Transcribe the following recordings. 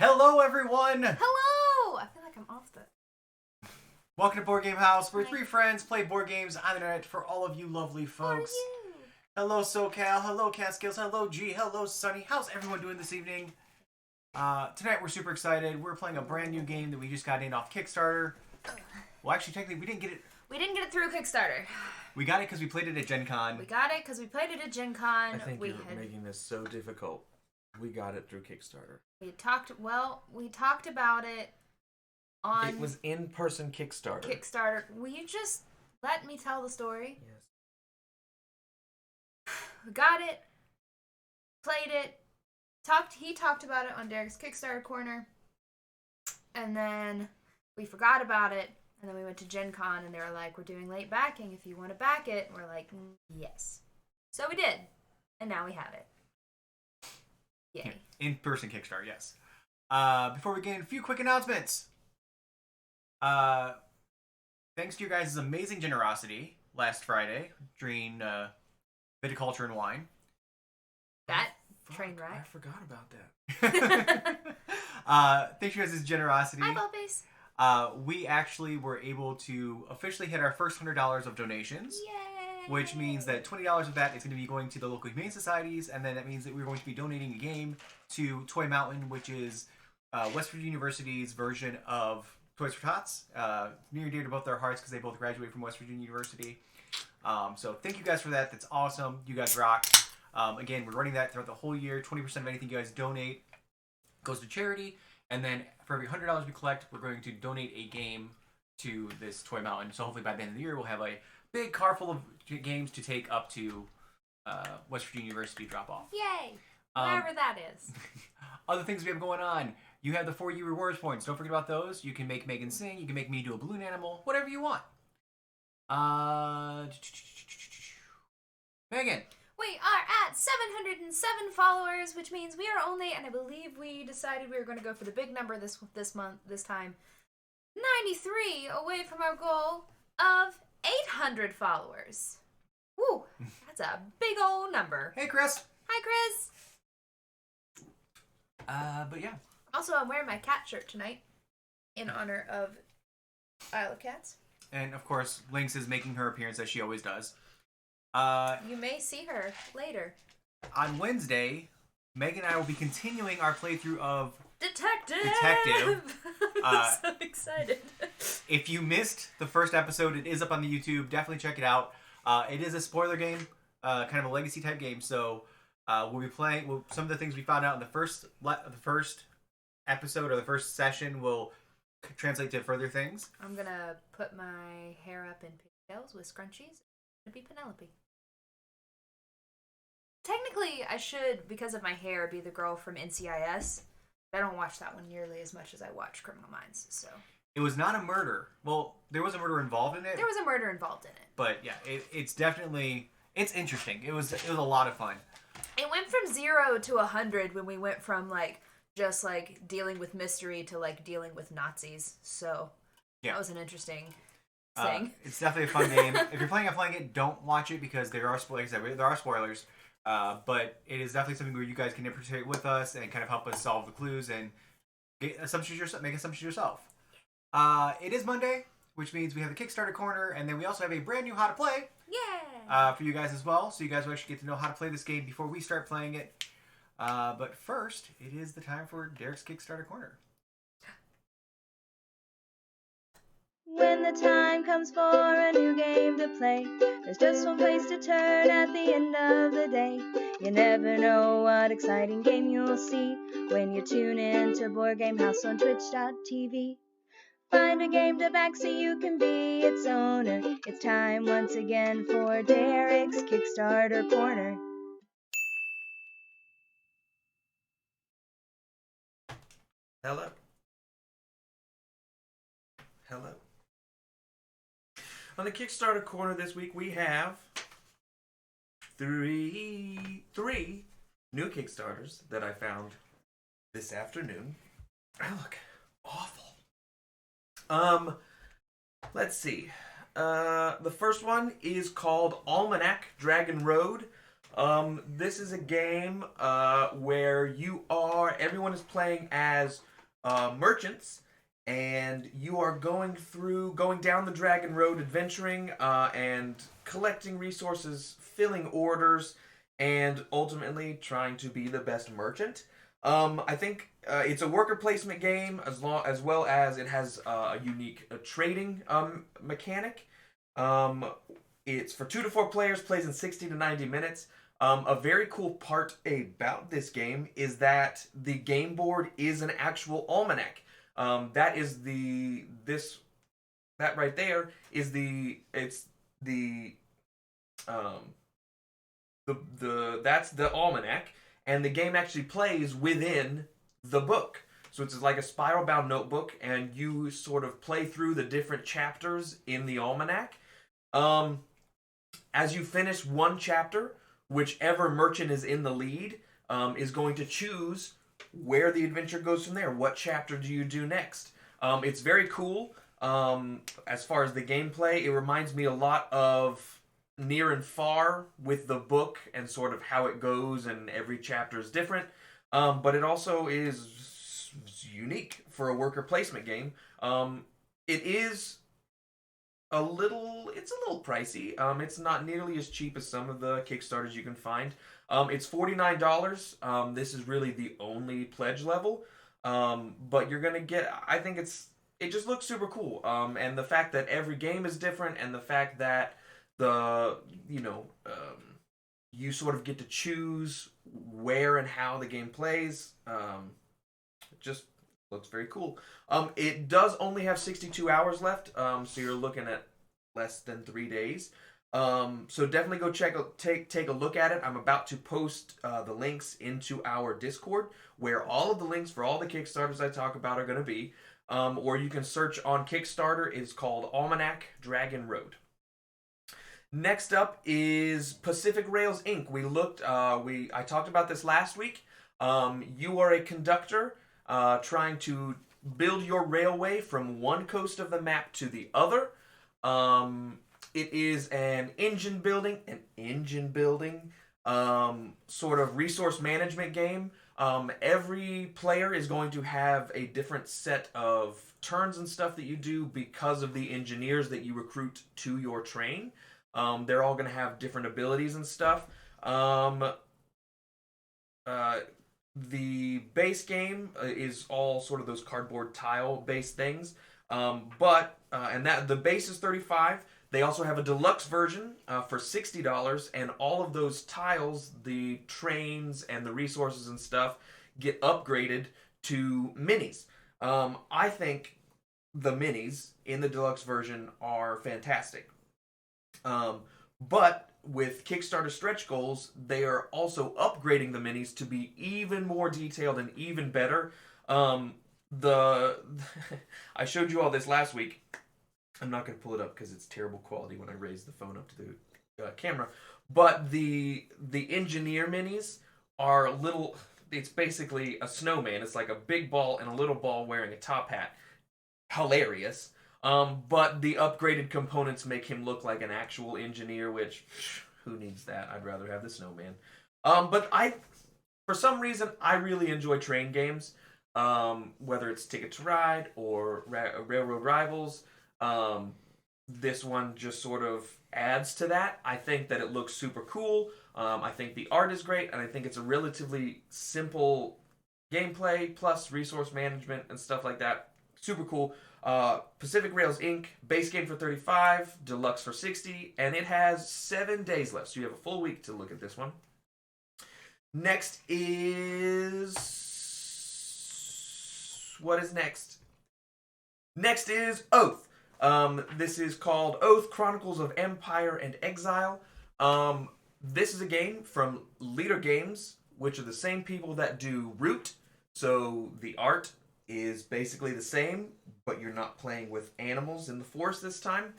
Hello, everyone! Hello! I feel like I'm off the... Welcome to Board Game House, where three friends play board games on the internet for all of you lovely folks. Who are you? Hello, SoCal. Hello, Catskills. Hello, G. Hello, Sunny. How's everyone doing this evening? Tonight, we're super excited. We're playing a brand new game that we just got in off Kickstarter. Well, actually, technically, we didn't get it. We didn't get it through Kickstarter. We got it because we played it at Gen Con. We got it because we played it at Gen Con. I think you're making this so difficult. We got it through Kickstarter. We talked about it on... It was in-person Kickstarter. Kickstarter. Will you just let me tell the story? Yes. We got it. Played it. He talked about it on Derek's Kickstarter corner. And then we forgot about it. And then we went to Gen Con and they were like, we're doing late backing if you want to back it. And we're like, yes. So we did. And now we have it. Yay. Yeah, in-person Kickstarter, yes. Before we get in, a few quick announcements. Thanks to your guys' amazing generosity last Friday during Viticulture and Wine. That train wreck. I forgot about that. Thanks to your guys' generosity. Hi, Ballface. We actually were able to officially hit our first $100 of donations. Yay! Which means that $20 of that is going to be going to the local humane societies, and then that means that we're going to be donating a game to Toy Mountain, which is West Virginia University's version of Toys for Tots. Near and dear to both their hearts because they both graduated from West Virginia University. So thank you guys for that. That's awesome. You guys rock. Again, we're running that throughout the whole year. 20% of anything you guys donate goes to charity, and then for every $100 we collect, we're going to donate a game to this Toy Mountain. So hopefully by the end of the year, we'll have a big car full of games to take up to West Virginia University drop-off. Yay! Whatever that is. Other things we have going on. You have the 4U rewards points. Don't forget about those. You can make Megan sing. You can make me do a balloon animal. Whatever you want. Megan. We are at 707 followers, which means we are only, and I believe we decided we were going to go for the big number this time, 93 away from our goal of 800 followers. Woo, that's a big old number. Hey, Chris. Hi, Chris. But yeah. Also, I'm wearing my cat shirt tonight in honor of Isle of Cats. And of course, Lynx is making her appearance as she always does. You may see her later. On Wednesday, Megan and I will be continuing our playthrough of Detective. I'm so excited. If you missed the first episode, it is up on the YouTube. Definitely check it out. It is a spoiler game, kind of a legacy type game. So we'll be playing. Some of the things we found out in the first episode or the first session will translate to further things. I'm gonna put my hair up in pigtails with scrunchies. It'll be Penelope. Technically, I should, because of my hair, be the girl from NCIS. I don't watch that one nearly as much as I watch Criminal Minds, so... It was not a murder. Well, there was a murder involved in it. There was a murder involved in it. But yeah, it's definitely... It's interesting. It was a lot of fun. It went from 0 to 100 when we went from, just, dealing with mystery to, dealing with Nazis. So, yeah. That was an interesting thing. It's definitely a fun game. If you're planning on playing it, don't watch it because there are spoilers. But it is definitely something where you guys can participate with us and kind of help us solve the clues and make assumptions yourself. It is Monday, which means we have the Kickstarter corner, and then we also have a brand new How to Play. Yeah. For you guys as well, so you guys will actually get to know how to play this game before we start playing it. But first, it is the time for Derek's Kickstarter corner. When the time comes for a new game to play, there's just one place to turn at the end of the day. You never know what exciting game you'll see when you tune in to Board Game House on Twitch.tv. Find a game to back so you can be its owner. It's time once again for Derek's Kickstarter Corner. Hello. On the Kickstarter corner this week, we have three new Kickstarters that I found this afternoon. I look awful. Let's see. The first one is called Almanac Dragon Road. This is a game where everyone is playing as merchants, and you are going down the Dragon Road, adventuring and collecting resources, filling orders, and ultimately trying to be the best merchant. I think it's a worker placement game as well as it has a unique trading mechanic. It's for 2 to 4 players, plays in 60 to 90 minutes. A very cool part about this game is that the game board is an actual almanac. That is that right there is that's the almanac, and the game actually plays within the book. So it's like a spiral bound notebook, and you sort of play through the different chapters in the almanac. As you finish one chapter, whichever merchant is in the lead is going to choose where the adventure goes from there. What chapter do you do next? It's very cool. As far as the gameplay, it reminds me a lot of Near and Far with the book and sort of how it goes, and every chapter is different. But it also is unique for a worker placement game. It is it's a little pricey. It's not nearly as cheap as some of the Kickstarters you can find. It's $49. This is really the only pledge level. But you're gonna get. I think it just looks super cool. And the fact that every game is different, and the fact that you sort of get to choose where and how the game plays. Just looks very cool. It does only have 62 hours left, so you're looking at less than 3 days. So definitely go take a look at it. I'm about to post the links into our Discord, where all of the links for all the Kickstarters I talk about are going to be. Or you can search on Kickstarter. It's called Almanac Dragon Road. Next up is Pacific Rails Inc. I talked about this last week. You are a conductor trying to build your railway from one coast of the map to the other. It is an engine building sort of resource management game. Every player is going to have a different set of turns and stuff that you do because of the engineers that you recruit to your train. They're all going to have different abilities and stuff. The base game is all sort of those cardboard tile based things. The base is $35. They also have a deluxe version for $60, and all of those tiles, the trains and the resources and stuff, get upgraded to minis. I think the minis in the deluxe version are fantastic. But with Kickstarter stretch goals, they are also upgrading the minis to be even more detailed and even better. I showed you all this last week. I'm not going to pull it up because it's terrible quality when I raise the phone up to the camera. But the engineer minis are little. It's basically a snowman. It's like a big ball and a little ball wearing a top hat. Hilarious. But the upgraded components make him look like an actual engineer, which, who needs that? I'd rather have the snowman. For some reason, I really enjoy train games. Whether it's Ticket to Ride or Railroad Rivals. This one just sort of adds to that. I think that it looks super cool. I think the art is great, and I think it's a relatively simple gameplay plus resource management and stuff like that. Super cool. Pacific Rails Inc. base game for $35, deluxe for $60, and it has 7 days left, so you have a full week to look at this one. Next is... What is next? Next is Oath. This is called Oath, Chronicles of Empire and Exile. This is a game from Leader Games, which are the same people that do Root. So the art is basically the same, but you're not playing with animals in the forest this time.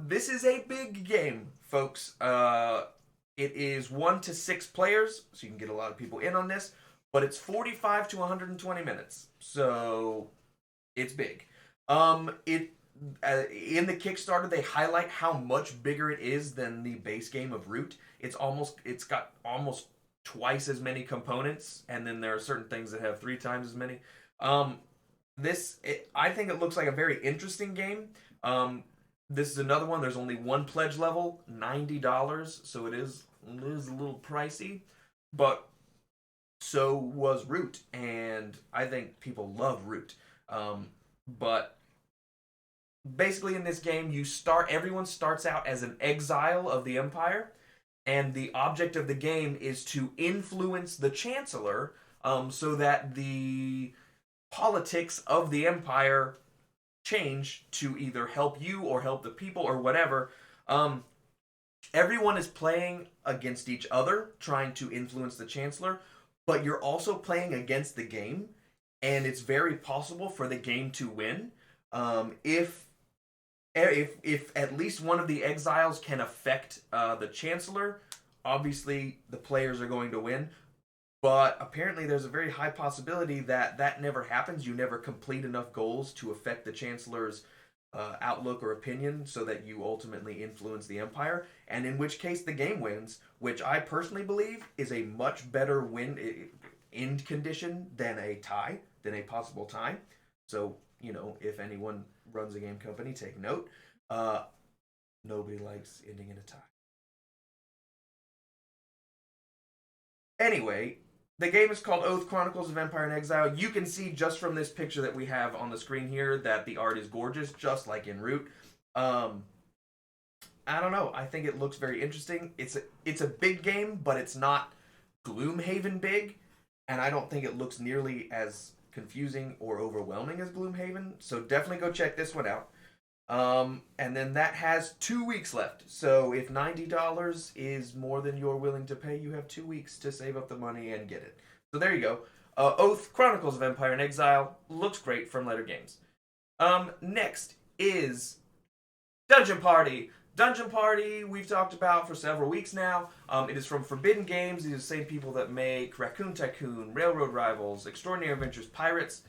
This is a big game, folks. It is 1 to 6 players, so you can get a lot of people in on this, but it's 45 to 120 minutes, so it's big. In the Kickstarter, they highlight how much bigger it is than the base game of Root. It's got almost twice as many components, and then there are certain things that have 3 times as many. I think it looks like a very interesting game. This is another one. There's only one pledge level, $90, so it is a little pricey, but so was Root, and I think people love Root. But basically, in this game, everyone starts out as an exile of the Empire, and the object of the game is to influence the Chancellor, so that the politics of the Empire change to either help you or help the people or whatever. Everyone is playing against each other, trying to influence the Chancellor, but you're also playing against the game, and it's very possible for the game to win. If at least one of the exiles can affect the Chancellor, obviously the players are going to win. But apparently there's a very high possibility that that never happens. You never complete enough goals to affect the Chancellor's outlook or opinion so that you ultimately influence the Empire. And in which case the game wins, which I personally believe is a much better end condition than a tie, than a possible tie. So, if anyone runs a game company, take note. Nobody likes ending in a tie. Anyway, the game is called Oath Chronicles of Empire and Exile. You can see just from this picture that we have on the screen here that the art is gorgeous, just like in Root. I don't know. I think it looks very interesting. It's a big game, but it's not Gloomhaven big, and I don't think it looks nearly as confusing or overwhelming as Gloomhaven. So definitely go check this one out. And then that has 2 weeks left. So if $90 is more than you're willing to pay, you have 2 weeks to save up the money and get it. So there you go. Oath Chronicles of Empire and Exile looks great from Letter Games. Next is Dungeon Party. Dungeon Party we've talked about for several weeks now. It is from Forbidden Games. These are the same people that make Raccoon Tycoon, Railroad Rivals, Extraordinary Adventures Pirates.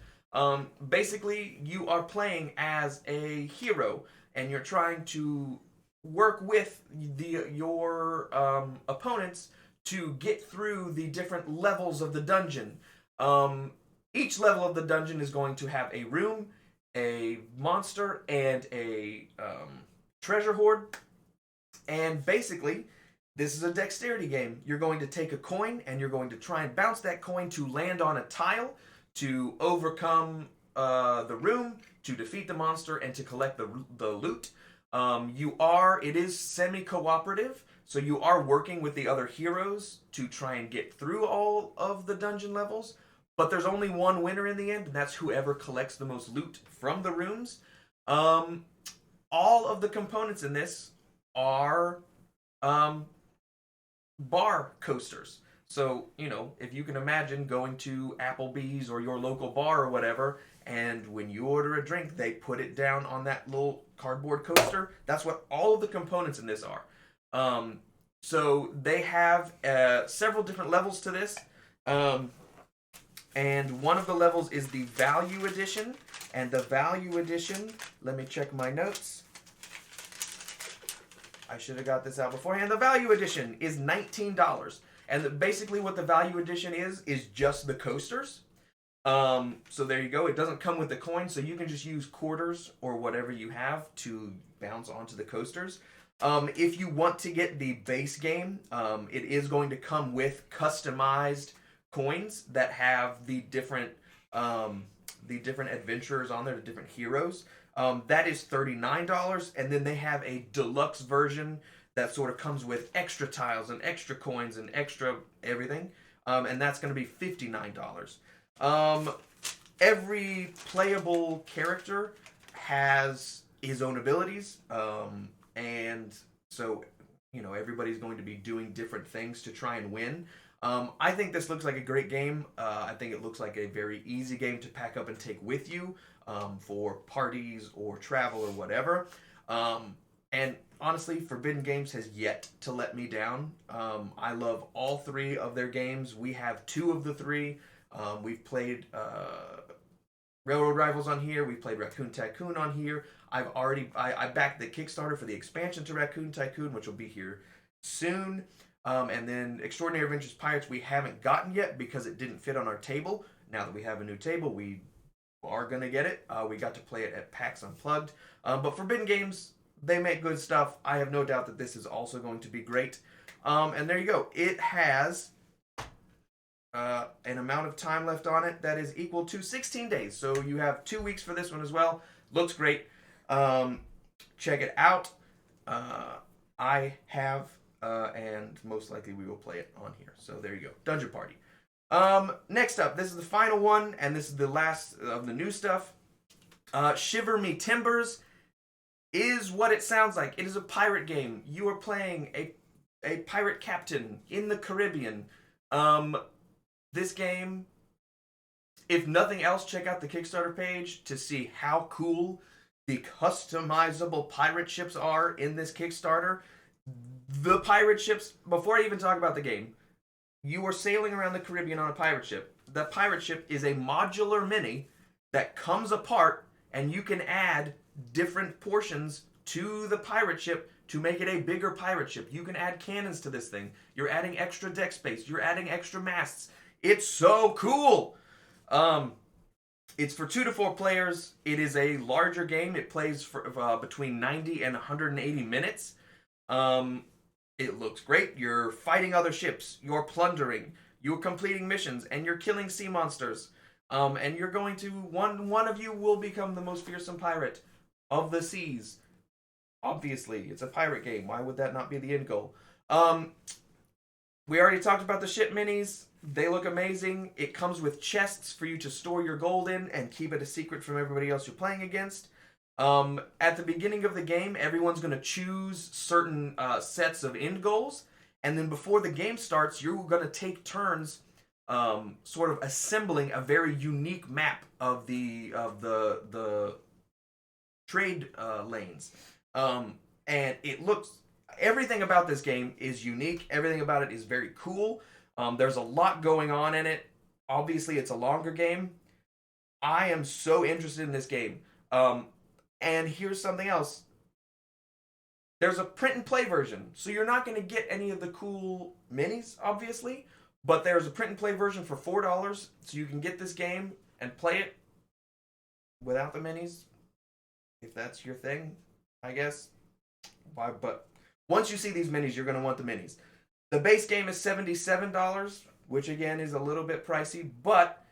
Basically, you are playing as a hero, and you're trying to work with your opponents to get through the different levels of the dungeon. Each level of the dungeon is going to have a room, a monster, and a treasure hoard. And basically, this is a dexterity game. You're going to take a coin, and you're going to try and bounce that coin to land on a tile, to overcome the room, to defeat the monster, and to collect the loot. It is semi-cooperative, so you are working with the other heroes to try and get through all of the dungeon levels, but there's only one winner in the end, and that's whoever collects the most loot from the rooms. All of the components in this are bar coasters. So, if you can imagine going to Applebee's or your local bar or whatever, and when you order a drink, they put it down on that little cardboard coaster. That's what all of the components in this are. So they have several different levels to this. And one of the levels is the Value Edition. And the Value Edition, let me check my notes. I should have got this out beforehand. The Value Edition is $19. And basically what the Value Edition is just the coasters. So there you go. It doesn't come with the coin, so you can just use quarters or whatever you have to bounce onto the coasters. If you want to get the base game, it is going to come with customized coins that have the different adventurers on there, the different heroes. That is $39, and then they have a deluxe version that sort of comes with extra tiles and extra coins and extra everything, and that's going to be $59. Every playable character has his own abilities, and so everybody's going to be doing different things to try and win. I think this looks like a great game. I think it looks like a very easy game to pack up and take with you for parties or travel or whatever. And honestly, Forbidden Games has yet to let me down. I love all three of their games. We have two of the three. We've played Railroad Rivals on here. We've played Raccoon Tycoon on here. I backed the Kickstarter for the expansion to Raccoon Tycoon, which will be here soon. And then Extraordinary Adventures Pirates we haven't gotten yet because it didn't fit on our table. Now that we have a new table, we are going to get it. We got to play it at PAX Unplugged. But Forbidden Games, they make good stuff. I have no doubt that this is also going to be great. And there you go. It has an amount of time left on it that is equal to 16 days. So you have 2 weeks for this one as well. Looks great. Check it out. I have, and most likely we will play it on here. So there you go. Dungeon Party. Next up, this is the final one, and this is the last of the new stuff. Shiver Me Timbers is what it sounds like. It is a pirate game. You are playing a pirate captain in the Caribbean. This game, if nothing else, check out the Kickstarter page to see how cool the customizable pirate ships are in this Kickstarter. The pirate ships, before I even talk about the game, you are sailing around the Caribbean on a pirate ship. The pirate ship is a modular mini that comes apart, and you can add different portions to the pirate ship to make it a bigger pirate ship. You can add cannons to this thing. You're adding extra deck space. You're adding extra masts. It's so cool! It's for 2 to 4 players. It is a larger game. It plays for between 90 and 180 minutes. It looks great. You're fighting other ships. You're plundering. You're completing missions. And you're killing sea monsters. And you're going to... One of you will become the most fearsome pirate of the seas. Obviously, it's a pirate game. Why would that not be the end goal? We already talked about the ship minis. They look amazing. It comes with chests for you to store your gold in and keep it a secret from everybody else you're playing against. At the beginning of the game, everyone's going to choose certain sets of end goals. And then before the game starts, you're going to take turns sort of assembling a very unique map of the trade lanes. And it looks... Everything about this game is unique. Everything about it is very cool. There's a lot going on in it. Obviously, it's a longer game. I am so interested in this game. And here's something else. There's a print and play version. So you're not going to get any of the cool minis, obviously. But there's a print and play version for $4. So you can get this game and play it without the minis. If that's your thing, I guess. But once you see these minis, you're going to want the minis. The base game is $77, which again is a little bit pricey, but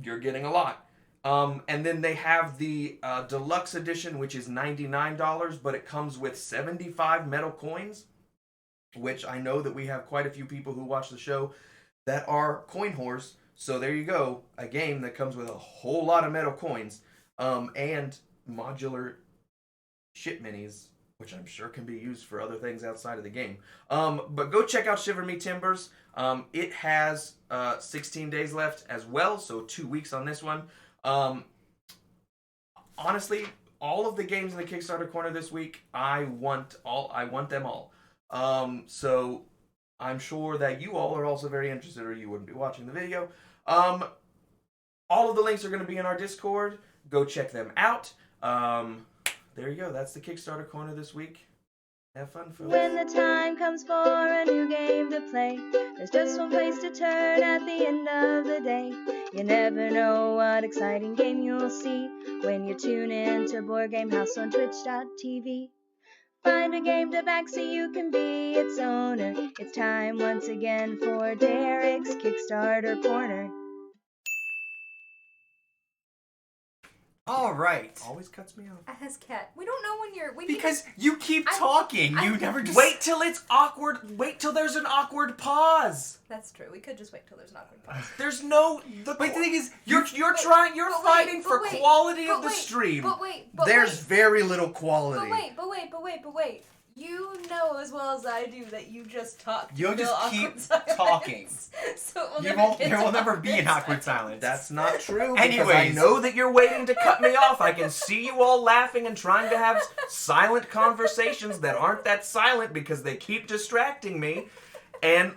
you're getting a lot. And then they have the deluxe edition, which is $99, but it comes with 75 metal coins, which I know that we have quite a few people who watch the show that are coin whores. So there you go, a game that comes with a whole lot of metal coins and modular ship minis, which I'm sure can be used for other things outside of the game. But go check out Shiver Me Timbers. It has 16 days left as well, so 2 weeks on this one. Honestly, all of the games in the Kickstarter corner this week, I want them all. So I'm sure that you all are also very interested, or you wouldn't be watching the video. All of the links are going to be in our Discord. Go check them out. There you go. That's the Kickstarter corner this week. Have fun, folks. When the time comes for a new game to play, there's just one place to turn at the end of the day. You never know what exciting game you'll see when you tune in to Board Game House on Twitch.tv. Find a game to back so you can be its owner. It's time once again for Derek's Kickstarter corner. All right. Always cuts me off. As cat, we don't know when you're... Because you keep talking. You never just... Wait till it's awkward. Wait till there's an awkward pause. That's true. We could just wait till there's an awkward pause. There's no... But the thing is, You're fighting for quality of the stream. there's very little quality. But wait. You know as well as I do that you just talk. You'll to just fill keep awkward silence. talking. So it will There never will never be an awkward silence. That's not true. Because I Anyways. know that you're waiting to cut me off. I can see you all laughing and trying to have silent conversations that aren't that silent because they keep distracting me. And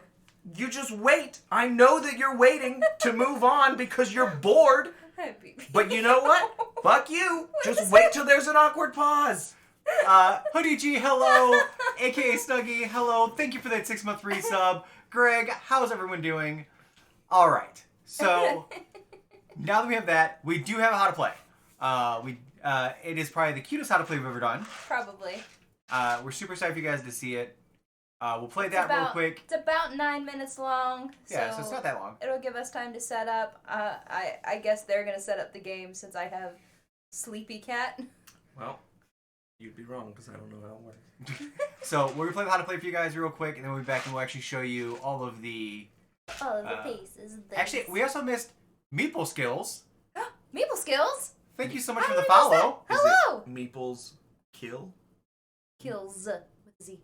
you just wait. I know that you're waiting to move on because you're bored. But you know what? Fuck you. Just wait till there's an awkward pause. Hoodie G, hello. AKA Snuggy, hello. Thank you for that 6-month resub. Greg, how's everyone doing? All right. So, now that we have that, we do have a how to play. It is probably the cutest how to play we've ever done. Probably. We're super excited for you guys to see it. We'll play that real quick. It's about 9 minutes long. Yeah, so it's not that long. It'll give us time to set up. I guess they're going to set up the game since I have Sleepy Cat. Well, you'd be wrong because I don't know how it works. So we're going to play how to play for you guys real quick, and then we'll be back and we'll actually show you all of the... All of the pieces. Actually, we also missed Meeple Skills. Meeple Skills? Thank you so much How for did the we miss that? follow. Hello! Meeples kill? Kills with a Z.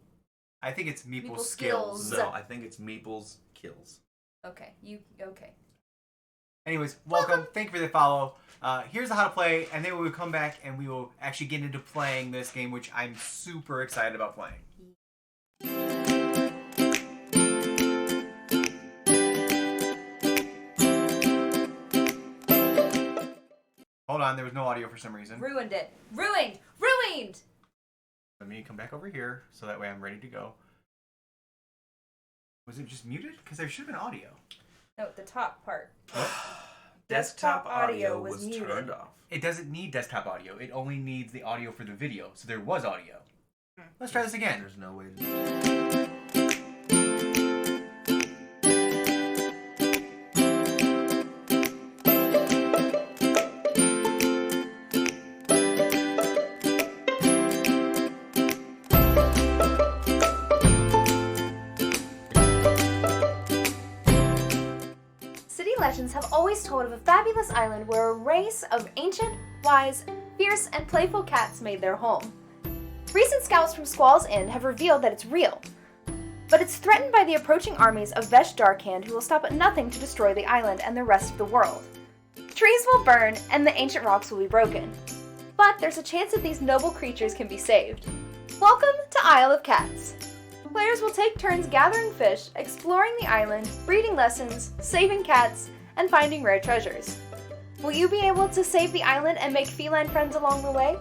I think it's Meeple Meeple Skills. Skills. No, I think it's Meeples kills. Okay, okay. Anyways, welcome. Thank you for the follow. Here's the how to play, and then we will come back and we will actually get into playing this game, which I'm super excited about playing. Hold on, there was no audio for some reason. Ruined it. Ruined! Let me come back over here so that way I'm ready to go. Was it just muted? Because there should have been audio. No, the top part. Desktop audio was was muted. turned off. It doesn't need desktop audio. It only needs the audio for the video. So there was audio. Let's try this again. There's no way to do it. Legends have always told of a fabulous island where a race of ancient, wise, fierce, and playful cats made their home. Recent scouts from Squall's Inn have revealed that it's real, but it's threatened by the approaching armies of Vesh Darkhand, who will stop at nothing to destroy the island and the rest of the world. Trees will burn and the ancient rocks will be broken, but there's a chance that these noble creatures can be saved. Welcome to Isle of Cats. Players will take turns gathering fish, exploring the island, reading lessons, saving cats, and finding rare treasures. Will you be able to save the island and make feline friends along the way?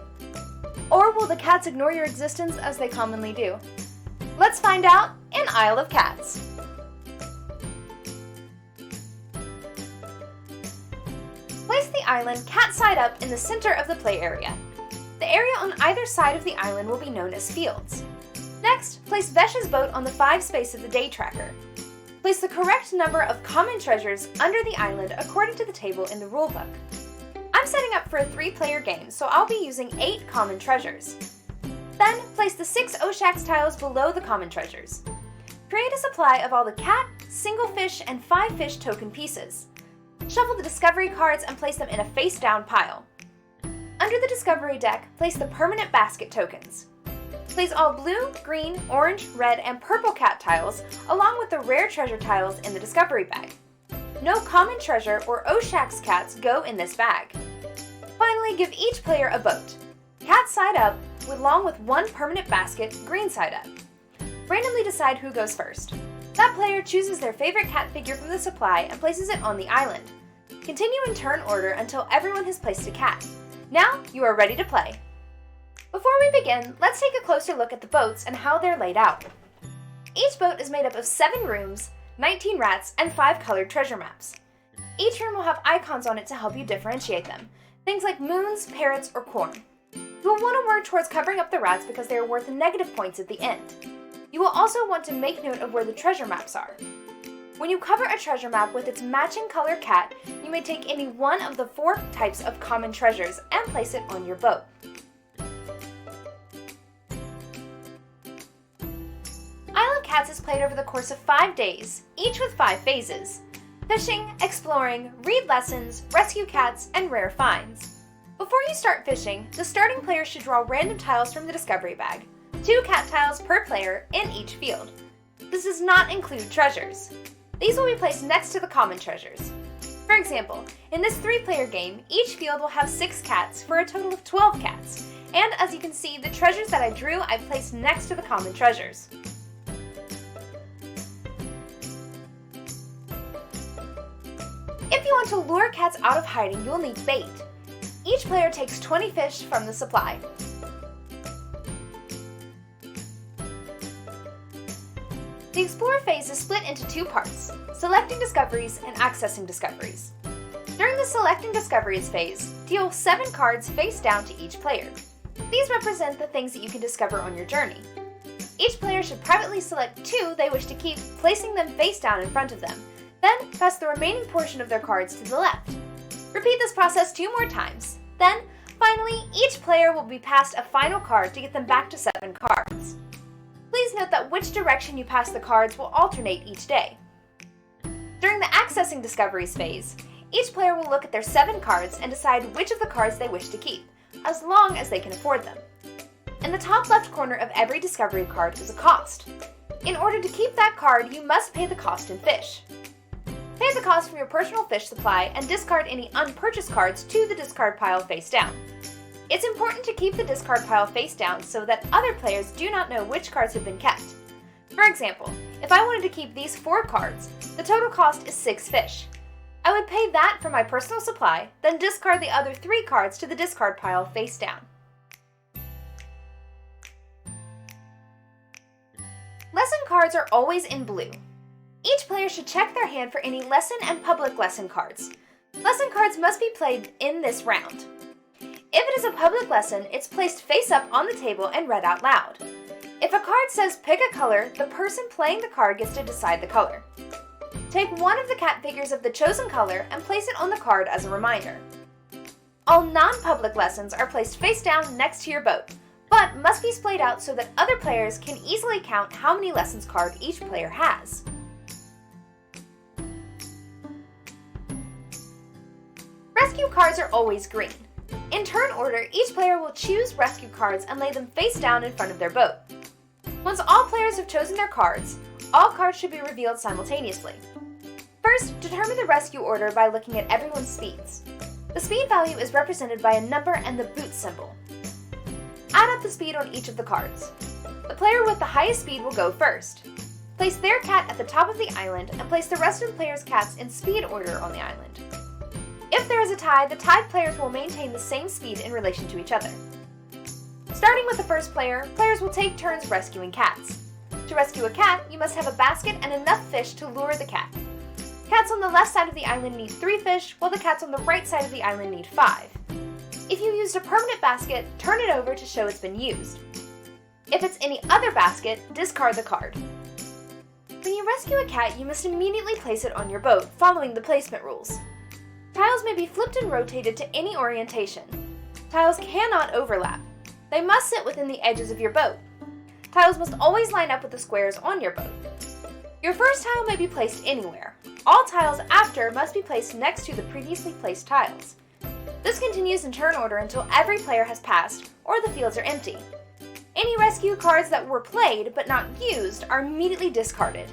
Or will the cats ignore your existence as they commonly do? Let's find out in Isle of Cats. Place the island cat side up in the center of the play area. The area on either side of the island will be known as fields. Next, place Vesh's boat on the 5 space of the day tracker. Place the correct number of common treasures under the island according to the table in the rulebook. I'm setting up for a 3-player game, so I'll be using 8 common treasures. Then, place the 6 Oshax tiles below the common treasures. Create a supply of all the cat, single fish, and 5 fish token pieces. Shuffle the discovery cards and place them in a face-down pile. Under the discovery deck, place the permanent basket tokens. Place all blue, green, orange, red, and purple cat tiles along with the rare treasure tiles in the discovery bag. No common treasure or Oshax cats go in this bag. Finally, give each player a boat. Cat side up, along with 1 permanent basket, green side up. Randomly decide who goes first. That player chooses their favorite cat figure from the supply and places it on the island. Continue in turn order until everyone has placed a cat. Now, you are ready to play. Before we begin, let's take a closer look at the boats and how they're laid out. Each boat is made up of 7 rooms, 19 rats, and 5 colored treasure maps. Each room will have icons on it to help you differentiate them, things like moons, parrots, or corn. You will want to work towards covering up the rats because they are worth negative points at the end. You will also want to make note of where the treasure maps are. When you cover a treasure map with its matching color cat, you may take any one of the 4 types of common treasures and place it on your boat. Isle of Cats is played over the course of 5 days, each with 5 phases: fishing, exploring, read lessons, rescue cats, and rare finds. Before you start fishing, the starting player should draw random tiles from the discovery bag, 2 cat tiles per player in each field. This does not include treasures. These will be placed next to the common treasures. For example, in this 3-player game, each field will have 6 cats for a total of 12 cats, and as you can see, the treasures that I drew I placed next to the common treasures. If you want to lure cats out of hiding, you'll need bait. Each player takes 20 fish from the supply. The Explorer phase is split into 2 parts: selecting discoveries and accessing discoveries. During the the Selecting Discoveries phase, deal 7 cards face down to each player. These represent the things that you can discover on your journey. Each player should privately select 2 they wish to keep, placing them face down in front of them, then pass the remaining portion of their cards to the left. Repeat this process 2 more times. Then, finally, each player will be passed a final card to get them back to 7 cards. Please note that which direction you pass the cards will alternate each day. During the Accessing Discoveries phase, each player will look at their 7 cards and decide which of the cards they wish to keep, as long as they can afford them. In the top left corner of every discovery card is a cost. In order to keep that card, you must pay the cost in fish. Pay the cost from your personal fish supply and discard any unpurchased cards to the discard pile face down. It's important to keep the discard pile face down so that other players do not know which cards have been kept. For example, if I wanted to keep these 4 cards, the total cost is 6 fish. I would pay that for my personal supply, then discard the other 3 cards to the discard pile face down. Lesson cards are always in blue. Each player should check their hand for any lesson and public lesson cards. Lesson cards must be played in this round. If it is a public lesson, it's placed face up on the table and read out loud. If a card says pick a color, the person playing the card gets to decide the color. Take one of the cat figures of the chosen color and place it on the card as a reminder. All non-public lessons are placed face down next to your boat, but must be splayed out so that other players can easily count how many lessons card each player has. Rescue cards are always green. In turn order, each player will choose rescue cards and lay them face down in front of their boat. Once all players have chosen their cards, all cards should be revealed simultaneously. First, determine the rescue order by looking at everyone's speeds. The speed value is represented by a number and the boot symbol. Add up the speed on each of the cards. The player with the highest speed will go first. Place their cat at the top of the island and place the rest of the players' cats in speed order on the island. If there is a tie, the tied players will maintain the same speed in relation to each other. Starting with the first player, players will take turns rescuing cats. To rescue a cat, you must have a basket and enough fish to lure the cat. Cats on the left side of the island need 3 fish, while the cats on the right side of the island need 5. If you used a permanent basket, turn it over to show it's been used. If it's any other basket, discard the card. When you rescue a cat, you must immediately place it on your boat, following the placement rules. Tiles may be flipped and rotated to any orientation. Tiles cannot overlap. They must sit within the edges of your boat. Tiles must always line up with the squares on your boat. Your first tile may be placed anywhere. All tiles after must be placed next to the previously placed tiles. This continues in turn order until every player has passed or the fields are empty. Any rescue cards that were played but not used are immediately discarded.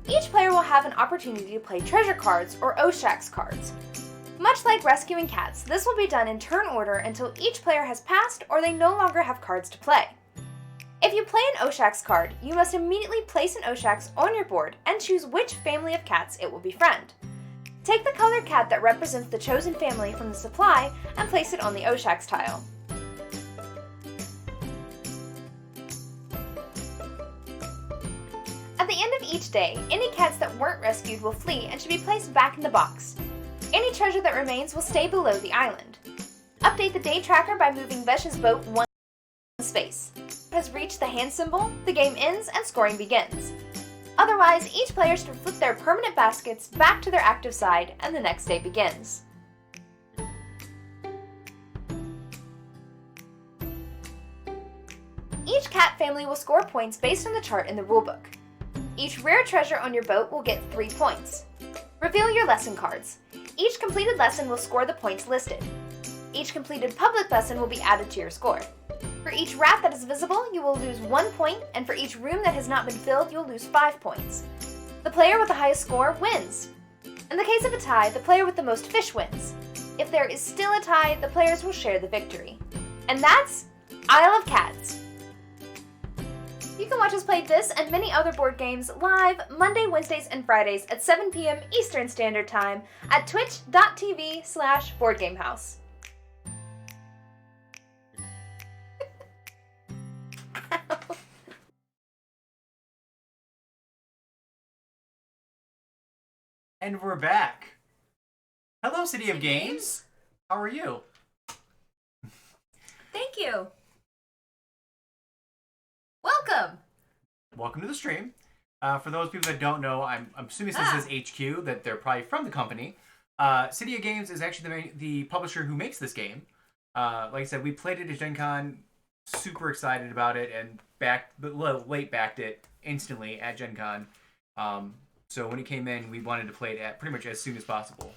Each player will have an opportunity to play treasure cards or Oshax cards. Much like rescuing cats, this will be done in turn order until each player has passed or they no longer have cards to play. If you play an Oshax card, you must immediately place an Oshax on your board and choose which family of cats it will befriend. Take the colored cat that represents the chosen family from the supply and place it on the Oshax tile. At the end of each day, any cats that weren't rescued will flee and should be placed back in the box. Any treasure that remains will stay below the island. Update the day tracker by moving Vesh's boat 1 space. Has reached the hand symbol, the game ends and scoring begins. Otherwise, each player should flip their permanent baskets back to their active side and the next day begins. Each cat family will score points based on the chart in the rulebook. Each rare treasure on your boat will get 3 points. Reveal your lesson cards. Each completed lesson will score the points listed. Each completed public lesson will be added to your score. For each rat that is visible, you will lose 1 point, and for each room that has not been filled, you'll lose 5 points. The player with the highest score wins. In the case of a tie, the player with the most fish wins. If there is still a tie, the players will share the victory. And that's Isle of Cats. You can watch us play this and many other board games live Monday, Wednesdays, and Fridays at 7 p.m. Eastern Standard Time at twitch.tv/boardgamehouse. And we're back. Hello, City of Games. How are you? Thank you. Welcome. Welcome to the stream. For those people that don't know, I'm assuming since it says HQ that they're probably from the company. City of Games is actually the publisher who makes this game. Like I said, we played it at Gen Con, super excited about it, and late backed it instantly at Gen Con. So when it came in, we wanted to play it at pretty much as soon as possible.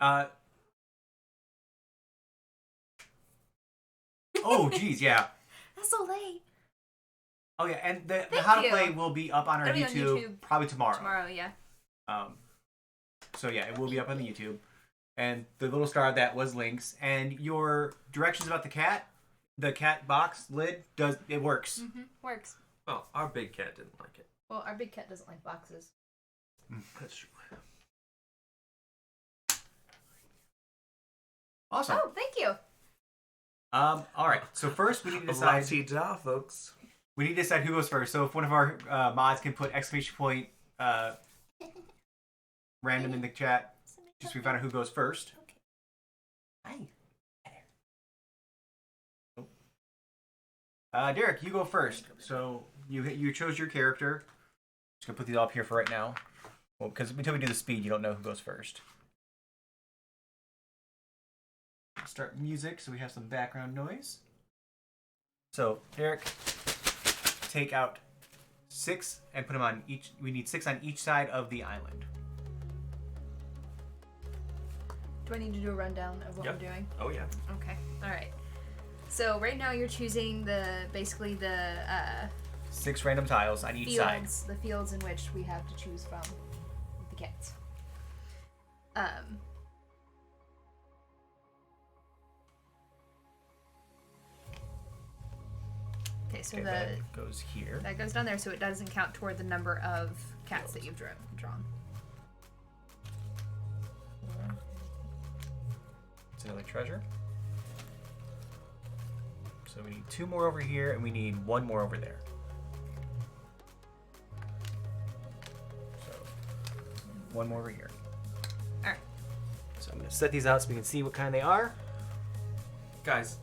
Oh, geez, yeah. That's so late. Oh, yeah, and the Thank How to you. Play will be up on our It'll be on YouTube probably tomorrow. Tomorrow, yeah. So yeah, it will be up on the YouTube. And the little star of that was links. And your directions about the cat box lid, it works. Mm-hmm. Works. Well, our big cat didn't like it. Well, our big cat doesn't like boxes. That's true. Awesome. Oh, thank you. All right. So first we need to decide. La-ti-da, folks. We need to decide who goes first. So if one of our mods can put exclamation point random in the chat, just so we find out who goes first. Hi. Derek, you go first. So you chose your character. Just gonna put these up here for right now. Well, because until we do the speed, you don't know who goes first. Start music so we have some background noise. So Derek, take out 6 and put them on each. We need 6 on each side of the island. Do I need to do a rundown of what we're doing? Oh, yeah. Okay. All right. So right now you're choosing basically the 6 random tiles on each side. the fields in which we have to choose from the cats. Okay, so Okay, that goes here. that goes down there, so it doesn't count toward the number of cats that you've drawn. It's another treasure. So we need 2 more over here, and we need 1 more over there. So 1 more over here. All right. So I'm going to set these out so we can see what kind they are. Guys,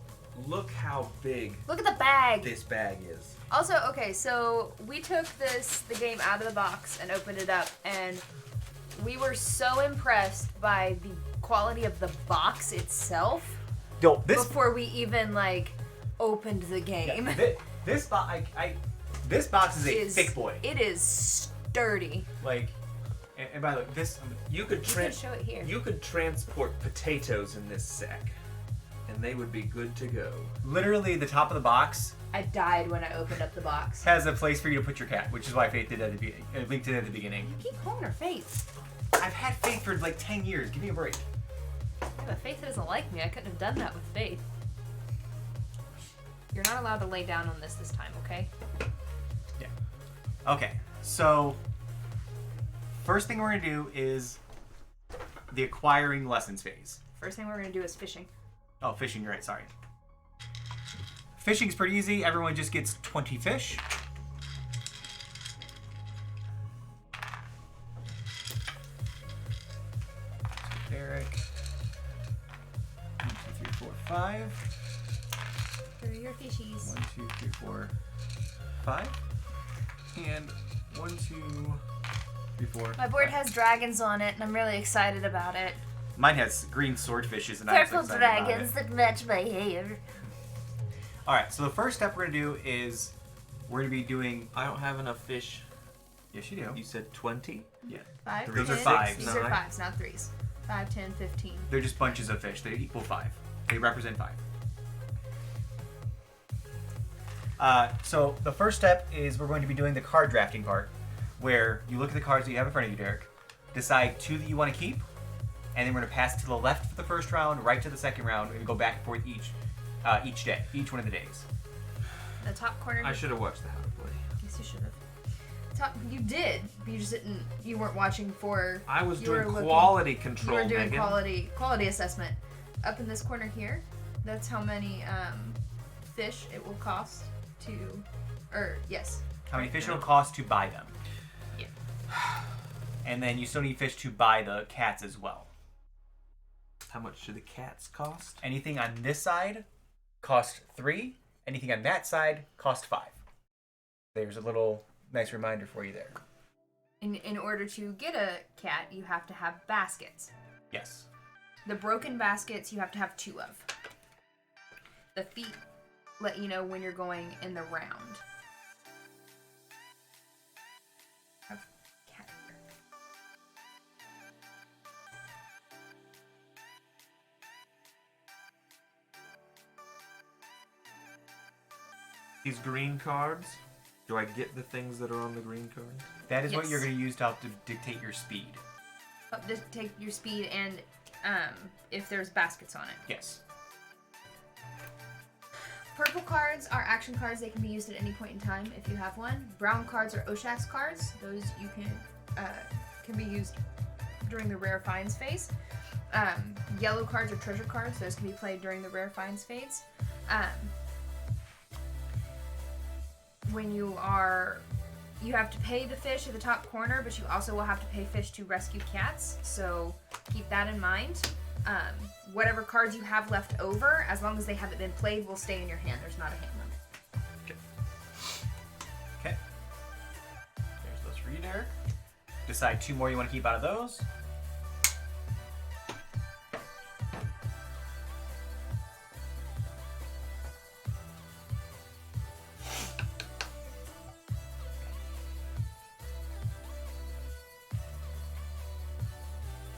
look how big Look at the bag. this bag is. Also, okay, so we took the game out of the box and opened it up, and we were so impressed by the quality of the box itself Yo, this before we even opened the game. this box, this box is a thick boy. It is sturdy. And by the way, this You could You can show it here. You could transport potatoes in this sack, and they would be good to go. literally the top of the box I died when I opened up the box. has a place for you to put your cat, which is why Faith did at the beginning. Linked it at the beginning. You keep calling her Faith. I've had Faith for 10 years. Give me a break. Yeah, but Faith doesn't like me. I couldn't have done that with Faith. You're not allowed to lay down on this time, okay? Yeah. Okay. So first thing we're gonna do is the acquiring lessons phase. First thing we're gonna do is fishing. Oh, fishing. You're right. Sorry. Fishing's pretty easy. Everyone just gets 20 fish. Derek. 1, 2, 3, 4, 5. Here are your fishies. 1, 2, 3, 4, 5. And 1, 2, 3, 4. My board 5. has dragons on it, and I'm really excited about it. Mine has green swordfishes, and I'm so Purple excited about dragons it. that match my hair. All right. So the first step we're gonna do is we're gonna be doing. I don't have enough fish. Yes, you do. You said 20? Yeah. 5, Those are 10, fives. These are 9. 5s, not 3s. 5, 10, 15. They're just bunches of fish. They equal 5. They represent 5. So the first step is we're going to be doing the card drafting part, where you look at the cards that you have in front of you, Derek, decide 2 that you want to keep, and then we're going to pass to the left for the first round, right to the second round, and go back and forth each day, each one of the days. The top corner. I should have watched the How to Play. Yes, you should have. You did. You just didn't. You weren't watching for. I was you doing were looking- quality You control, were doing Megan. quality assessment. Up in this corner here, that's how many fish it will cost to, or yes. How many fish it'll cost to buy them. And then you still need fish to buy the cats as well. How much do the cats cost? Anything on this side cost 3. Anything on that side cost 5. There's a little nice reminder for you there. In order to get a cat, you have to have baskets. Yes. The broken baskets you have to have 2 of. The feet let you know when you're going in the round. Have cat here. These green cards, do I get the things that are on the green cards? That is what Yes. you're going to use to help to dictate your speed. Just take your speed and if there's baskets on it. Yes. Purple cards are action cards. They can be used at any point in time if you have one. Brown cards are Oshax cards. Those you can be used during the rare finds phase. Yellow cards are treasure cards. Those can be played during the rare finds phase. When you have to pay the fish at the top corner, but you also will have to pay fish to rescue cats. So keep that in mind. Whatever cards you have left over, as long as they haven't been played, will stay in your hand. There's not a hand limit. Okay. There's those for you, Derek. Decide 2 more you want to keep out of those.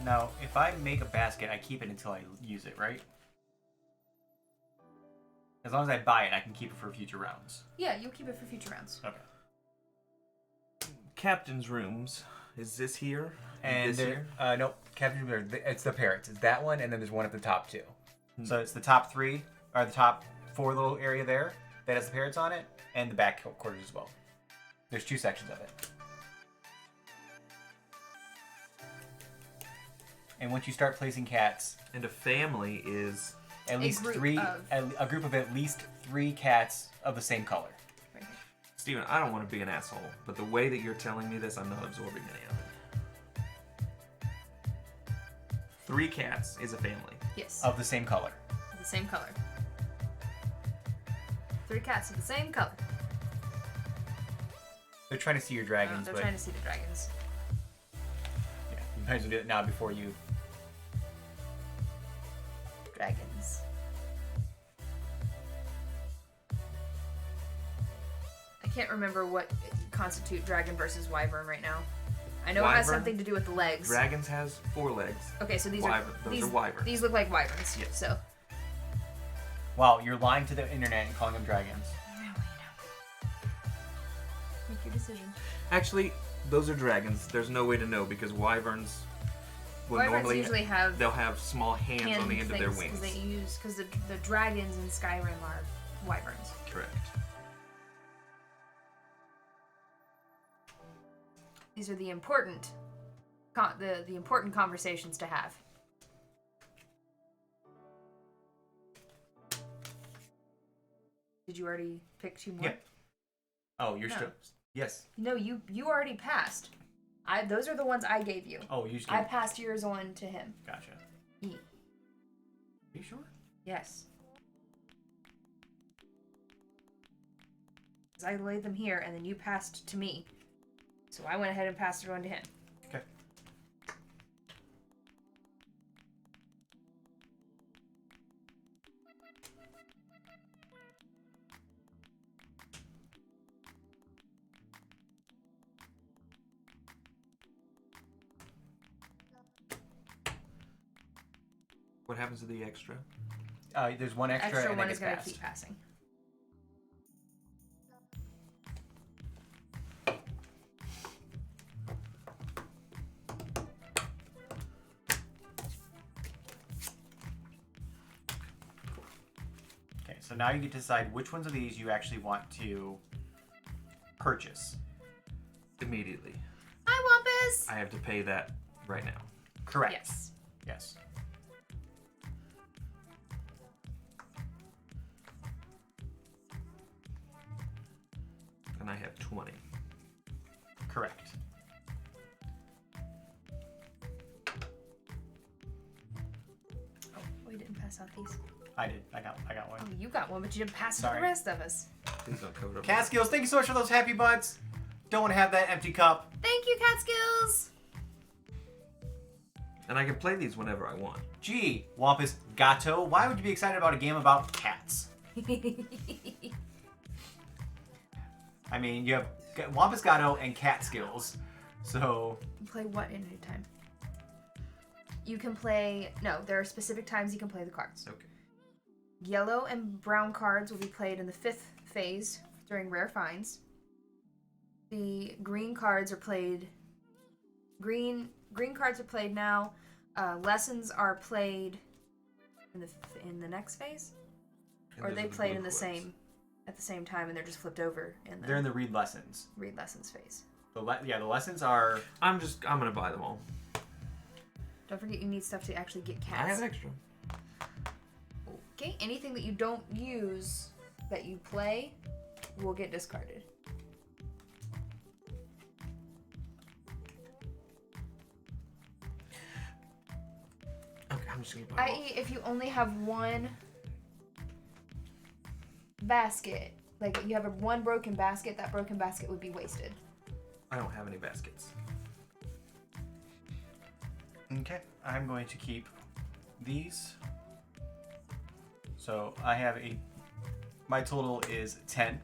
Now, if I make a basket, I keep it until I use it, right? As long as I buy it, I can keep it for future rounds. Yeah, you'll keep it for future rounds. Okay. Captain's rooms. Is this here? And this there, here? nope, Captain Jupiter, it's the parrots. It's that one, and then there's one at the top too. So it's the top 3, or the top 4 little area there that has the parrots on it, and the back quarters as well. There's 2 sections of it. And once you start placing cats, And a family is... at least group 3, of- a group of at least 3 cats of the same color. Right here. Steven, I don't want to be an asshole, but the way that you're telling me this, I'm not absorbing any of it. 3 cats is a family. Yes. Of the same color. The same color. 3 cats of the same color. They're trying to see your dragons, They're but trying to see the dragons. yeah, you might as well do it now before you. Dragons. I can't remember what constitute dragon versus wyvern right now. I know it has Wyvern? something to do with the legs. Dragons has 4 legs. Okay, so these Wyvern. are Those are wyverns. These look like wyverns. Yes. So. Wow, you're lying to the internet and calling them dragons. Make your decision. Actually, those are dragons. There's no way to know because wyverns will Wyverns normally usually have they'll have small hands on the end of their wings. Because the dragons in Skyrim are wyverns. Correct. These are the important, the important conversations to have. Did you already pick 2 more? Yeah. Oh, you're No. still. Yes. No, you already passed. Those are the ones I gave you. Oh, you still. I passed yours on to him. Gotcha. E. Are you sure? Yes. 'Cause I laid them here, and then you passed to me. So I went ahead and passed it on to him. Okay. What happens to the extra? There's one extra, and one it is gets going to passed. keep passing. Okay, so now you get to decide which ones of these you actually want to purchase. Immediately. Hi, Wampus! I have to pay that right now. Correct. Yes. Yes. And I have 20. Correct. pass out these? I did. I got one. Oh, you got one, but you didn't pass it to Sorry. the rest of us. Please don't cover it up. Catskills, thank you so much for those happy butts. Don't want to have that empty cup. Thank you, Catskills! And I can play these whenever I want. Gee, Wampus Gato, why would you be excited about a game about cats? I mean, you have Wampus Gato and Catskills, so... Play what in a time? You can play... No, there are specific times you can play the cards. Okay. Yellow and brown cards will be played in the 5th phase during rare finds. The green cards are played... Green cards are played now. Lessons are played in the next phase? And Or those they are the played blue in the clips. same... At the same time, and they're just flipped over in the They're in the read lessons. read lessons phase. The lessons are... I'm gonna buy them all. Don't forget you need stuff to actually get I cats. have extra. Okay, anything that you don't use that you play will get discarded. Okay, I'm just gonna buy them all. I.e., if you only have one basket, like you have one broken basket, that broken basket would be wasted. I don't have any baskets. Okay, I'm going to keep these. So I have my total is 10.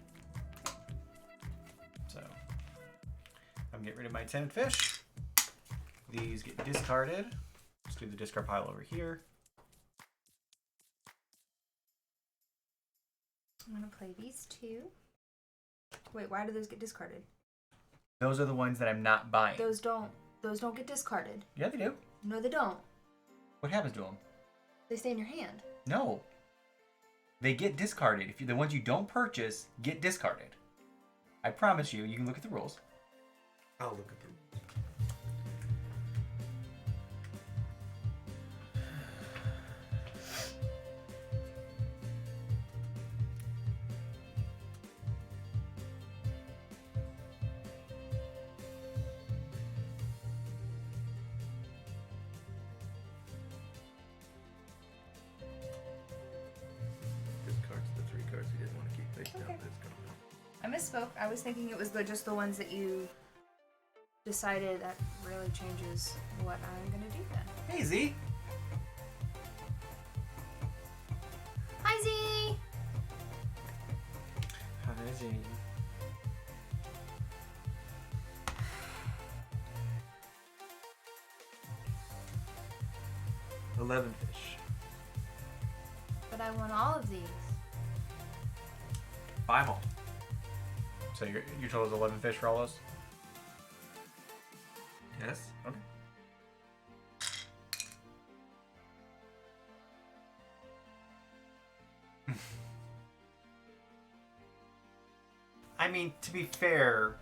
So I'm getting rid of my 10 fish. These get discarded. Let's do the discard pile over here. I'm gonna play these two. Wait, why do those get discarded? Those are the ones that I'm not buying. Those don't get discarded. Yeah, they do. No, they don't. What happens to them? They stay in your hand. No. They get discarded. The ones you don't purchase get discarded. I promise you. You can look at the rules. I'll look at them. Discards the 3 cards you didn't want to keep face down. Okay. Discard. I misspoke. I was thinking it was just the ones that you decided. That really changes what I'm gonna do then. Hey, Z. Hi, Z! Hi, Jane. $11 fish. But I want all of these. Buy them all. So your total is 11 fish for all those? Yes. Okay. I mean, to be fair,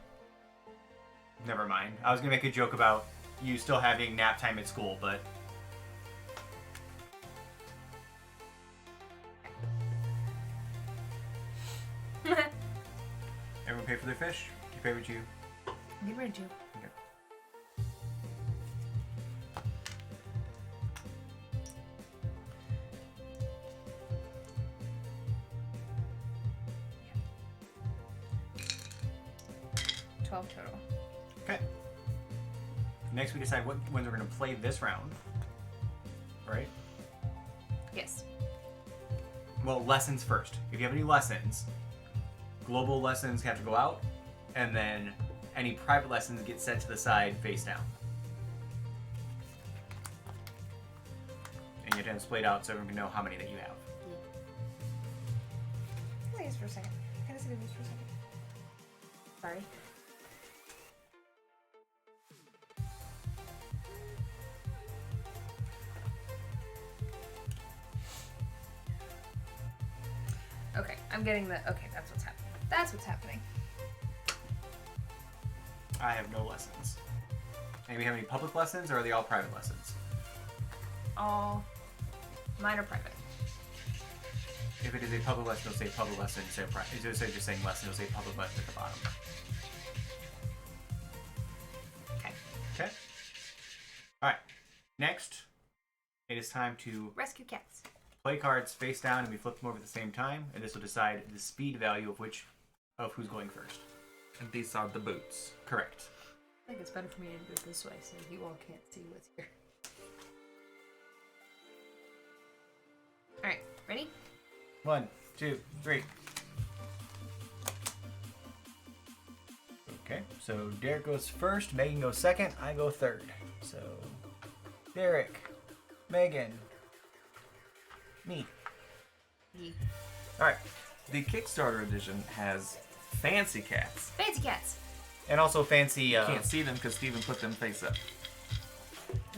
never mind. I was gonna make a joke about you still having nap time at school, but everyone pay for their fish. You pay what you. Get rid of you. Okay. $12 total. Okay. Next, we decide when we're gonna play this round. Right? Yes. Well, lessons first. If you have any lessons, global lessons have to go out, and then any private lessons get set to the side face down. And you have to have them splayed out so everyone can know how many that you have. Can I see this for a second? Can I see this for a second? Sorry. Okay, I'm getting the... Okay, that's what's happening. That's what's happening. I have no lessons. Anybody have any public lessons, or are they all private lessons? All... Mine are private. If it is a public lesson, it'll say public lesson instead of private. Instead of just saying lesson, it'll say public lesson at the bottom. Okay. Okay. All right. Next, it is time to Rescue cats. play cards face down and we flip them over at the same time, and this will decide the speed value of who's going first. And these are the boots. Correct. I think it's better for me to do it this way so you all can't see what's here. Alright, ready? 1, 2, 3. Okay, so Derek goes first, Megan goes second, I go third. So, Derek, Megan, me. Me. All right. The Kickstarter edition has fancy cats. Fancy cats! And also fancy. You can't see them because Steven put them face up.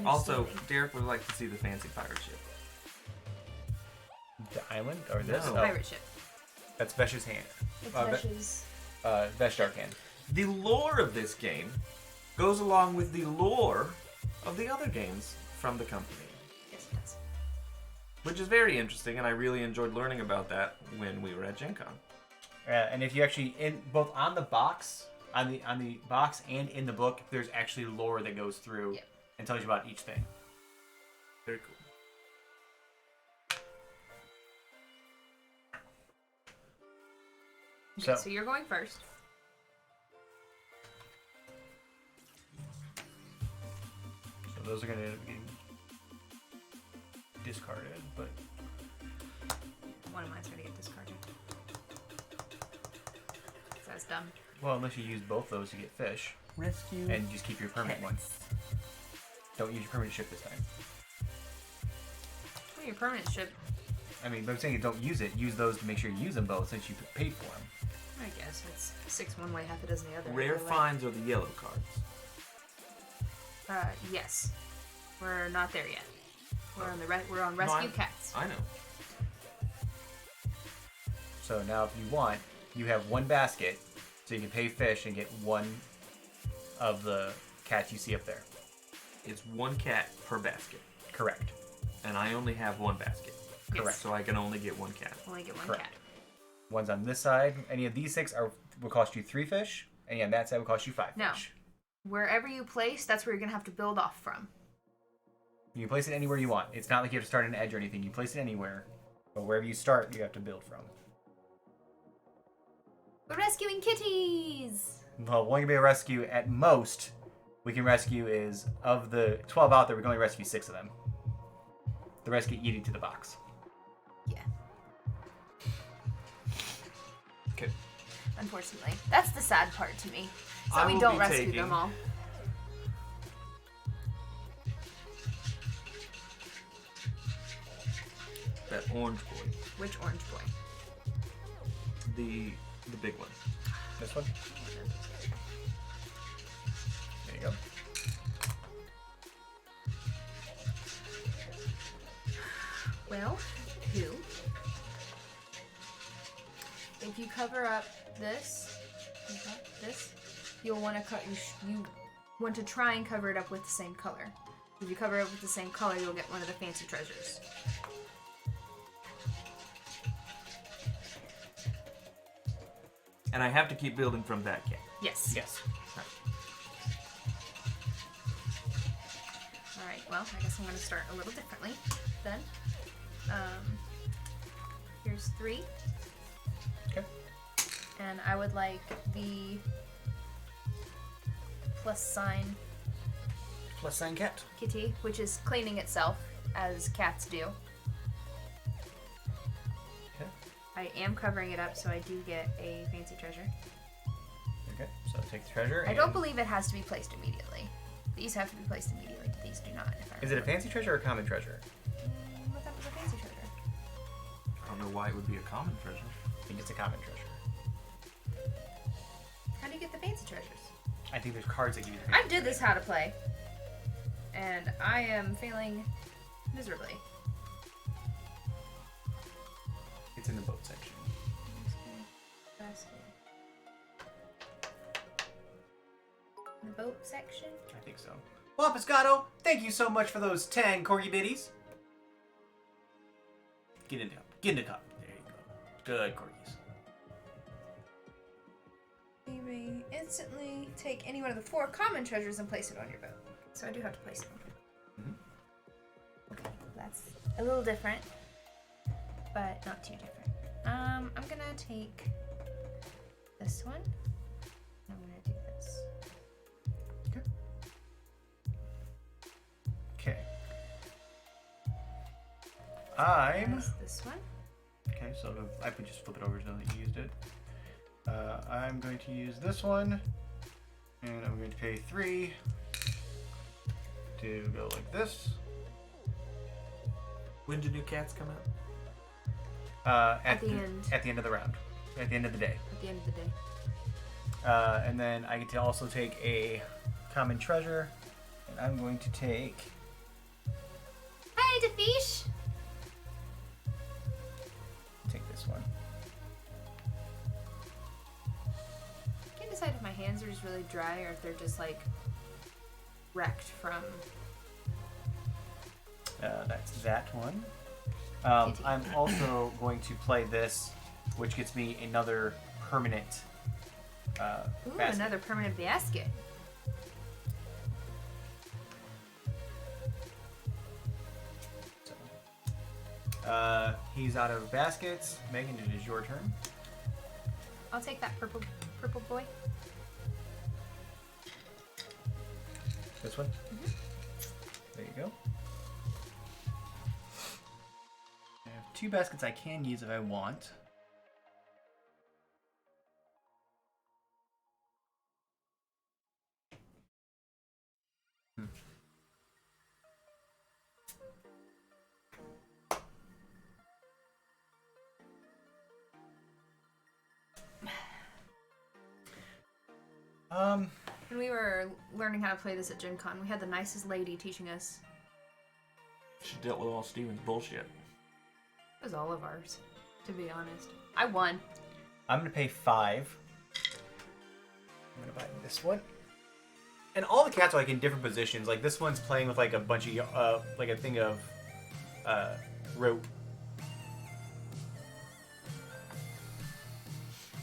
Also, Derek would like to see the fancy pirate ship. The island or this? No. Oh, Pirate ship. that's Vesh's hand. It's Uh, Vesh's. Vesh Dark Hand. The lore of this game goes along with the lore of the other games from the company, Yes, it does. which is very interesting, and I really enjoyed learning about that when we were at Gen Con. And if you actually both on the box, on the box and in the book, there's actually lore that goes through Yep. and tells you about each thing. Very cool. So, So you're going first. so those are going to end up getting discarded, but One of mine's going to get discarded. So that's dumb. well, unless you use both those to get fish Rescue. and just keep your permanent one. Don't use your permanent ship this time. Well, your permanent ship, I mean, but I'm saying don't use it. Use those to make sure you use them both since you paid for them. I guess it's 6 one way, half a dozen the other. Rare either way. finds are the yellow cards. Yes. We're not there yet. We're on we're on rescue I'm- cats. I know. So now if you want, you have one basket, so you can pay fish and get one of the cats you see up there. It's one cat per basket, Correct. and I only have one basket. Yes. Correct. So I can only get one cat. Only get one Correct. cat. One's on this side. Any of these 6 will cost you 3 fish. Any on that side will cost you 5 No. fish. Wherever you place, that's where you're gonna have to build off from. You can place it anywhere you want. It's not like you have to start an edge or anything. You place it anywhere, but wherever you start, you have to build from. We're rescuing kitties. Well, one can be a rescue at most. We can rescue is of the 12 out there, we can only rescue 6 of them. The rest get eaten to the box. Yeah. Okay. Unfortunately, that's the sad part to me. So I we will don't be rescue taking- them all. That orange boy. Which orange boy? The big one. This one? There you go. Well, who? If you cover up this, you'll want to cut. You want to try and cover it up with the same color. If you cover it up with the same color, you'll get one of the fancy treasures. And I have to keep building from that cat. Yes. Yes. All right. Well, I guess I'm going to start a little differently then. Here's 3. Okay. And I would like the plus sign Plus sign cat. kitty, which is cleaning itself as cats do. Okay. I am covering it up, so I do get a fancy treasure. Okay. So take the treasure. I don't and- believe it has to be placed immediately. These have to be placed immediately. These do not. If I Is it a remember. fancy treasure or a common treasure? But that was a fancy treasure. I don't know why it would be a common treasure. I think it's a common treasure. How do you get the fancy treasures? I think there's cards that give you the I fancy did this treasure. how to play, and I am failing miserably. It's in the boat section. The boat section. I think so. Well, Piscato, thank you so much for those 10 corgi bitties. Get into cup. Get into cup. There you go. Good corgis. You may instantly take any one of the 4 common treasures and place it on your boat. So I do have to place them. Mhm. Okay, that's a little different. but not too different. I'm gonna take this one. I'm gonna do this. Okay. I'm That's this one. okay. So I could just flip it over so that you used it. I'm going to use this one, and I'm going to pay 3 to go like this. When do new cats come out? At the end. At the end of the round. At the end of the day. At the end of the day. And then I get to also take a common treasure, and I'm going to take. Hey, Defish! Take this one. I can't decide if my hands are just really dry or if they're just like wrecked from. That's that one. I'm also going to play this, which gets me another permanent Ooh, basket. another permanent basket. So, he's out of baskets. Megan, it is your turn. I'll take that purple boy. This one? There you go. I have 2 baskets I can use if I want. When we were learning how to play this at Gen Con, we had the nicest lady teaching us. She dealt with all Steven's bullshit. It was all of ours, to be honest. I won. I'm gonna pay 5. I'm gonna buy this one. And all the cats are like in different positions. Like this one's playing with like a bunch of like a thing of rope.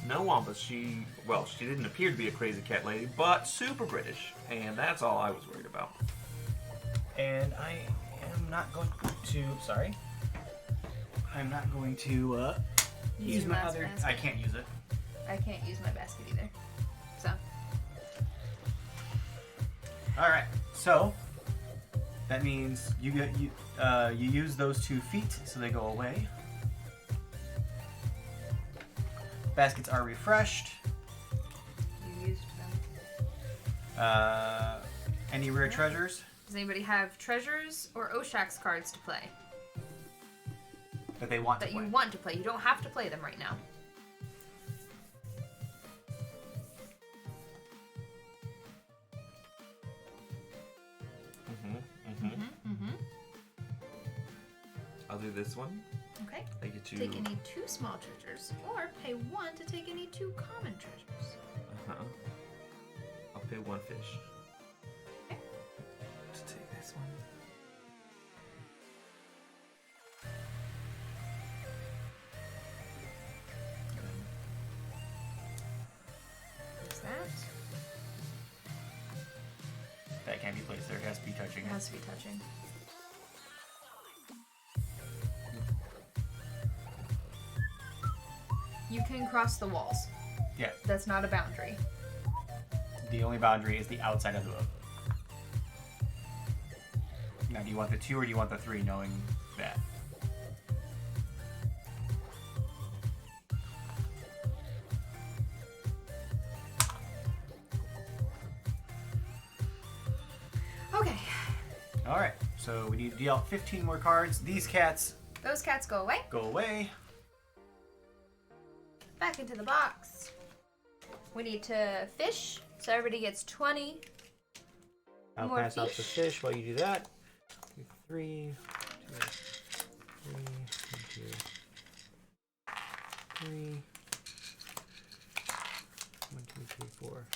No Wampas, she didn't appear to be a crazy cat lady, but super British, and that's all I was worried about. And I am not going to. Sorry. I'm not going to use your my last other. basket. I can't use it. I can't use my basket either. So. All right. So that means you use those 2 feet, so they go away. Baskets are refreshed. You used them. Any rare treasures Does anybody have treasures or Oshax cards to play? that they want That to play? you want to play. You don't have to play them right now. I'll do this one. Okay. I get to. Take any 2 small treasures, or pay 1 to take any 2 common treasures. I'll pay 1 fish. Okay. To take this one. There's that. That can't be placed there. It has to be touching It it. has to be touching. You can cross the walls. Yeah. That's not a boundary. The only boundary is the outside of the boat. Now, do you want the 2 or do you want the 3? Knowing that. Okay. All right. So we need to deal out 15 more cards. These cats Those cats go away. go away. Back into the box. We need to fish, so everybody gets 20. I'll More pass out the fish. fish while you do that. 3, 2, 3, 2, 3. 1, 2, 3, 4,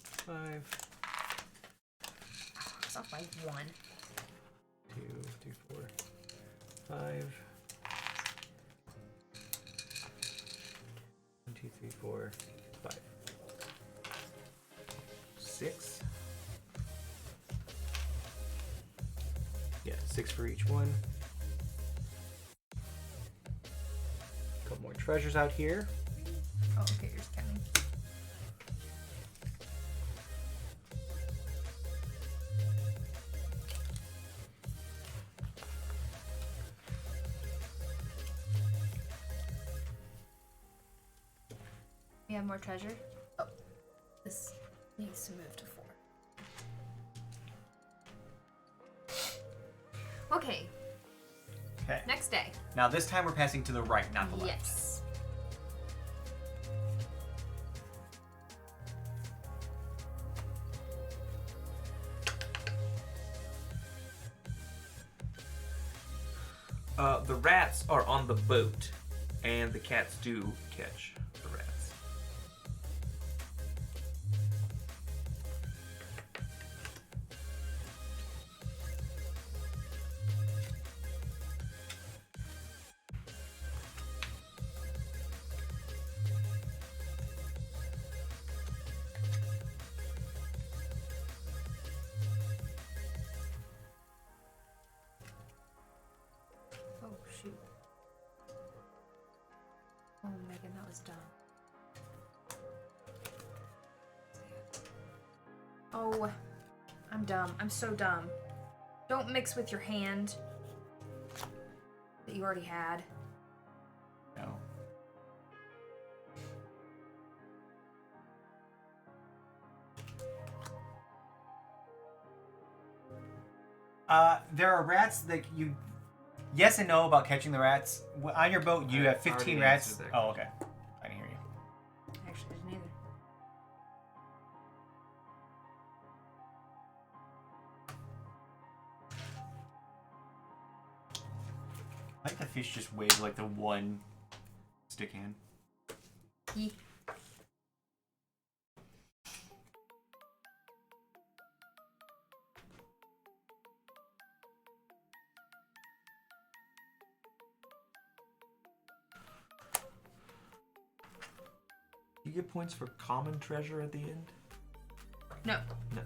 5. It's off by 1. 2, 3, 4, 5. 1, 2, 3, 4, 5. 6. Yeah, 6 for each one. Put more treasures out here. Oh, okay, you're just counting. We have more treasure. Oh, this needs to move to 4. Okay. Okay. Next day. Now this time we're passing to the right, not the left. Yes. The rats are on the boat, and the cats do catch the rats. Oh, shoot. Oh, Megan, that was dumb. Oh, I'm dumb. I'm so dumb. Don't mix with your hand that you already had. No. There are rats that you. Yes and no about catching the rats. On your boat, you I have 15 already rats. answered that Oh, okay. I didn't hear you. Actually, didn't either. I like the fish just wave like the one stick hand. He. You get points for common treasure at the end? No. No.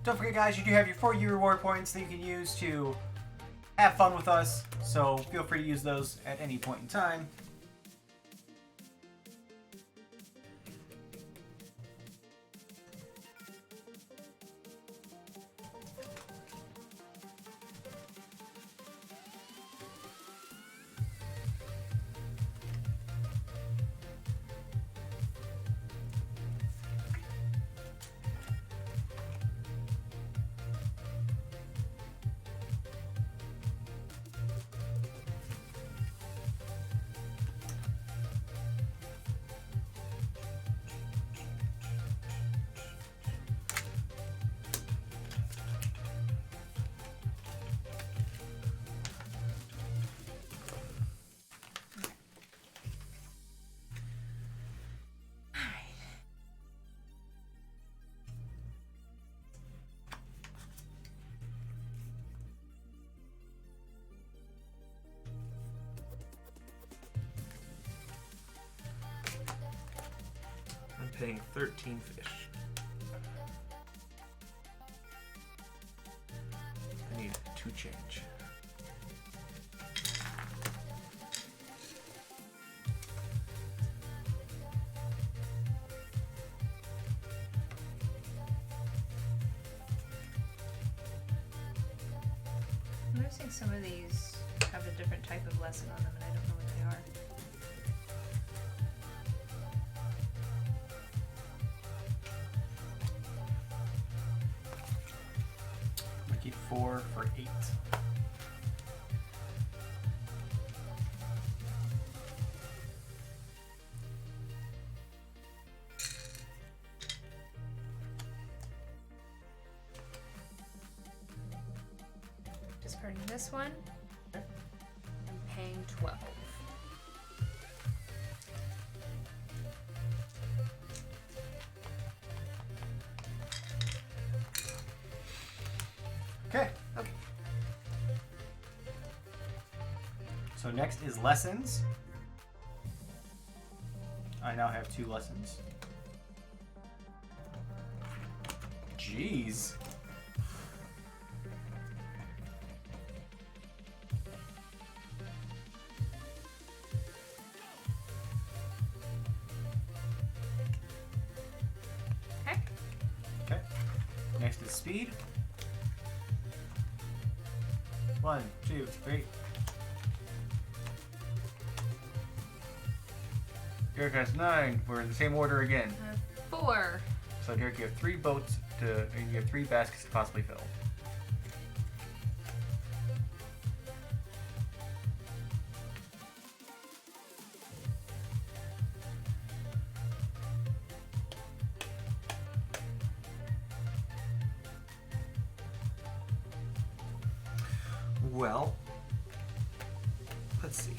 Don't forget, guys, you do have your 4U reward points that you can use to have fun with us. So feel free to use those at any point in time. I'm paying 13 fish. I need 2 change. I'm noticing some of these have a different type of lesson on them, and I don't know what they are. Make it 4 for 8. Discarding this one. I'm paying 12. Okay. Okay. So next is lessons. I now have 2 lessons. Jeez. Okay. Okay. Next is speed. 1, 2, 3. Derek has 9. We're in the same order again. 4. So Derek, you have 3 boats to. You have 3 baskets to possibly fill. Well, let's see.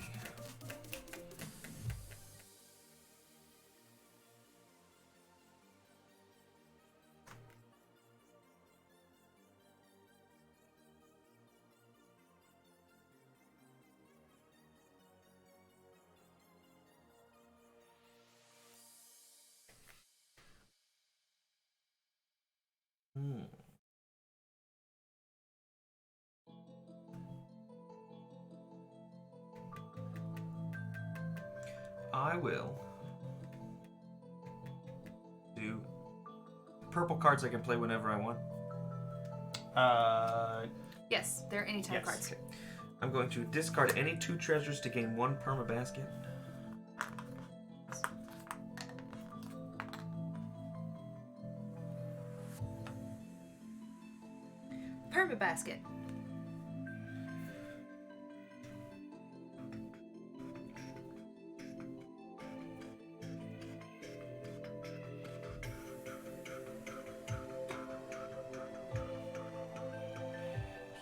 I will do purple cards I can play whenever I want. Yes, they're anytime Yes. cards. Okay. I'm going to discard any 2 treasures to gain 1 perma basket. Perma basket.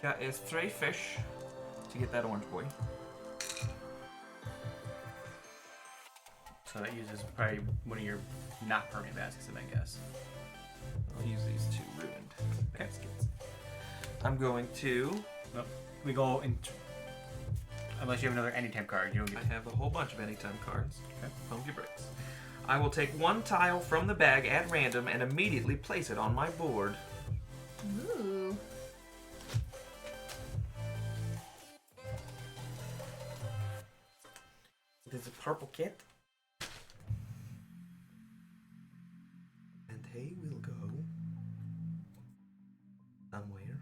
Here is 3 fish to get that orange boy. So that uses probably one of your not permanent baskets, then I guess. I'll use these 2 ruined baskets. I'm going to. Nope. We go in. Unless you have another anytime card, you don't I get. have a whole bunch of anytime cards. Okay. Funky bricks. I will take 1 tile from the bag at random and immediately place it on my board. Ooh. There's a purple kit. And he will go somewhere.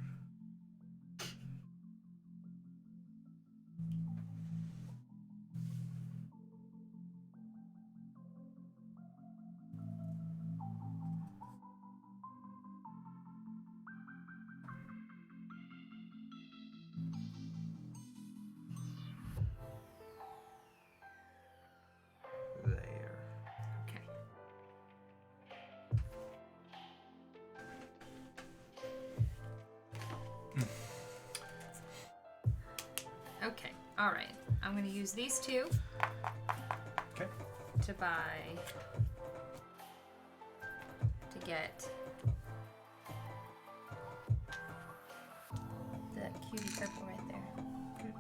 There. Okay. Okay. All right. I'm going to use these 2 Okay. to buy to get the cutie purple right there.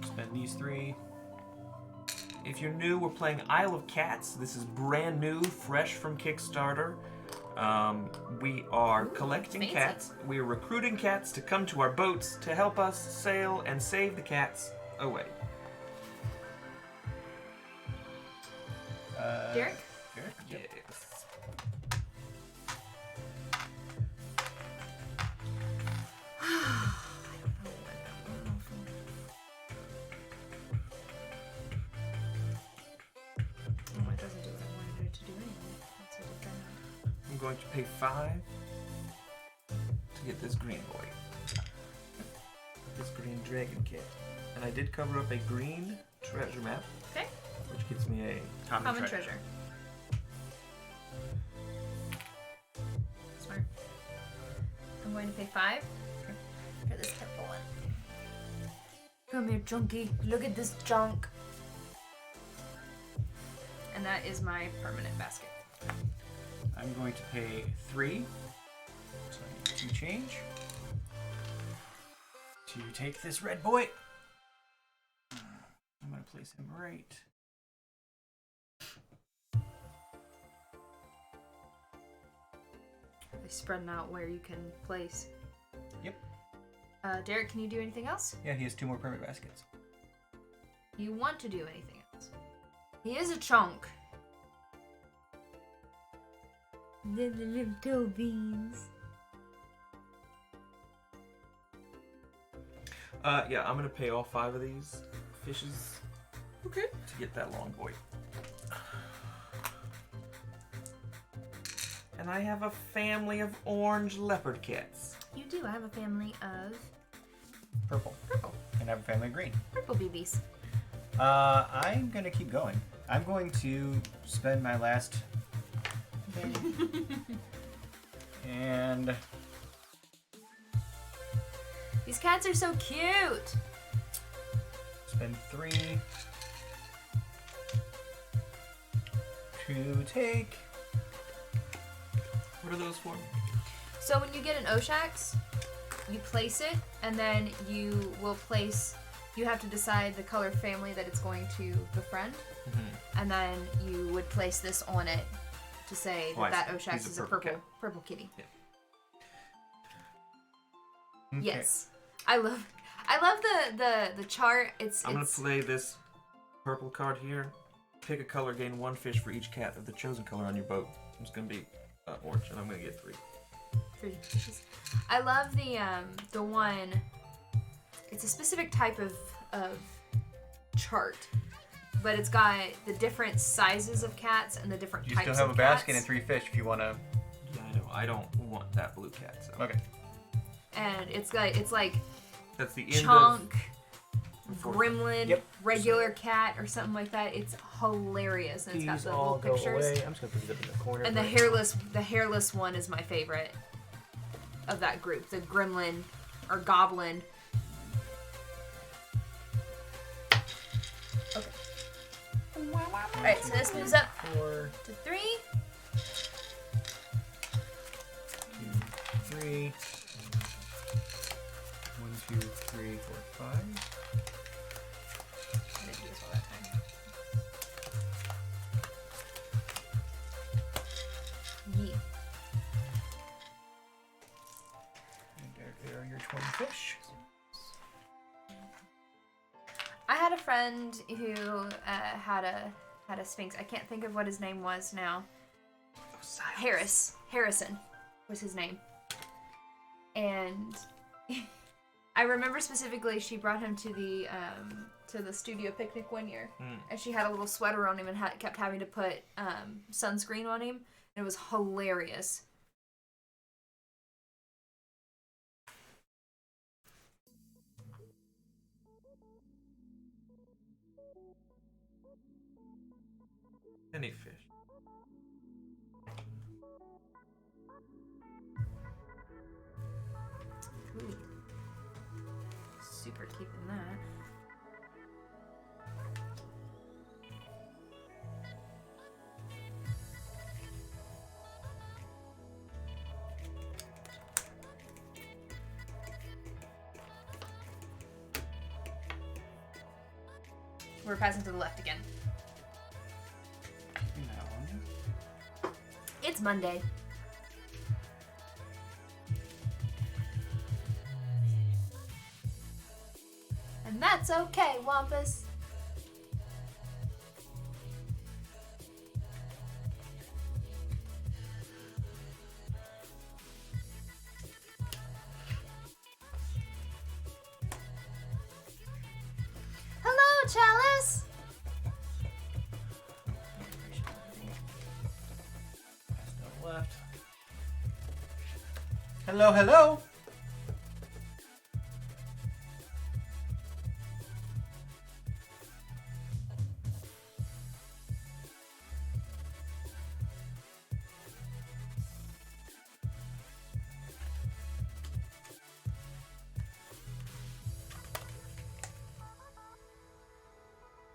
Spend these 3. If you're new, we're playing Isle of Cats. This is brand new, fresh from Kickstarter. We are collecting fancy. cats. We are recruiting cats to come to our boats to help us sail and save the cats away. Derek? Derek? Yep. Yes. Oh, it doesn't do what I wanted it to do anyway. That's what it did. I'm going to pay 5 to get this green boy. This green dragon kit. And I did cover up a green treasure map, Okay. which gets me a Common treasure. Smart. I'm going to pay 5 for this purple one. Come here, junkie. Look at this junk. And that is my permanent basket. I'm going to pay 3. So I need 2 change. to take this red boy. I'm going to place him right. They're spreading out where you can place. Yep. Derek, can you do anything else? Yeah, he has 2 more permit baskets. You want to do anything else? He is a chunk. The little beans. Yeah, I'm gonna pay all 5 of these fishes. Okay. To get that long boy. And I have a family of orange leopard cats. You do. I have a family of Purple. purple. And I have a family of green. Purple BBs. I'm going to keep going. I'm going to spend my last thing. And These cats are so cute. spend 3 to take. What are those for? So when you get an Oshax, you place it, and then you will place. You have to decide the color family that it's going to befriend, and then you would place this on it to say Oh, I that see. Oshax He's a is a purple purple cat. purple kitty. Yeah. Okay. Yes, I love the chart. I'm gonna play this purple card here. Pick a color, gain 1 fish for each cat of the chosen color on your boat. It's gonna be orange, and I'm gonna get 3. 3 fishes. I love the one. It's a specific type of chart, but it's got the different sizes of cats and the different You types still have of a basket cats. and 3 fish if you want to. Yeah, I know. I don't want that blue cat. So. Okay. And it's like That's the end chunk, of gremlin, Yep. regular cat, or something like that. It's hilarious, and it's got These the all little go pictures. away. I'm just going to put them in the corner. And the hairless one is my favorite of that group. The gremlin or goblin. Okay. Alright, so this moves up 4, to 3. 2, 3. 1, 2, 3, 4, 5. I didn't do this all that time. Yeah. And there are your 20 fish. I had a friend who had a sphinx. I can't think of what his name was now. Harrison was his name. And I remember specifically she brought him to the studio picnic one year, and she had a little sweater on him and kept having to put sunscreen on him. And it was hilarious. Any fish. Ooh. Super keeping that. We're passing to the left again. It's Monday. And that's okay, Wampus. Hello, Chalice. Left. Hello, hello.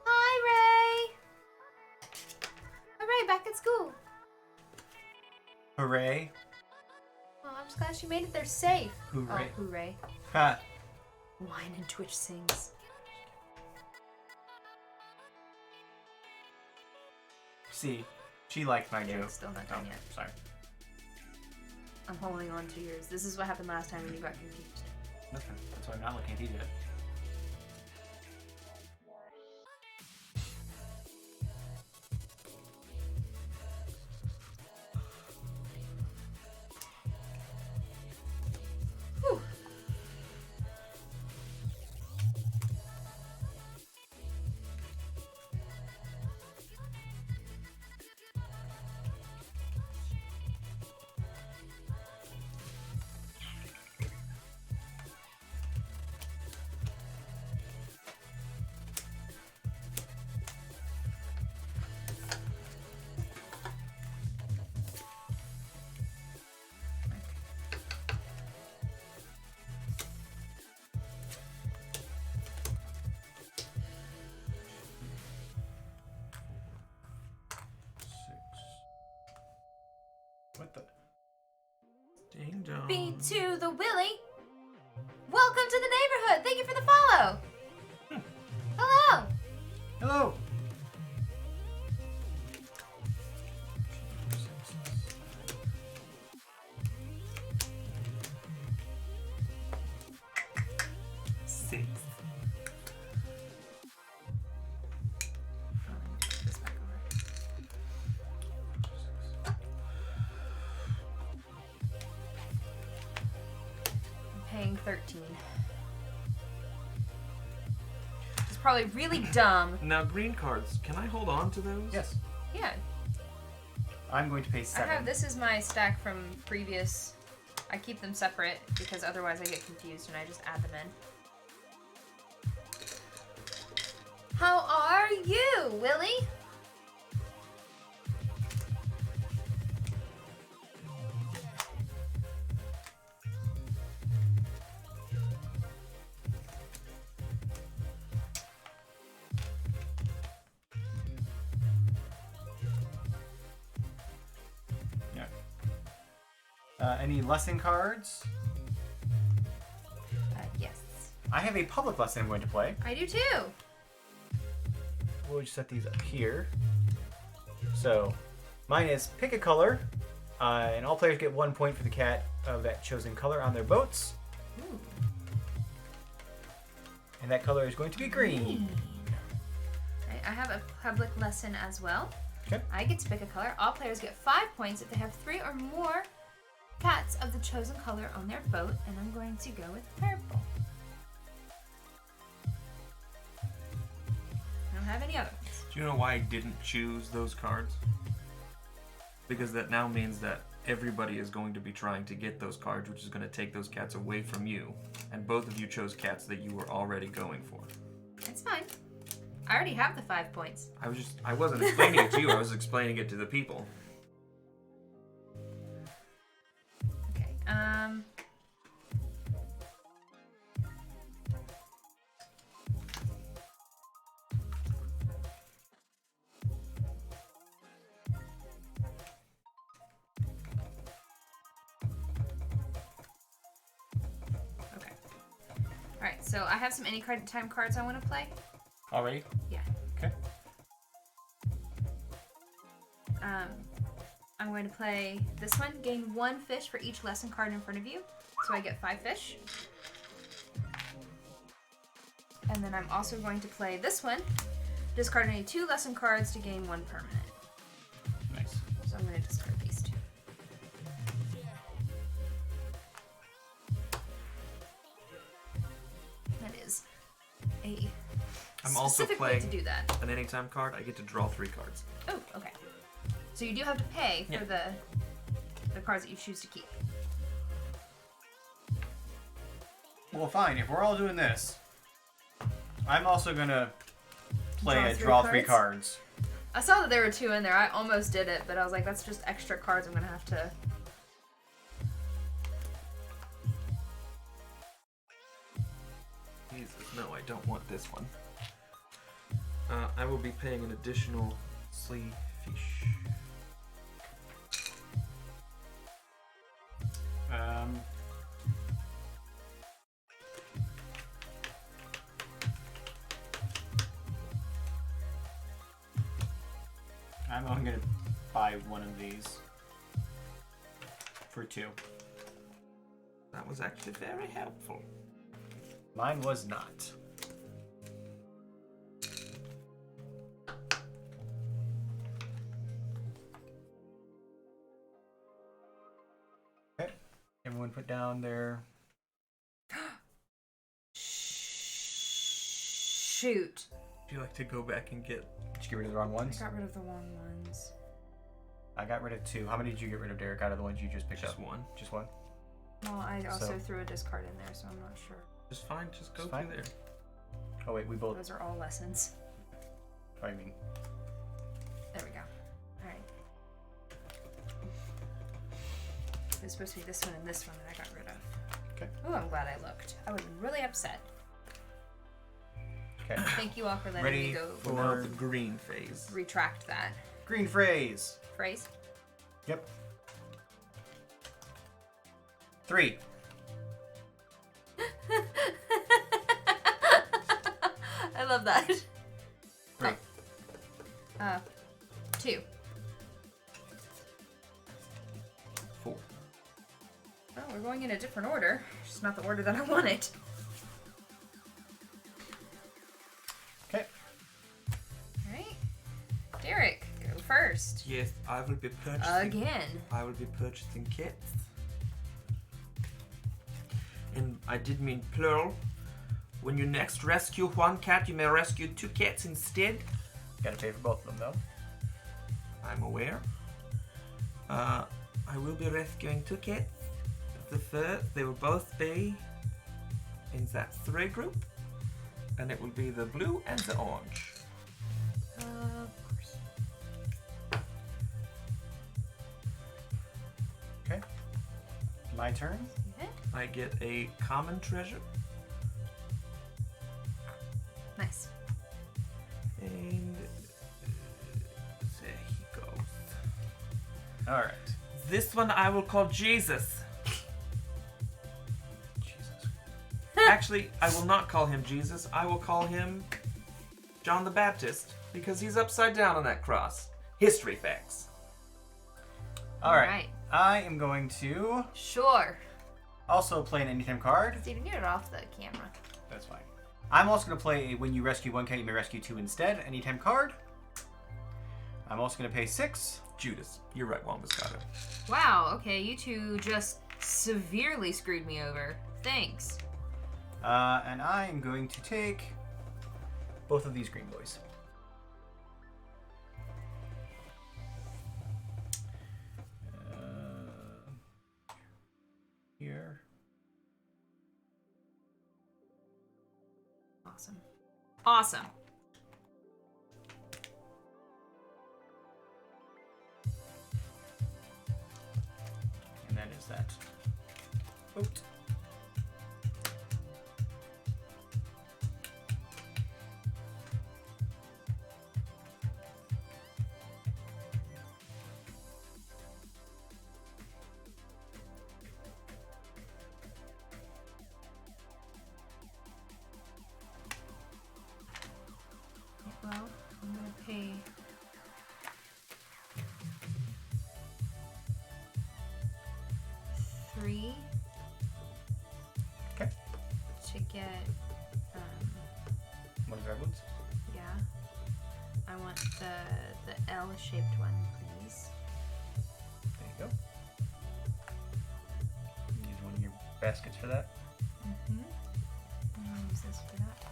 Hi, Ray. Hooray, back at school. Hooray. Oh, I'm just glad she made it there safe. Hooray. Oh, hooray. Ha. Wine and Twitch sings. See, she liked my Yeah, joke. still not done yet. Sorry. I'm holding on to yours. This is what happened last time when you got confused. Nothing. That's why I'm not looking at these yet. Whew. What the? Ding dong. B to the Willy. Welcome to the neighborhood. Thank you for the follow. Hello. Hello. Six. This back over. I'm paying 13. It's probably really dumb. Now, green cards. Can I hold on to those? Yes. Yeah, I'm going to pay 7. I have this is my stack from previous. I keep them separate because otherwise I get confused and I just add them in. How are you, Willie? Yeah. Any lesson cards? Yes. I have a public lesson I'm going to play. I do too. We'll just set these up here. So, mine is pick a color, and all players get 1 point for the cat of that chosen color on their boats. Ooh. And that color is going to be green. Right, I have a public lesson as well. Okay. I get to pick a color. All players get 5 points if they have 3 or more cats of the chosen color on their boat, and I'm going to go with purple. I don't have any other ones. Do you know why I didn't choose those cards? Because that now means that everybody is going to be trying to get those cards, which is going to take those cats away from you. And both of you chose cats that you were already going for. It's fine. I already have the 5 points. I wasn't explaining it to you, I was explaining it to the people. Okay. Okay. All right. So I have some anytime cards I want to play. Already? Yeah. Okay. I'm going to play this one. Gain 1 fish for each lesson card in front of you. So I get 5 fish. And then I'm also going to play this one. Discard any 2 lesson cards to gain 1 permanent. Nice. So I'm going to discard these 2. That is a I'm also specific way playing to do that. an anytime card. I get to draw 3 cards. Oh, okay. So you do have to pay for Yeah. the cards that you choose to keep. Well, fine. If we're all doing this, I'm also going to play Draw a 3 draw 3 cards? cards. I saw that there were 2 in there. I almost did it, but I was like, that's just extra cards I'm gonna have to. Jesus, no, I don't want this one. I will be paying an additional sleeve fish. I'm going to buy one of these for 2. That was actually very helpful. Mine was not. Okay. Everyone put down their... Shoot. Would you like to go back and get... Did you get rid of the wrong I ones? got rid of the wrong ones. I got rid of 2. How many did you get rid of, Derek, out of the ones you just picked Just up? one. Just one? Well, I also So- threw a discard in there, so I'm not sure. Just fine. Just go It's through fine. there. Oh, wait, we both... Those are all lessons. I mean... There we go. Alright. There's supposed to be this one and this one that I got rid of. Okay. Oh, I'm glad I looked. I would have been really upset. Okay. Thank you all for letting Ready me go for- We're now at the green phase. retract that Green phrase. phrase. Yep. 3. I love that. 3. 2. 4. Oh, we're going in a different order. Just not the order that I wanted. Okay. Alright. Derek, go first. Yes, I will be purchasing. Again. I will be purchasing cats. And I did mean plural. When you next rescue one cat, you may rescue 2 cats instead. Gotta pay for both of them, though. I'm aware. I will be rescuing 2 cats. The first, they will both be in that 3 group. And it will be the blue and the orange. Of course. Okay. My turn. Okay. I get a common treasure. Nice. And there he goes. Alright. This one I will call Jesus. Jesus. Actually, I will not call him Jesus. I will call him John the Baptist because he's upside down on that cross. History facts. Alright. I am going to Sure. also play an anytime card. Steven, get it off the camera. That's fine. I'm also going to play a when you rescue 1 cat, you may rescue 2 instead. Anytime card. I'm also going to pay 6. Judas. You're right, Juan Moscato. Wow, okay, you two just severely screwed me over. Thanks. And I am going to take both of these green boys. Here. Awesome. Awesome. And that is that. Oops. Well, I'm gonna pay. Three. Okay. To get, One of the red ones. yeah. I want the L-shaped one, please. There you go. Use one of your baskets for that. Mm-hmm. I'm gonna use this for that.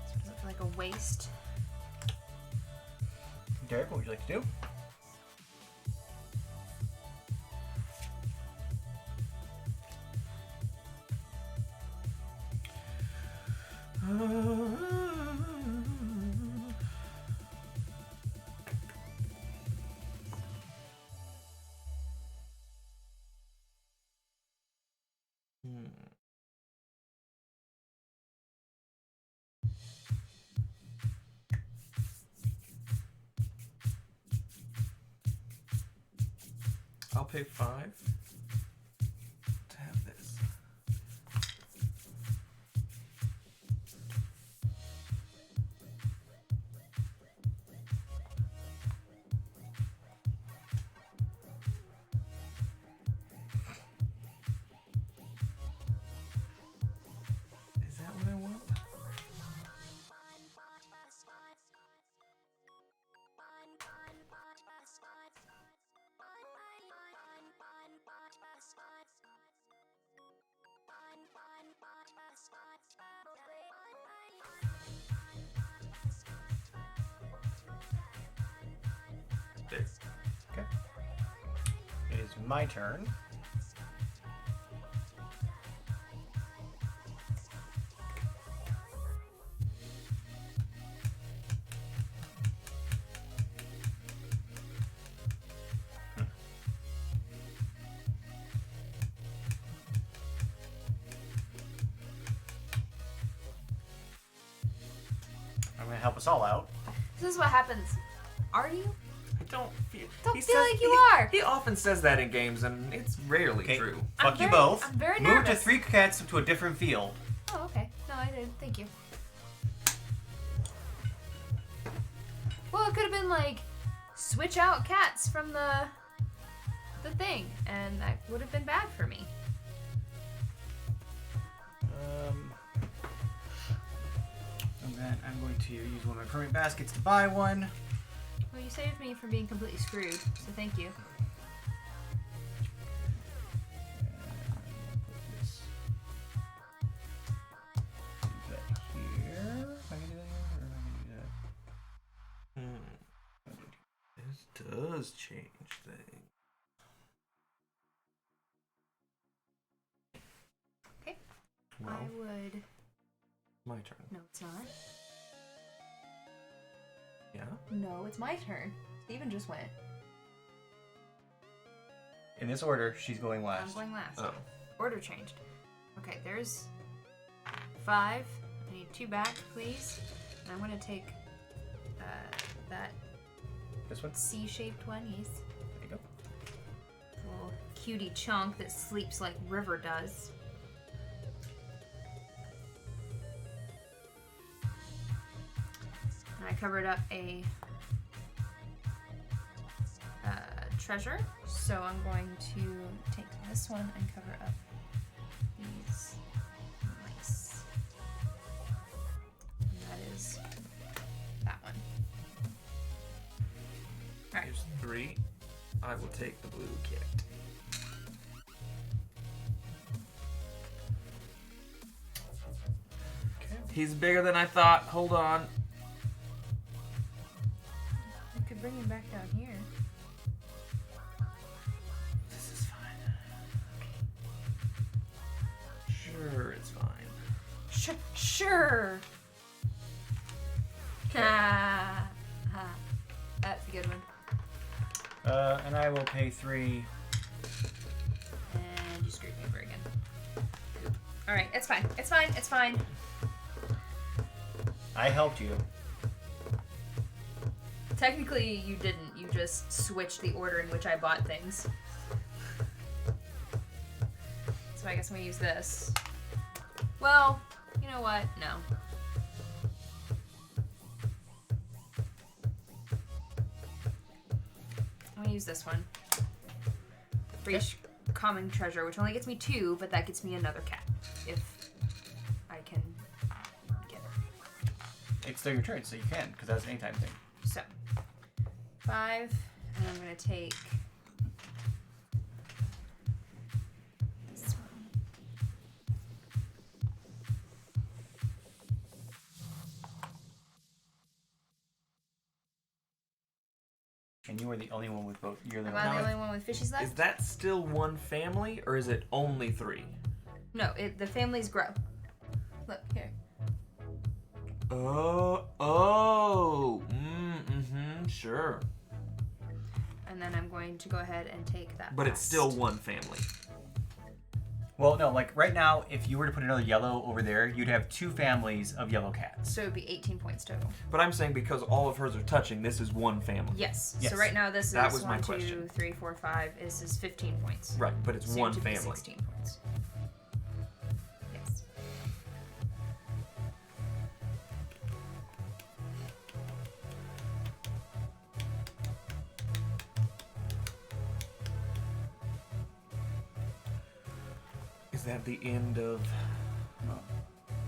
So it's like a waist. Derek, what would you like to do? I'll pay 5 to have this. my turn. I'm gonna help us all out. This is what happens. Are you? I don't feel. Don't he feel says- like you he- are. He often says that in games, and it's rarely Okay. true. Fuck you very- both. I'm very Move to nervous. 3 cats to a different field. Oh, okay. No, I did. Thank you. Well, it could have been like switch out cats from the thing, and that would have been bad for me. And then I'm going to use one of my permanent baskets to buy one. Well, you saved me from being completely screwed, so thank you. Put this. Do that here. If I can do that here, or if I can do that. This does change things. Okay. Well, I would. my turn. No, it's not. Yeah. No, it's my turn. Steven just went. In this order, she's going I'm last. going last. Oh. Order changed. Okay, there's 5. I need 2 back, please. And I'm gonna take that This one? C-shaped one. Yes. There you go. Little cutie chunk that sleeps like River does. And I covered up a treasure, so I'm going to take this one and cover up these mice. And that is that one. Alright. Here's 3. I will take the blue cat. Okay. He's bigger than I thought. Hold on. I could bring him back down here. This is fine. Sure, it's fine. Sure. Ha. That's a good one. And I will pay 3. And you screwed me over again. Alright, it's fine. It's fine. It's fine. I helped you. Technically, you didn't. You just switched the order in which I bought things. So I guess I'm gonna use this. Well, you know what? No. I'm gonna use this one. For each common treasure, which only gets me 2, but that gets me another cat. If I can get it. It's still your turn, so you can, because that's an anytime thing. So, 5, and I'm gonna take this one. And you are the only one with both. You're the Am one. I the only one with fishies left? Is that still one family, or is it only 3? No, the families grow. Look here. Sure. And then I'm going to go ahead and take that. But it's last. still one family. Well, no, like right now, if you were to put another yellow over there, you'd have 2 families of yellow cats. So it would be 18 points total. But I'm saying because all of hers are touching, this is one family. Yes. Yes. So right now this That is was my 1, 2, question. 3, 4, 5. This is 15 points. Right, but it's Soon one to be family. 16 points. Yes. Is that the end of... Well,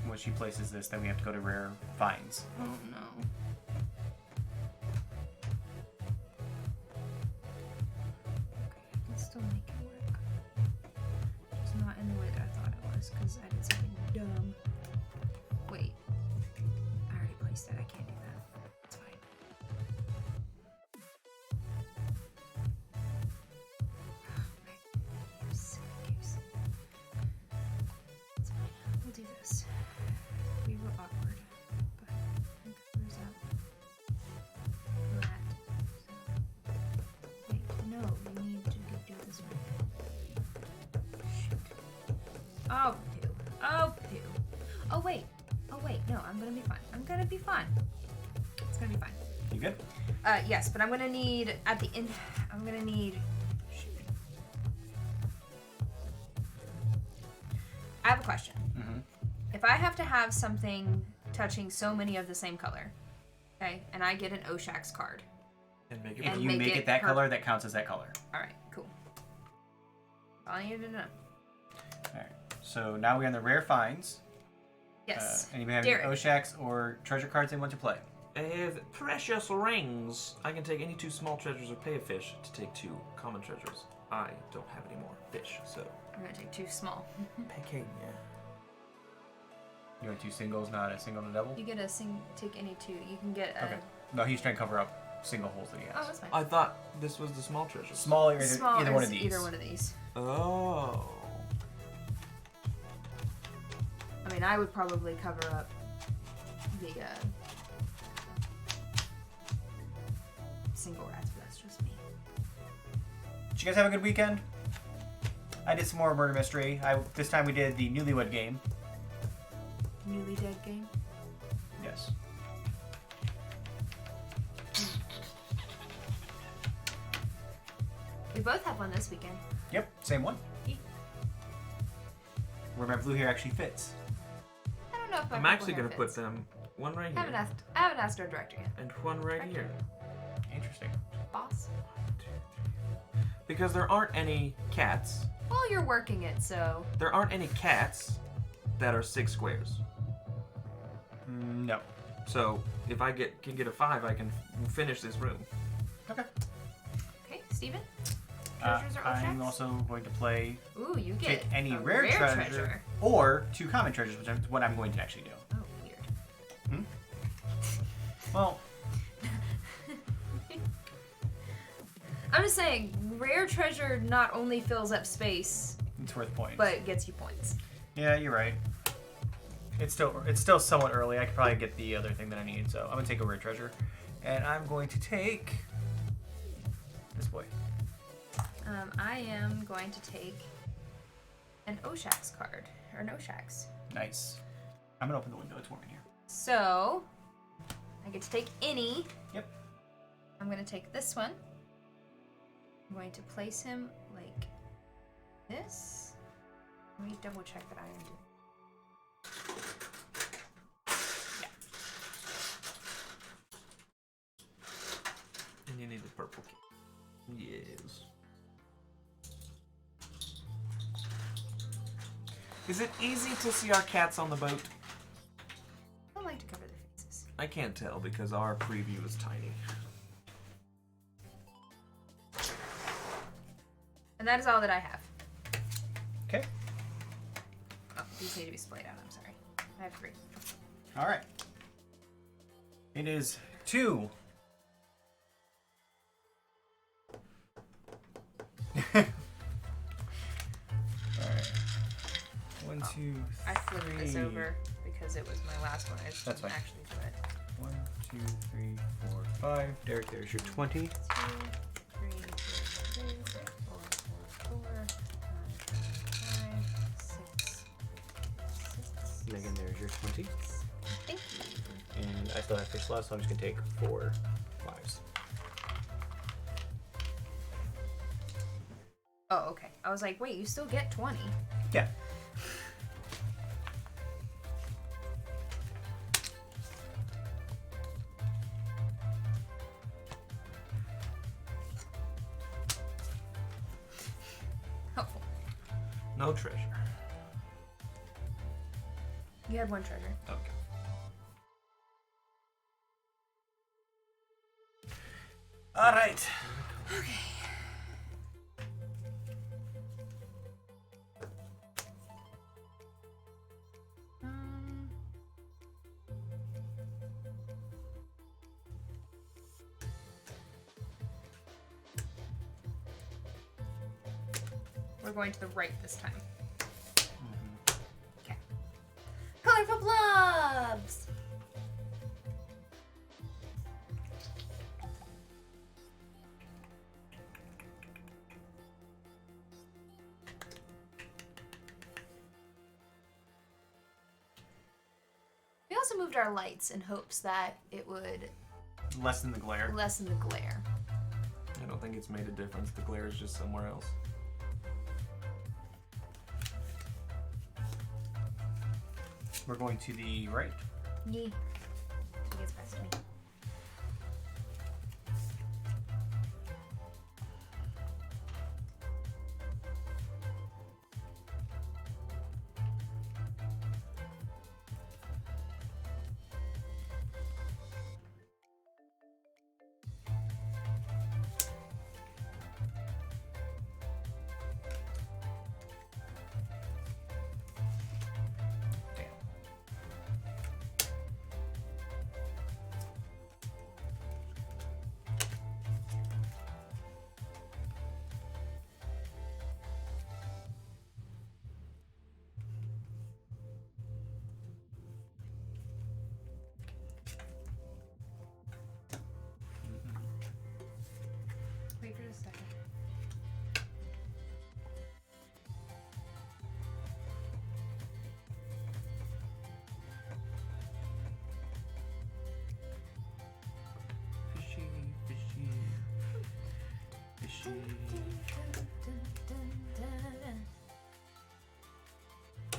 when she places this, then we have to go to rare finds. Oh no. Okay, I can still make it work. It's not in the way that I thought it was because I did something dumb. Wait. I already placed it. I can't do that. It's fine. Oh, man. Oh, poo. Oh, poo. Oh, wait. Oh, wait. No, I'm gonna be fine. I'm gonna be fine. It's gonna be fine. You good? Yes, but I'm gonna need, at the end, I'm gonna need... Shoot. I have a question. Mm-hmm. If I have to have something touching so many of the same color, okay, and I get an Oshax card. And make If it. And you make make it it that pur- color, that counts as that color. Alright, cool. All I needed to know. Alright. So now we're on the rare finds. Yes. Anybody have Derek. any Oshax or treasure cards they want to play? I have precious rings. I can take any 2 small treasures or pay a fish to take 2 common treasures. I don't have any more fish, so. I'm gonna take 2 small. Pequeña. You want 2 singles, not a single and a double? You get take any 2. You can get a... Okay. No, he's trying to cover up single holes that he Oh, has. that's fine. I thought this was the small treasures. Small or Small either one is of these. Either one of these. Oh. I mean, I would probably cover up the single rats, but that's just me. Did you guys have a good weekend? I did some more murder mystery. This time we did the Newlywed Game. Newly dead game. Yes. We both have one this weekend. Yep, same one. Eek. Where my blue hair actually fits. I don't know if my I'm actually purple gonna hair put fits. them one right I here haven't asked our director yet. and one right Right here. Interesting. Boss. Because there aren't any cats. Well, you're working it, so There aren't any cats that are 6 squares. No. So if I can get a 5, I can finish this room. Okay. okay, Steven? Treasures or I'm Oshaks? also going to play Ooh, you pick get any a rare treasure or 2 common treasures, which is what I'm going to actually do. Oh, weird. Well, I'm just saying, rare treasure not only fills up space, it's worth points. but gets you points. Yeah, you're right. It's still somewhat early. I could probably get the other thing that I need, so I'm gonna take a rare treasure, and I'm going to take this boy. I am going to take an Oshax card, or an Oshax. Nice. I'm gonna open the window. It's warm in here. So, I get to take any. Yep. I'm going to take this one. I'm going to place him like this. Let me double check that I am doing. And you need the purple key. Yes. Is it easy to see our cats on the boat? I like to cover their faces. I can't tell because our preview is tiny. And that is all that I have. Okay. Oh, these need to be splayed out. I'm sorry. I have 3. All right. It is 2. All right. 1, 2, I flipped this 3. over because it was my last one. I just That's didn't fine. actually do it. 1, 2, 3, 4, 5. Derek, there's your 20. 2, 3, 4, 4, 5, 6. Megan, there's your 20. Thank you. And I still have fish slots, so I'm just gonna take 4 5s. Oh, okay. I was like, wait, you still get 20. Yeah. Helpful. No treasure. You had 1 treasure. Okay. All right. Okay. We're going to the right this time. Okay. Colorful blobs! also moved our lights in hopes that it would Lessen the glare. lessen the glare. I don't think it's made a difference. The glare is just somewhere else. We're going to the right. Yeah. She gets past me. Wait for a second. Fishy, fishy, fishy.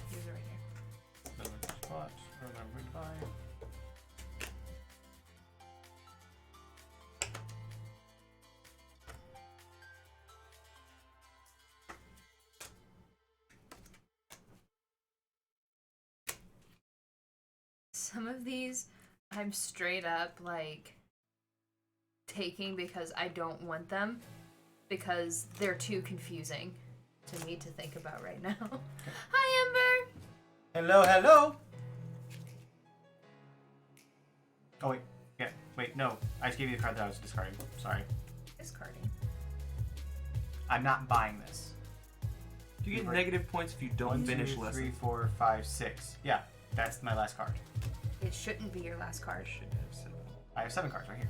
Here's it right here. Another spot. Remembered by. Some of these I'm straight up like taking because I don't want them because they're too confusing to me to think about right now. Hi, Ember! Hello, hello. Oh wait, yeah, wait, no. I just gave you the card that I was discarding. Sorry, Discarding. I'm not buying this. You get Right. negative points if you don't 1, finish 2, lesson. 3, 4, 5, 6. Yeah, that's my last card. It shouldn't be your last card. Should have 7. I have 7 cards right here.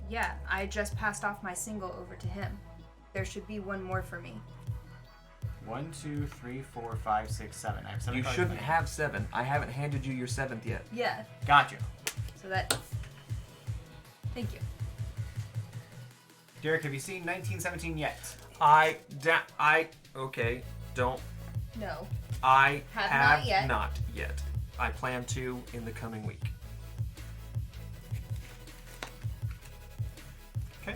Yeah, I just passed off my single over to him. There should be one more for me. 1, 2, 3, 4, 5, 6, 7. I have 7 You cards. shouldn't in my have 7. I haven't handed you your 7th yet. Yeah, hand. Gotcha. so that... Thank you. Derek, have you seen 1917 yet? Okay, don't. No. I Have have not yet. not yet. I plan to in the coming week. Okay.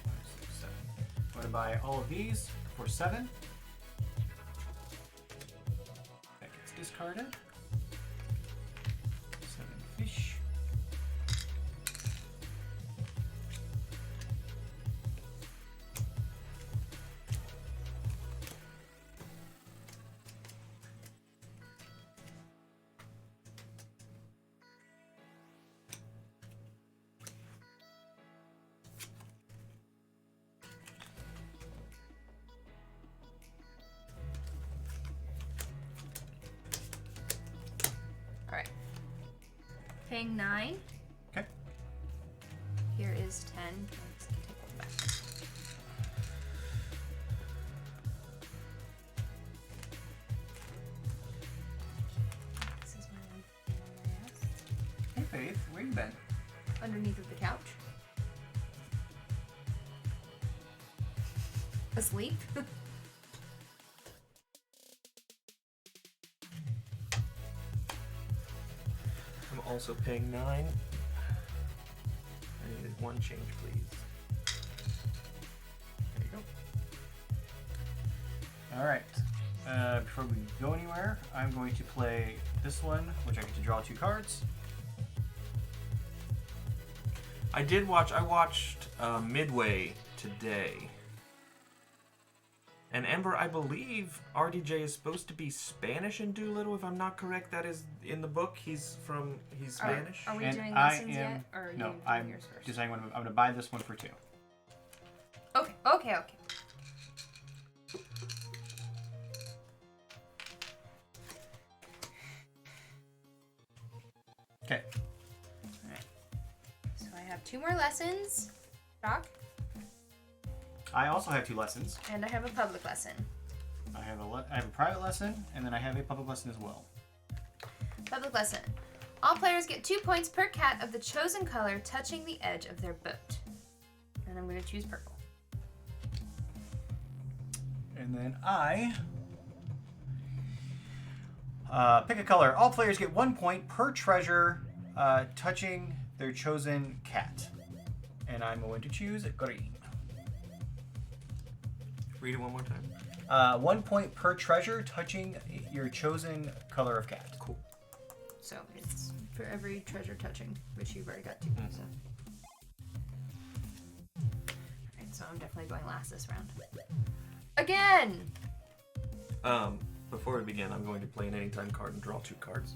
I'm going to buy all of these for 7. That gets discarded. 7 fish. Alright. Paying 9. Okay. Here is 10. Let's take one back. This is my one thing on my ass. Hey Faith, where you been? Underneath of the couch. Asleep? I'm also paying 9. I needed 1 change, please. There you go. All right. Before we go anywhere, I'm going to play this one, which I get to draw 2 cards. I watched Midway today. And Ember, I believe RDJ is supposed to be Spanish in Doolittle, if I'm not correct. That is in the book. He's Spanish. Are we And doing I lessons am yet? Or are no, you doing I'm yours first? deciding I'm going to buy this one for 2. Okay, okay, okay. Okay. Alright. So I have 2 more lessons. Doc. I also have 2 lessons. And I have a public lesson. I have a private lesson, and then I have a public lesson as well. Public lesson. All players get 2 points per cat of the chosen color touching the edge of their boat. And I'm going to choose purple. And then I pick a color. All players get 1 point per treasure touching their chosen cat. And I'm going to choose green. Read it one more time. 1 point per treasure touching your chosen color of cat. Cool. So it's for every treasure touching, which you've already got 2. Mm-hmm. So. Alright, so I'm definitely going last this round. Again! Before we begin, I'm going to play an anytime card and draw 2 cards.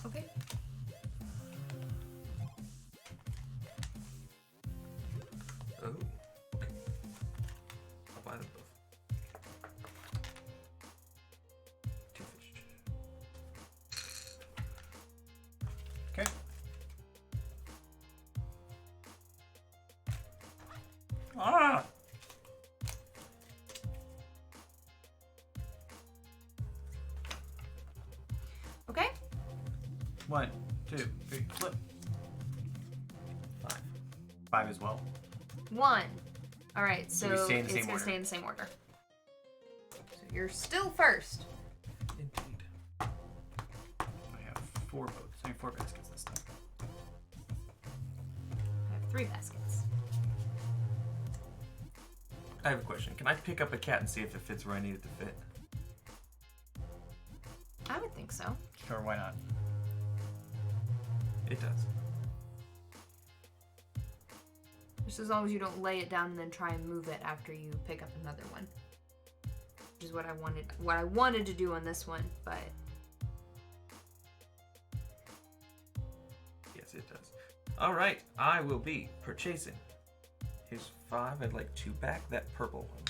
Okay. Oh, okay. I'll buy them both. 2 fish. Okay. Ah! Okay? 1, 2, 3, flip. 5. 5 as well. 1. Alright, so we stay in the it's same going to order. stay in the same order. So you're still first. Indeed. I have 4 boats. I have 4 baskets this time. I have 3 baskets. I have a question. Can I pick up a cat and see if it fits where I need it to fit? I would think so. Sure, why not? It does. Just as long as you don't lay it down and then try and move it after you pick up another one. Which is what I wanted to do on this one, but Yes, it does. All right, I will be purchasing. Here's 5. I'd like to back that purple one.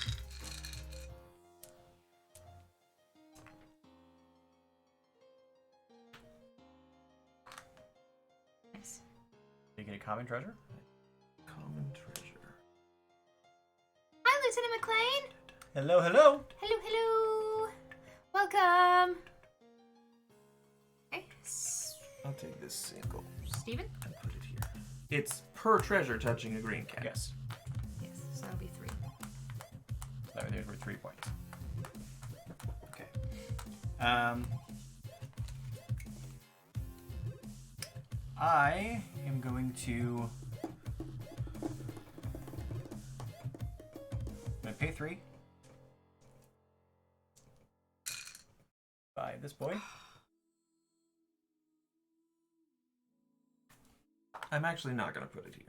nice. You get a common treasure? Common treasure. Hi, Lieutenant McLean! Hello, hello! Hello, hello! Welcome! Okay, I'll take this single Steven? and put it here. It's per treasure touching a green cat. Yes. Yes, so that'll be 3. So there's 3 points. Okay. I am going to. I'm gonna pay 3. Buy this boy. I'm actually not going to put it here.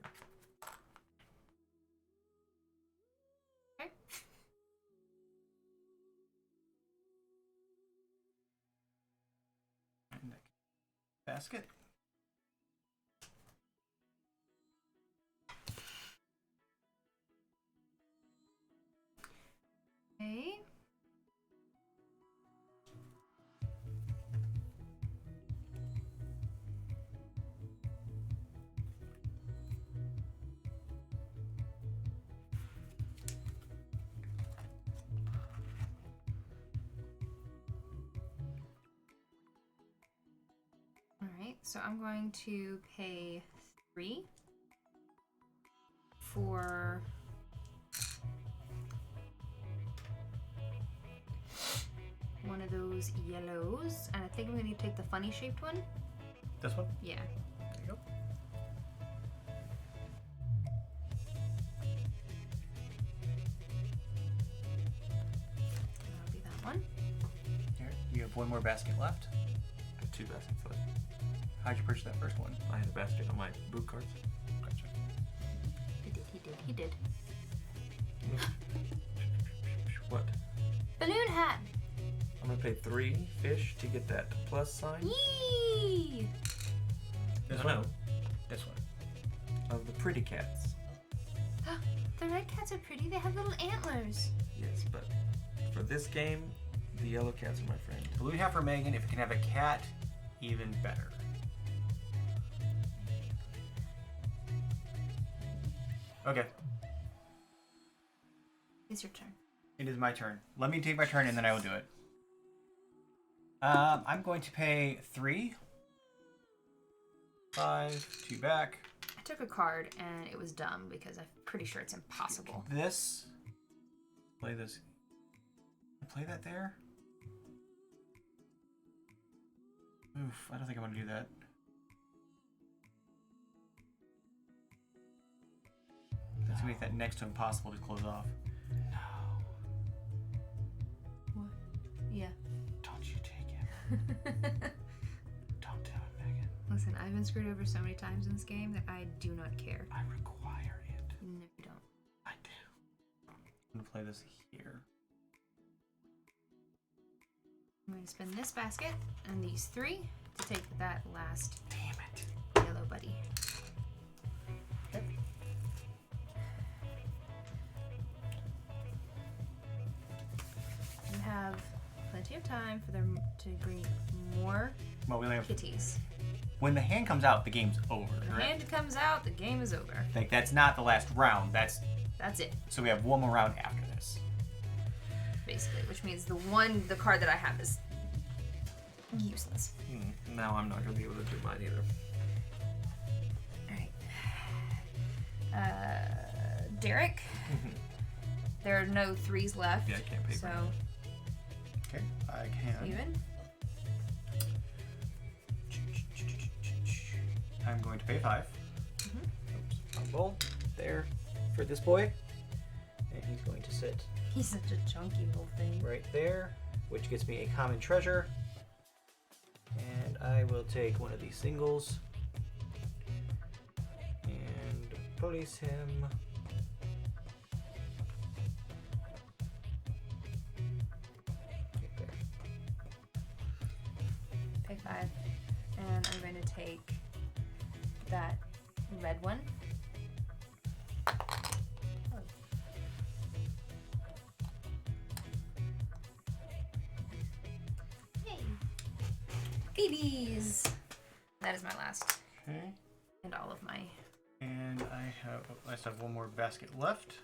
Okay. And basket. Okay. Alright, so I'm going to pay 3 for one of those yellows, and I think I'm going to take the funny shaped one. This one? Yeah. There you go. That'll be that one. Here, you have 1 more basket left. I have 2 baskets left. How'd you purchase that first one? I had a basket on my boot cards. Gotcha. He did. What? Balloon hat! I'm going to pay 3 fish to get that plus sign. Yee! This No, one? This one. of the pretty cats. The red cats are pretty. They have little antlers. Yes, but for this game, the yellow cats are my friend. Balloon hat for Megan. If it can have a cat, even better. Okay. It's your turn. It is my turn. Let me take my turn and then I will do it. I'm going to pay 3. 5, 2 back. I took a card and it was dumb because I'm pretty sure it's impossible. This. Play this. Play that there? Oof, I don't think I want to do that. That's gonna make that next to impossible to close off. No. What? Yeah. Don't you take it. Don't do it, Megan. Listen, I've been screwed over so many times in this game that I do not care. I require it. No, you don't. I do. I'm gonna play this here. I'm going to spin this basket and these 3 to take that last Damn it. yellow buddy. Okay. You have plenty of time for them to bring more Well, we only have. kitties. When the hand comes out, the game's over. The Right? hand comes out, the game is over. Like that's not the last round. That's it, so we have one more round after this. basically, which means the card that I have is useless. Now I'm not going to be able to do mine either. Alright. Derek, there are no 3s left. Yeah, I can't pay for So, Okay, I can. even. I'm going to pay 5. Oops, wrong bowl. There for this boy. And he's going to sit He's such a chunky little thing. right there, which gets me a common treasure. And I will take one of these singles and place him right there. Pay 5. And I'm going to take that red one. Yay! Babies! That is my last. Okay. And all of my. And I still have one more basket left.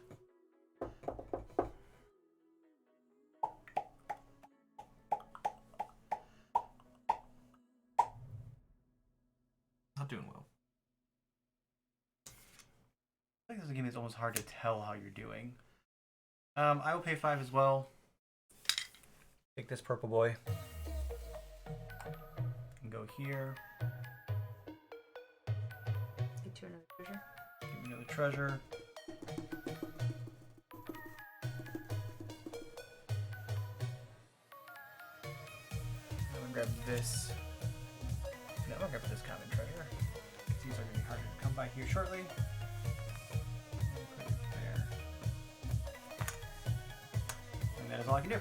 Not doing well. I think this game is almost hard to tell how you're doing. I will pay 5 as well. Take this purple boy. And go here. Get to another treasure. Give me another treasure. I'm gonna grab this. No, I'm gonna grab this common treasure. These are gonna be harder to come by here shortly. Put it there. And that is all I can do.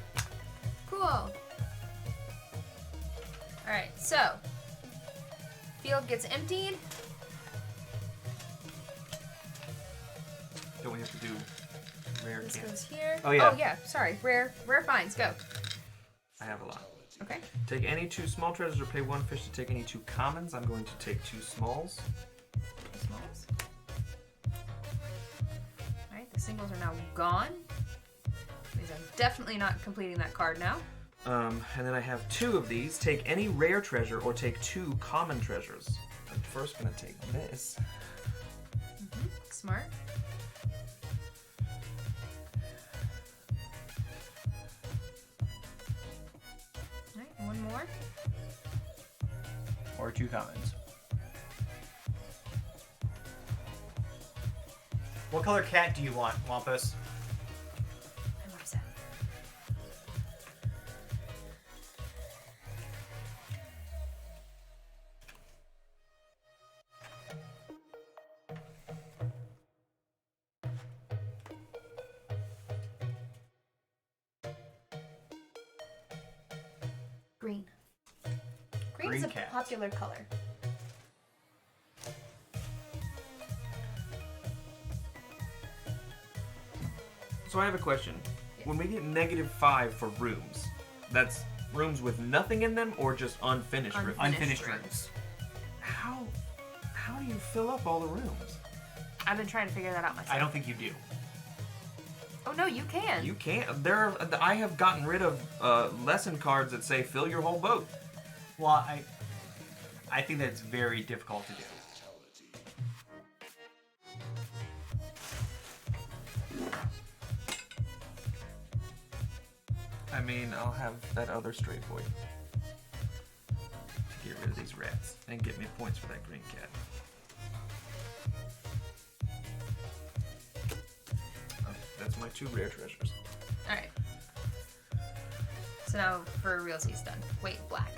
Cool. Alright, so. Field gets emptied. Don't we have to do rare This can't? goes here. Oh, yeah. Oh, yeah. Sorry. Rare finds. Go. I have a lot. Okay. Take any 2 small treasures or pay 1 fish to take any 2 commons. I'm going to take 2 smalls. Smalls. Alright, the singles are now gone. Means I'm definitely not completing that card now. And then I have 2 of these. Take any rare treasure or take 2 common treasures. I'm first going to take this. Smart. Alright, one more. Or 2 commons. What color cat do you want, Wampus? I'm upset. Green. Green is Green a cat. popular color. So I have a question. When we get -5 for rooms, that's rooms with nothing in them or just unfinished rooms? Unfinished rooms. rooms. How do you fill up all the rooms? I've been trying to figure that out myself. I don't think you do. Oh no, you can. You can't. I have gotten rid of lesson cards that say fill your whole boat. Well, I think that's very difficult to do. I mean, I'll have that other stray boy. Get rid of these rats and get me points for that green cat. That's my 2 rare treasures. Alright. So now for realsies done. Wait, black.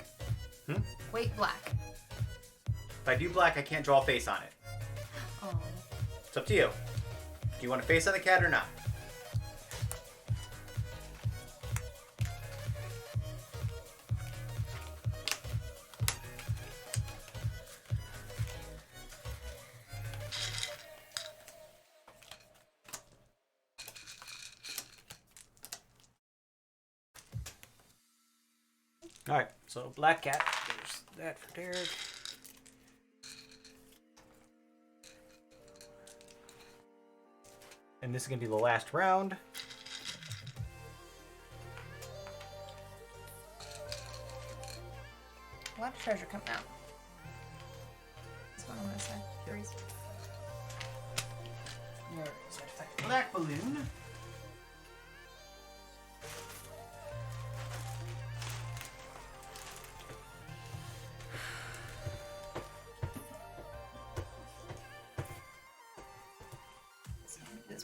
Wait, black. If I do black, I can't draw a face on it. Oh. It's up to you. Do you want a face on the cat or not? Alright, so black cat. There's that for Derek. And this is going to be the last round. A lot of treasure coming out. That's what I'm gonna say. 3s. Alright, so I type black balloon.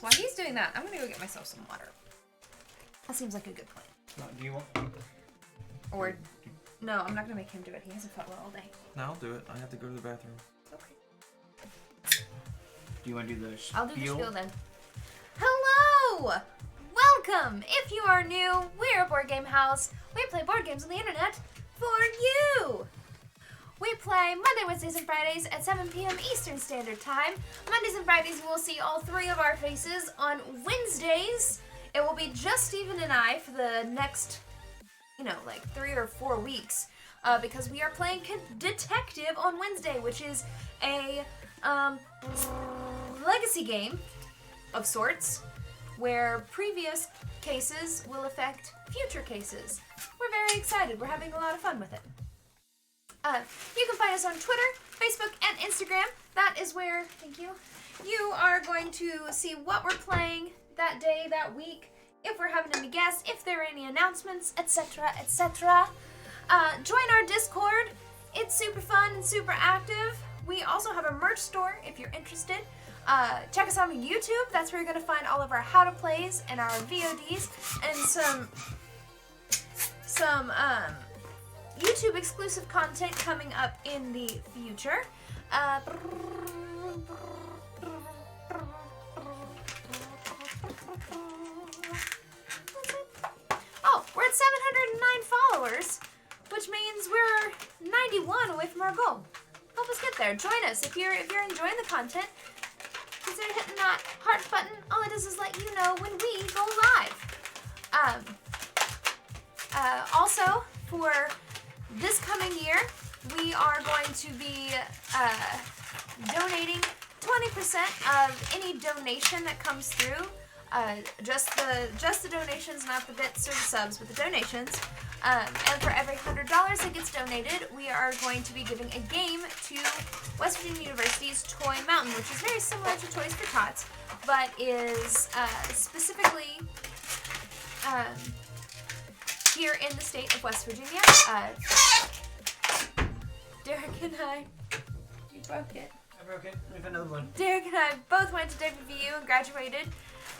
While he's doing that, I'm gonna go get myself some water. That seems like a good plan. Do you want? Or, no, I'm not gonna make him do it. He hasn't felt well all day. No, I'll do it. I have to go to the bathroom. Okay. Do you want to do the spiel? I'll do the spiel then. Hello! Welcome! If you are new, we're a board game house. We play board games on the internet for you! We play Monday, Wednesdays, and Fridays at 7 p.m. Eastern Standard Time. Mondays and Fridays, you will see all 3 of our faces. On Wednesdays, it will be just Steven and I for the next, like 3 or 4 weeks. Because we are playing Detective on Wednesday, which is a legacy game of sorts, where previous cases will affect future cases. We're very excited. We're having a lot of fun with it. You can find us on Twitter, Facebook, and Instagram. That is where, thank you, you are going to see what we're playing that day, that week, if we're having any guests, if there are any announcements, etc., etc. Join our Discord. It's super fun and super active. We also have a merch store if you're interested. Check us out on YouTube. That's where you're going to find all of our how to plays and our VODs and some YouTube exclusive content coming up in the future. Oh, we're at 709 followers, which means we're 91 away from our goal. Help us get there. Join us if you're enjoying the content. Consider hitting that heart button. All it does is let you know when we go live. Also, for this coming year, we are going to be donating 20% of any donation that comes through. Just the donations, not the bits or the subs, but the donations. And for every $100 that gets donated, we are going to be giving a game to West Virginia University's Toy Mountain, which is very similar to Toys for Tots, but is specifically here in the state of West Virginia. Derek and I, you broke it. I broke it. We have another one. Derek and I both went to WVU and graduated,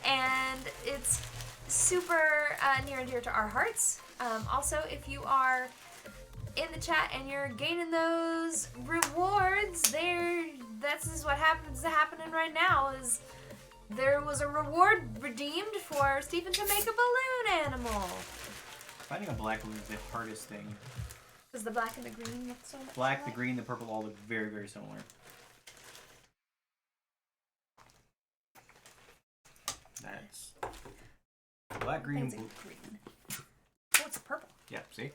and it's super near and dear to our hearts. Also, if you are in the chat and you're gaining those rewards, that's what happens happening right now. Is there was a reward redeemed for Stephen to make a balloon animal. Finding a black balloon is the hardest thing. Because the black and the green look so much Black, the alike. green, the purple all look very, very similar. That's black, green, Mine's a blue. green. Oh, it's a purple. Yeah, see?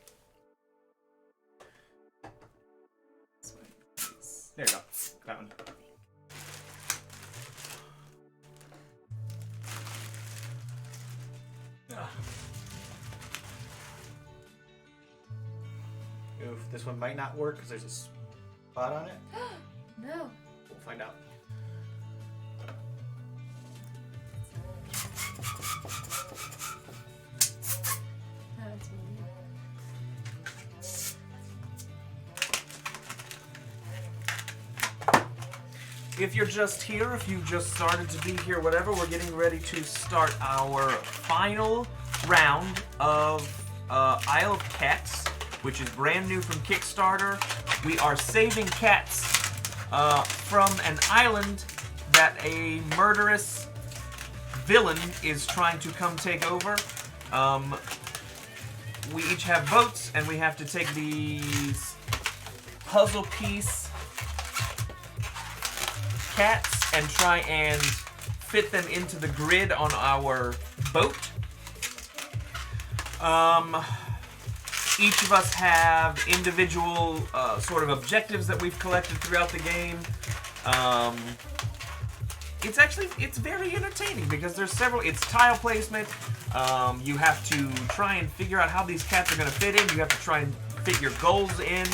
This one is- There you go. That one. Oof, this one might not work because there's a spot on it. No. We'll find out. No, it's me. If you're just here, if you just started to be here, whatever, we're getting ready to start our final round of Isle of Cats, which is brand new from Kickstarter. We are saving cats from an island that a murderous villain is trying to come take over. We each have boats, and we have to take these puzzle piece cats and try and fit them into the grid on our boat. Each of us have individual sort of objectives that we've collected throughout the game. It's very entertaining because there's several. It's tile placement. You have to try and figure out how these cats are going to fit in. You have to try and fit your goals in.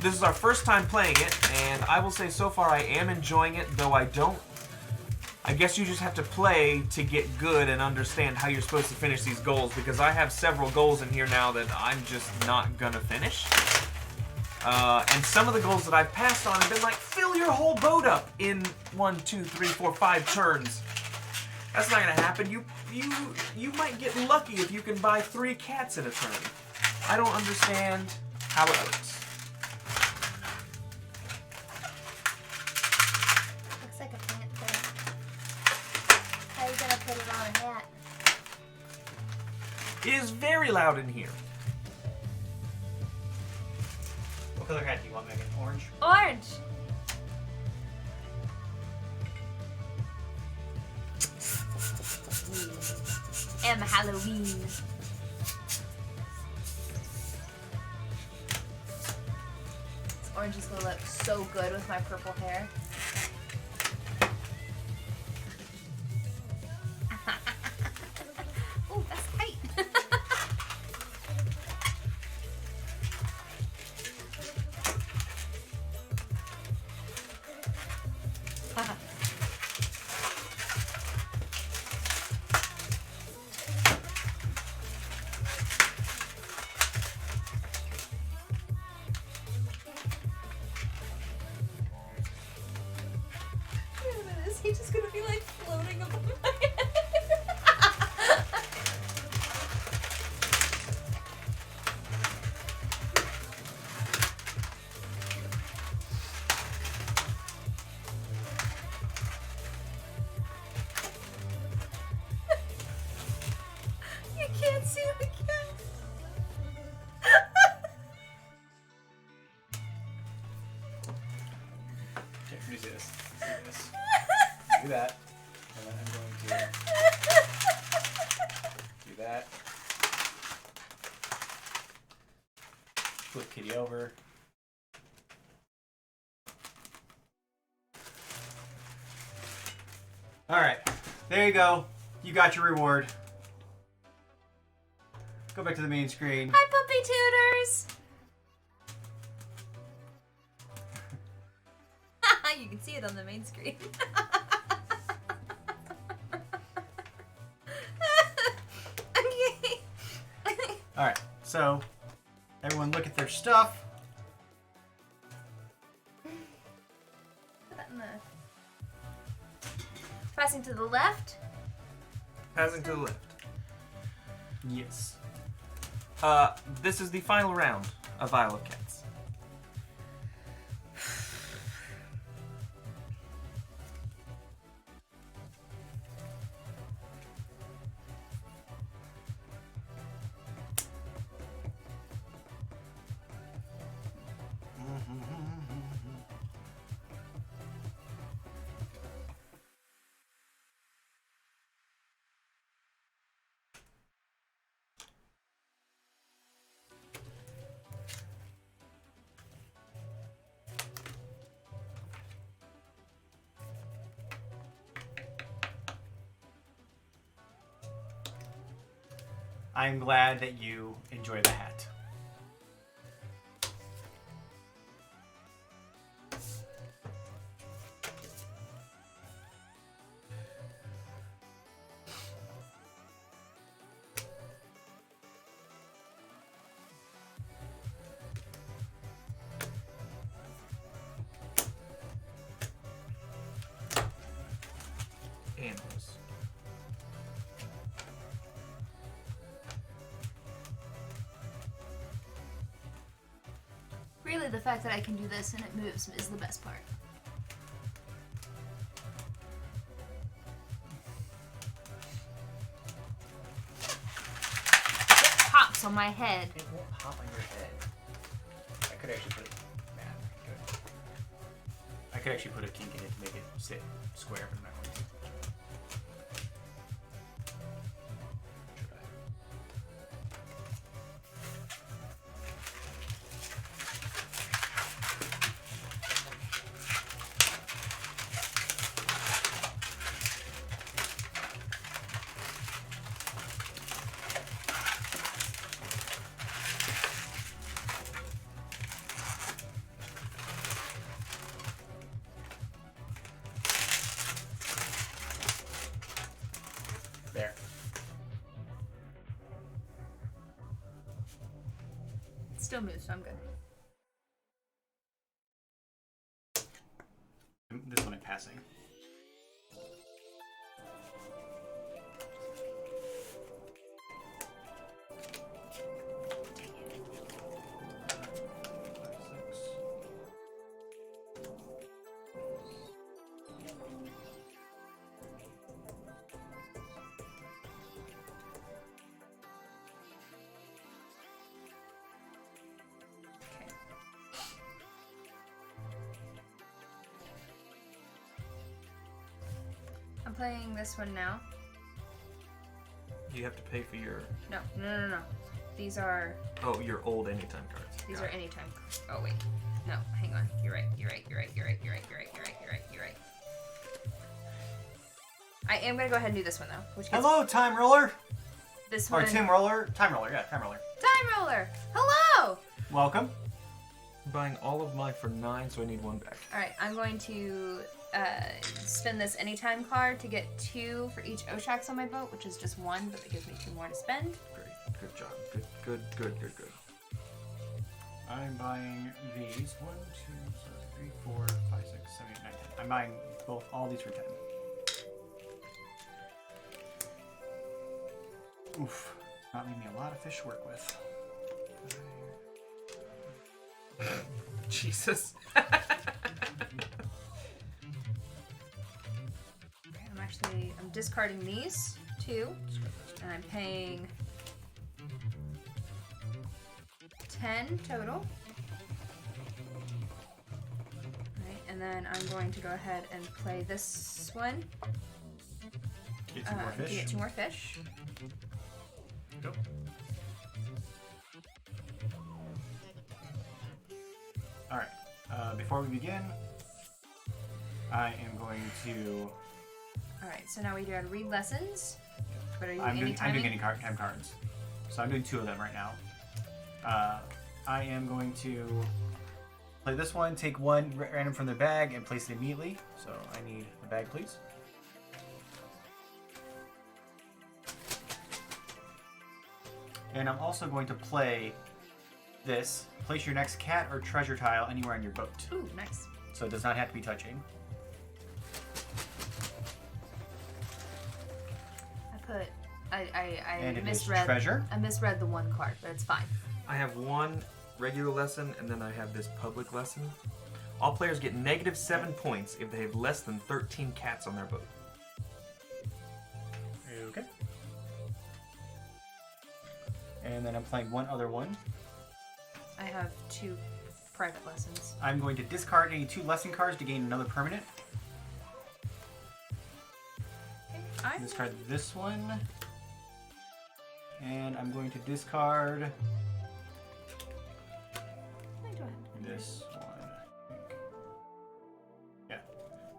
This is our first time playing it, and I will say so far I am enjoying it, though I guess you just have to play to get good and understand how you're supposed to finish these goals, because I have several goals in here now that I'm just not gonna finish. And some of the goals that I've passed on have been like, fill your whole boat up in 1, 2, 3, 4, 5 turns. That's not gonna happen. You might get lucky if you can buy 3 cats at a turn. I don't understand how it works. Looks like a panther. How are you gonna put it on a hat? It is very loud in here. What color hat do you want, Megan? Orange? Orange! And Halloween. This orange is gonna look so good with my purple hair. Oh, that's tight. Is he just gonna be like floating above my head? You can't see the cat. Okay, let me see this. Let's do this. Do that. And then I'm going to do that. Flip Kitty over. Alright, there you go. You got your reward. Go back to the main screen. Hi, puppy tutors. You can see it on the main screen. Okay. Alright, so everyone look at their stuff. Put that in the... Passing to the left. Passing to the left. Yes. This is the final round of Isle of Cats. I'm glad that you enjoy the hat. Honestly, the fact that I can do this and it moves is the best part. It pops on my head. It won't pop on your head. I could actually put it. Man, good. I could actually put a kink in it to make it sit square, but I'm not going to. There. It still moves, so I'm good. This one I'm passing. Okay. I'm playing this one now. You have to pay for your No. These are your old anytime cards. these Got are it. anytime. Oh wait. No, hang on. You're right. I am gonna go ahead and do this one though. Which gets Hello, Time Roller! this Or one. Tim Roller. Time Roller, yeah, Time Roller. Time roller. Hello. Welcome. I'm buying all of mine for 9, so I need one back. All right. I'm going to spend this anytime card to get 2 for each Oshax on my boat, which is just 1, but it gives me 2 more to spend. Great. Good job. Good. I'm buying these. 1, 2, 3, 4, 5, 6, 7, 8, 9, 10. I'm buying all these for 10. Oof. Not leaving me a lot of fish to work with. Jesus. I'm discarding these 2, and I'm paying 10 total. Right, and then I'm going to go ahead and play this one Get 2 more to fish. get 2 more fish. Go. Alright, before we begin, I am going to. Alright, so now we gotta read lessons. But are you I'm doing anytiming? any cards. So I'm doing 2 of them right now. I am going to play this one, take 1 random from the bag, and place it immediately. So I need the bag, please. And I'm also going to play this. Place your next cat or treasure tile anywhere on your boat. Ooh, nice. So it does not have to be touching. I And it is misread treasure. I misread the 1 card, but it's fine. I have 1 regular lesson, and then I have this public lesson. All players get -7 points if they have less than 13 cats on their boat. Okay. And then I'm playing 1 other one. I have 2 private lessons. I'm going to discard any 2 lesson cards to gain another permanent. I'm Discard this one. And I'm going to discard this one. I think. Yeah.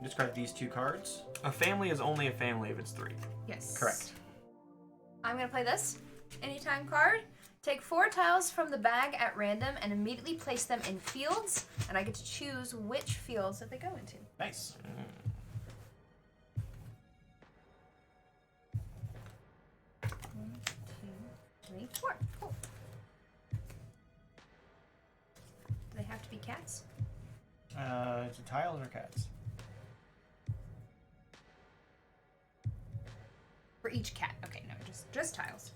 Discard these 2 cards. A family is only a family if it's 3. Yes. Correct. I'm gonna play this anytime card. Take 4 tiles from the bag at random and immediately place them in fields, and I get to choose which fields that they go into. Nice. 1, 2, 3, 4. Cool. Do they have to be cats? Is it tiles or cats? For each cat. Okay, no, just tiles.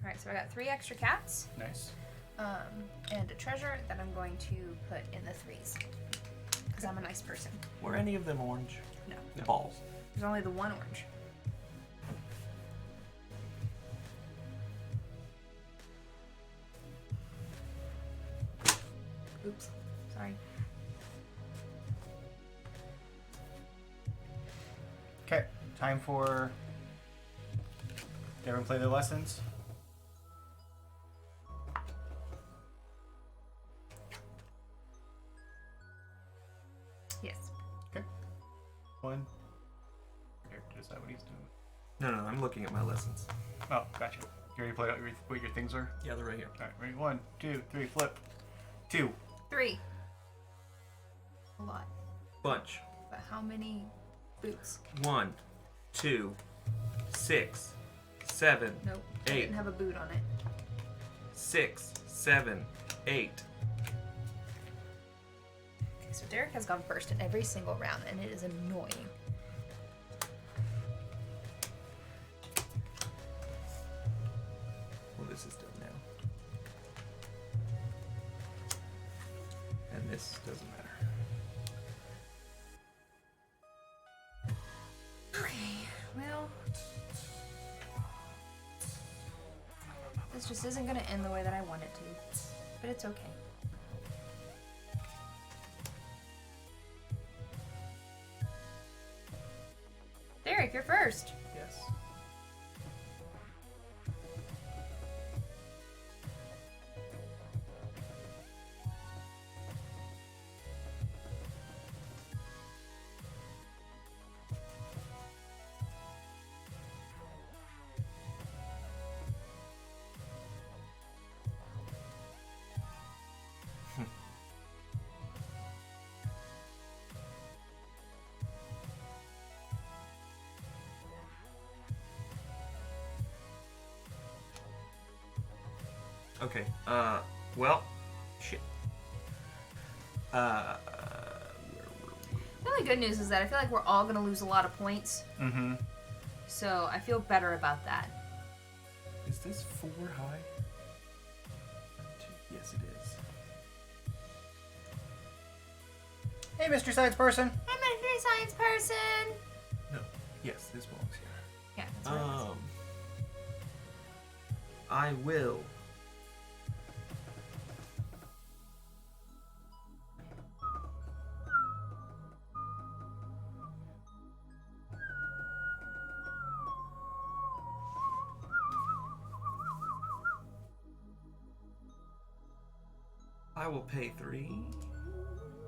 All right, so I got 3 extra cats. Nice. and a treasure that I'm going to put in the 3s. Because I'm a nice person. Were any of them orange? No. The balls. There's only the one orange. Oops. Sorry. Okay, time for. Did everyone play their lessons? Yes. Okay. One. Here, decide what he's doing. No, I'm looking at my lessons. Oh, gotcha. You already played out what your things are? Yeah, they're right here. Alright, ready? 1, 2, 3, flip. 2. 3. A lot. Bunch. But how many boots? 1, 2, 6, 7, Nope. I 8, didn't have a boot on it. 6, 7, 8. Okay, so Derek has gone first in every single round, and it is annoying. Well, this is done now. And this doesn't matter. Okay, well, this just isn't going to end the way that I want it to, but it's okay. Derek, you're first. Yes. Okay, well, shit. The only good news is that I feel like we're all going to lose a lot of points, Mm-hmm. so I feel better about that. Is this 4 high? Yes, it is. Hey, Mr. Science Person! I'm a free science person! No. Yes, this belongs here. Yeah, that's what it is. I will. I will pay 3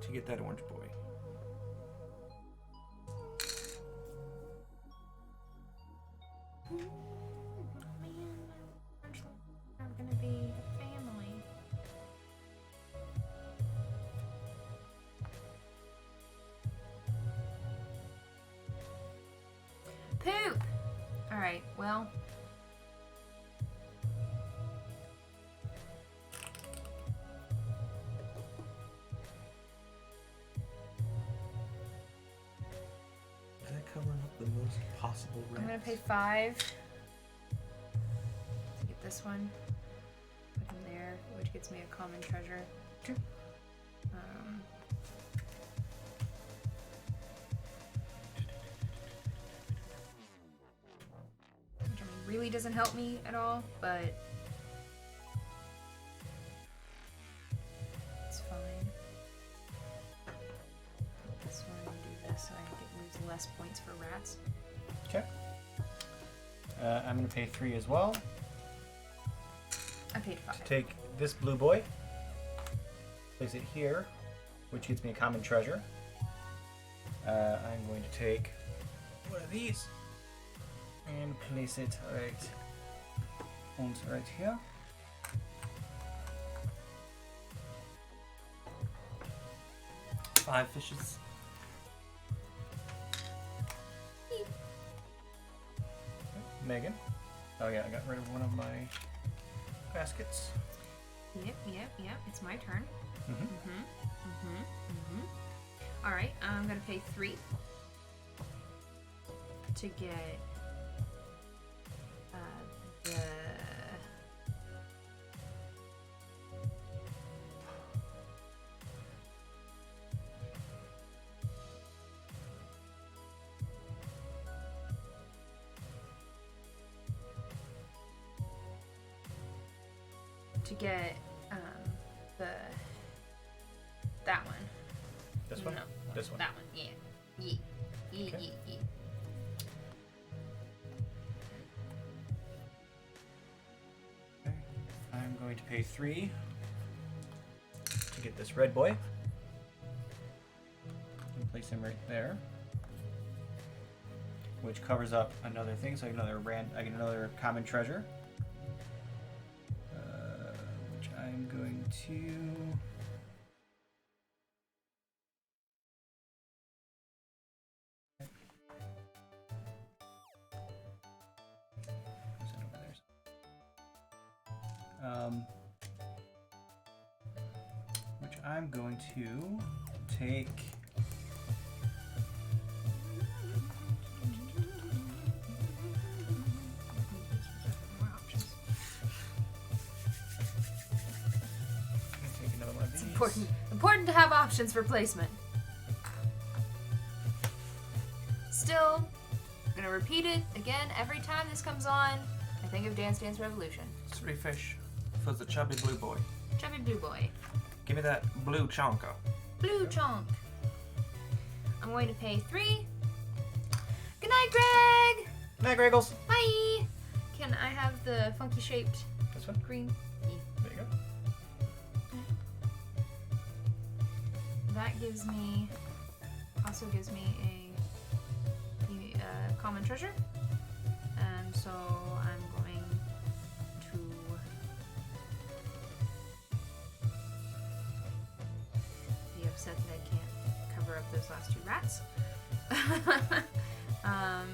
to get that orange boy. I'm gonna be a family. Poop! Alright, well. Is that covering up the most possible rents? I'm gonna pay 5 to get this one. Put in there, which gets me a common treasure. Okay. Which I mean, really doesn't help me at all, but it's fine. This one, do this so I can lose less points for rats. Okay. I'm going to pay 3 as well I paid 5. to take this blue boy, place it here, which gets me a common treasure. I'm going to take one of these and place it right here. Five fishes. Megan. Oh yeah, I got rid of one of my baskets. Yep. It's my turn. Mm-hmm. All right, I'm gonna pay 3 to get the to get that one. This one? No. This one. That one. Yeah. Okay. Okay. I'm going to pay 3 to get this red boy. And place him right there. Which covers up another thing, so I get another common treasure. Which I'm going to... Which I'm going to take. More options. Take another one of these. It's important to have options for placement. Still, I'm gonna repeat it again every time this comes on. I think of Dance Dance Revolution. 3 fish for the chubby blue boy. Chubby Blue Boy. Give me that blue chonko. Blue Chonk. I'm going to pay 3. Good night, Greg! Night, Greggles. Bye! Can I have the funky shaped This one? green? There you go. That also gives me a common treasure. And so I'm going to be upset that I can't cover up those last 2 rats. And I'm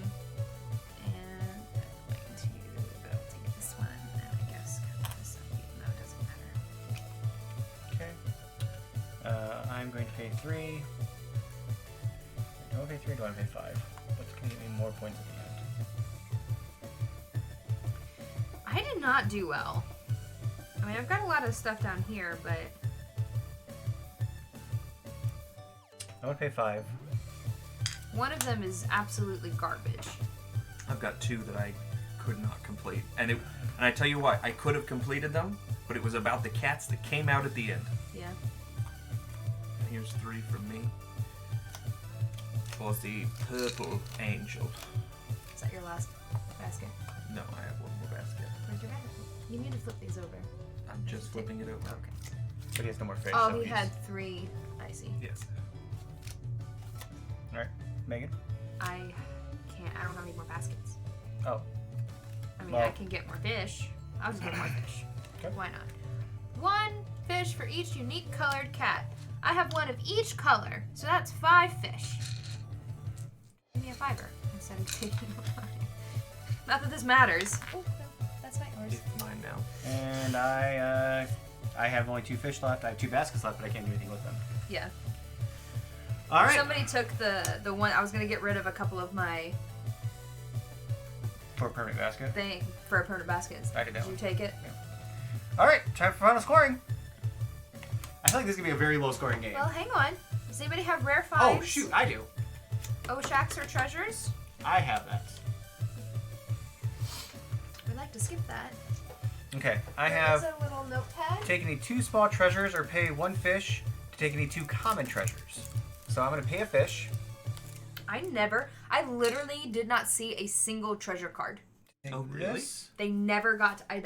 going to take this one and I guess cut this up even though it doesn't matter. Okay. I'm going to pay 3. Do I want to pay 3 or do I want to pay 5? What's going to give me more points at the end? I did not do well. I mean, I've got a lot of stuff down here, but I want to pay 5. one of them is absolutely garbage. I've got 2 that I could not complete, and I tell you what, I could have completed them, but it was about the cats that came out at the end. Yeah. And here's 3 from me. For the purple angel. Is that your last basket? No, I have one more basket. Where's your basket? You need to flip these over. I'm just flipping it over. Okay. But he has no more fish. Oh, so he he's- had 3. I see. Yes. Alright. Megan? I don't have any more baskets. Oh. I mean, Well- I can get more fish. I'll just get more fish. Okay. Why not? 1 fish for each unique colored cat. I have 1 of each color, so that's 5 fish. Give me a 5 instead of taking 1. Not that this matters. Oh, no, that's not yours. It's mine now. And I have only 2 fish left. I have 2 baskets left, but I can't do anything with them. Yeah. Alright. Somebody took the one. I was gonna get rid of a couple of my For a permanent basket. thing for permanent baskets. I did that you one. take it? Alright, time for final scoring. I feel like this is going to be a very low scoring game. Well, hang on. Does anybody have rare Oh, finds? shoot, I do. Oshaks or treasures? I have that. We'd like to skip that. Okay, I There have is a little notepad. take any 2 small treasures or pay 1 fish to take any 2 common treasures. So I'm going to pay a fish. I literally did not see a single treasure card. Oh, really? This. They never got. I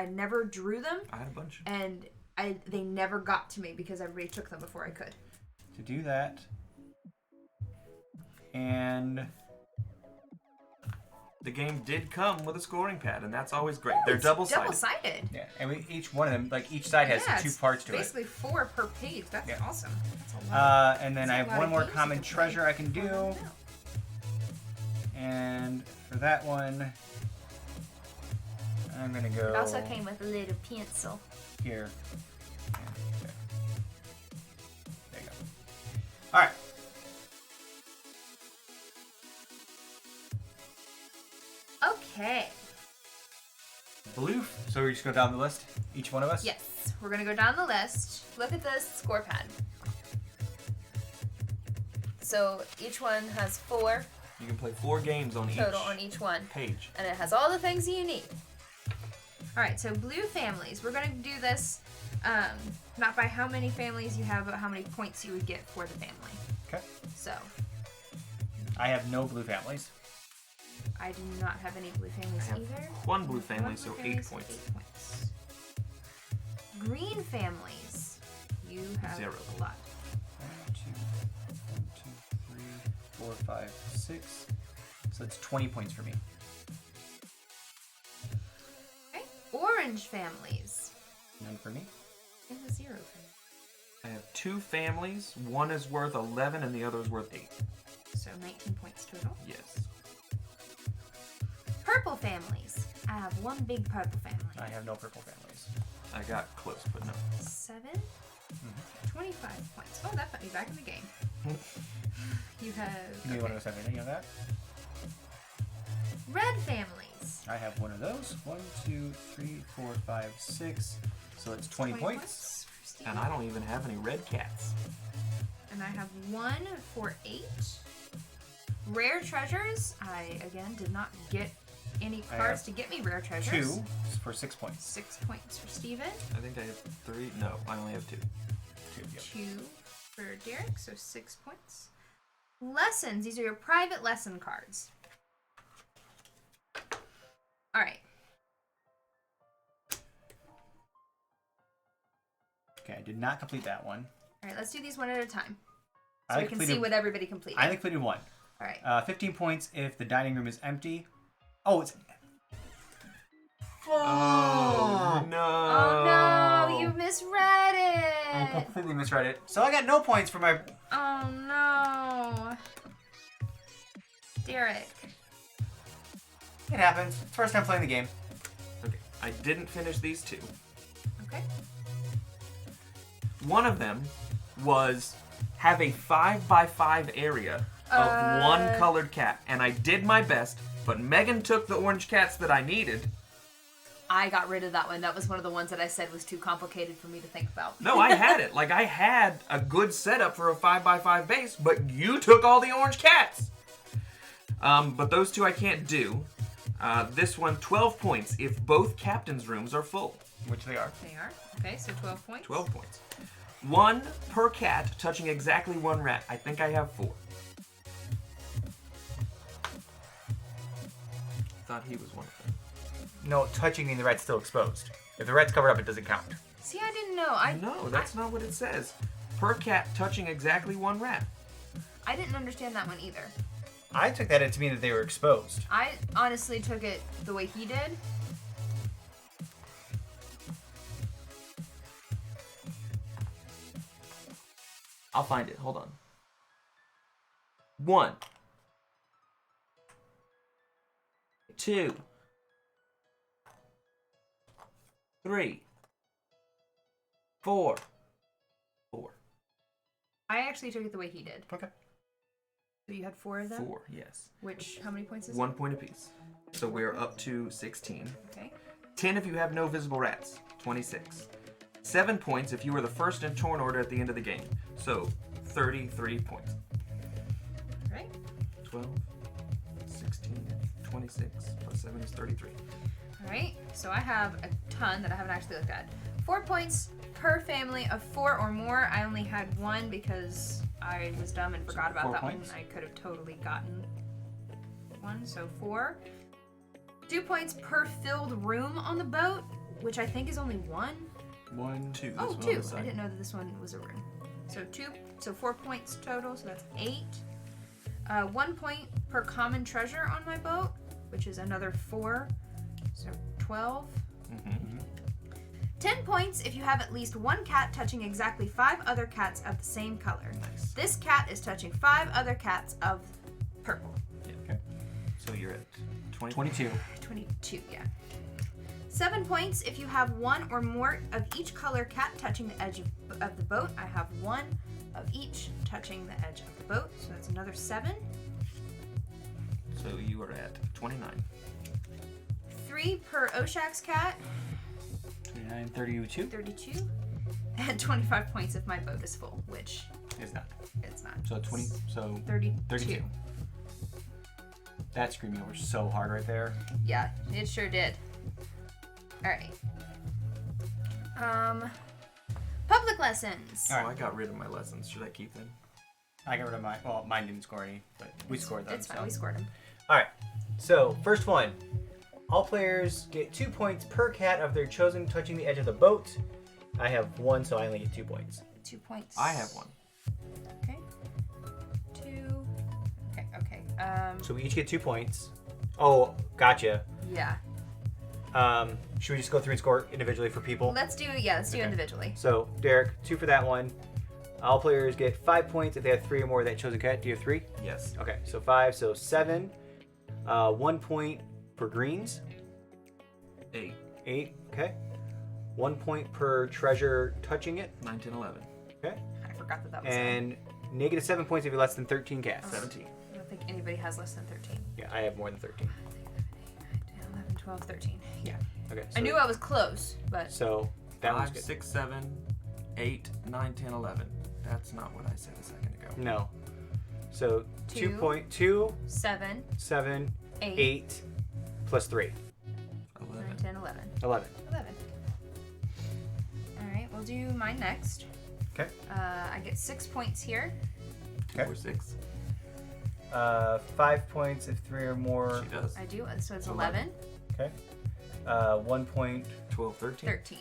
never drew them, I had a bunch. and they never got to me because everybody took them before I could. To do that. And The game did come with a scoring pad, and that's always great. They're It's double-sided. Double-sided. yeah, and each one of them, like each side has Yeah, 2 it's parts to it. Basically 4 per page. That's Yeah. awesome. That's a lot. And then That's I a have lot one of more games you common can play. treasure I can do. And for that one, I'm gonna go It also came with a little pencil. here. And there. There you go. All right. Okay. Blue. So we just go down the list, each one of us. Yes, we're gonna go down the list. Look at this score pad. So each one has 4 You can play 4 games on total on each one, page. and it has all the things you need. All right, so blue families. We're going to do this not by how many families you have, but how many points you would get for the family. Okay. So, I have no blue families. I do not have any blue families I have either. one blue family, One so blue 8 family, so points. 8 points. Green families. You have 0. a lot. 1, 2, 3, 4, 5, 6. So it's 20 points for me. Okay. Orange families. None for me. And a 0 for me. I have 2 families. One is worth 11 and the other is worth 8. So 19 points total. Yes. Purple families. I have one big purple family. I have no purple families. I got close, but no. 7. 25 points. Oh, that put me back in the game. You have. Give me one of those. You have that? Red families. I have one of those. 1, 2, 3, 4, 5, 6. So it's 20 points. For Steve. And I don't even have any red cats. And I have 1 for 8. Rare treasures. I, again, did not get any I cards have to get me rare treasures. 2 for 6 points. 6 points for Steven. I think I have 3. No, I only have 2. 2, yep. 2 for Derek, so 6 points. Lessons. These are your private lesson cards. Alright. Okay, I did not complete that one. Alright, let's do these one at a time. I So we can see completed- what everybody completed. I completed one. Alright. 15 points if the dining room is empty. Oh, it's... Oh, no. Oh no, you misread I it. completely misread it. So I got no points for my... Oh no. Derek. It happens. First time playing the game. Okay, I didn't finish these 2. Okay. One of them was have a 5x5 area of one colored cat, and I did my best, but Megan took the orange cats that I needed. I got rid of that one. That was one of the ones that I said was too complicated for me to think about. No, I had it. Like, I had a good setup for a 5x5 base, but you took all the orange cats. But those 2 I can't do. This one, 12 points if both captain's rooms are full. Which they are. They are. Okay, so 12 points. 12 points. 1 per cat touching exactly 1 rat. I think I have 4. Thought he was one of them. No, touching means the rat's still exposed. If the rat's covered up, it doesn't count. See, I didn't know. No, that's not what it says. Per cat touching exactly 1 rat. I didn't understand that one either. I took that to mean that they were exposed. I honestly took it the way he did. I'll find it. Hold on. 1, 2, 3, 4. I actually took it the way he did. Okay. So you had 4 of them? 4, yes. Which, how many points is 1 point apiece. So we're up to 16. it? Okay. 10 if you have no visible rats. 26. 7 points if you were the first in turn order at the end of the game. So 33 points. Right. 12, 16, 26, plus 7 is 33. Alright, so I have a ton that I haven't actually looked at. 4 points per family of 4 or more. I only had 1 because I was dumb and forgot about 4 that points? one. I could have totally gotten 1, so 4. 2 points per filled room on the boat, which I think is only 1. 1, 2. Oh, this one 2. on the I side. didn't know that this one was a room. So 2, so 4 points total, so that's 8. 1 point per common treasure on my boat, which is another 4, so 12. 10 points if you have at least 1 cat touching exactly 5 other cats of the same color. Nice. This cat is touching 5 other cats of purple. Okay. So you're at 20. 22. 22, yeah. 7 points if you have 1 or more of each color cat touching the edge of the boat. I have 1 of each touching the edge of the boat, so that's another 7. So you are at 29. 3 per Oshak's cat, 29, 32. 32. And 25 points if my boat is full, which It's not. it's not. So 20. So 32. 32. That screwed me over so hard right there. Yeah, it sure did. All right. Public lessons. Oh, I got rid of my lessons. Should I keep them? I got rid of mine. Well, mine didn't score any, but we scored them. It's fine. so. We scored them. All right. So first one. All players get 2 points per cat of their chosen touching the edge of the boat. I have 1, so I only get 2 points. 2 points. I have 1. Okay. 2. Okay. So we each get 2 points. Oh, gotcha. Yeah. Should we just go through and score individually for people? Let's do Okay. individually. So Derek, 2 for that one. All players get 5 points if they have 3 or more of that chosen cat. Do you have 3? Yes. Okay, so 5, so 7. 1 point for greens. 8. 8. Okay. 1 point per treasure touching it. 9, 10, 11. Okay. I forgot that was And negative 7 points if you're less than 13 cats. 17. I don't think anybody has less than 13. Yeah, I have more than 13. 11, 12, 13. Yeah. Okay. I knew I was close, but So that one's 5, good. 6, 7, 8, 9, 10, 11. That's not what I said a second ago. No. So 2. 2.2, 7, 7, 8, 8, plus 3. 11. 9, 10, 11. 11. 11. Alright, we'll do mine next. Okay. I get 6 points here. 2 or 6. 5 points if 3 or more. She does. I do, so it's 11. 11, Okay. 1 point. 12, 13. 13.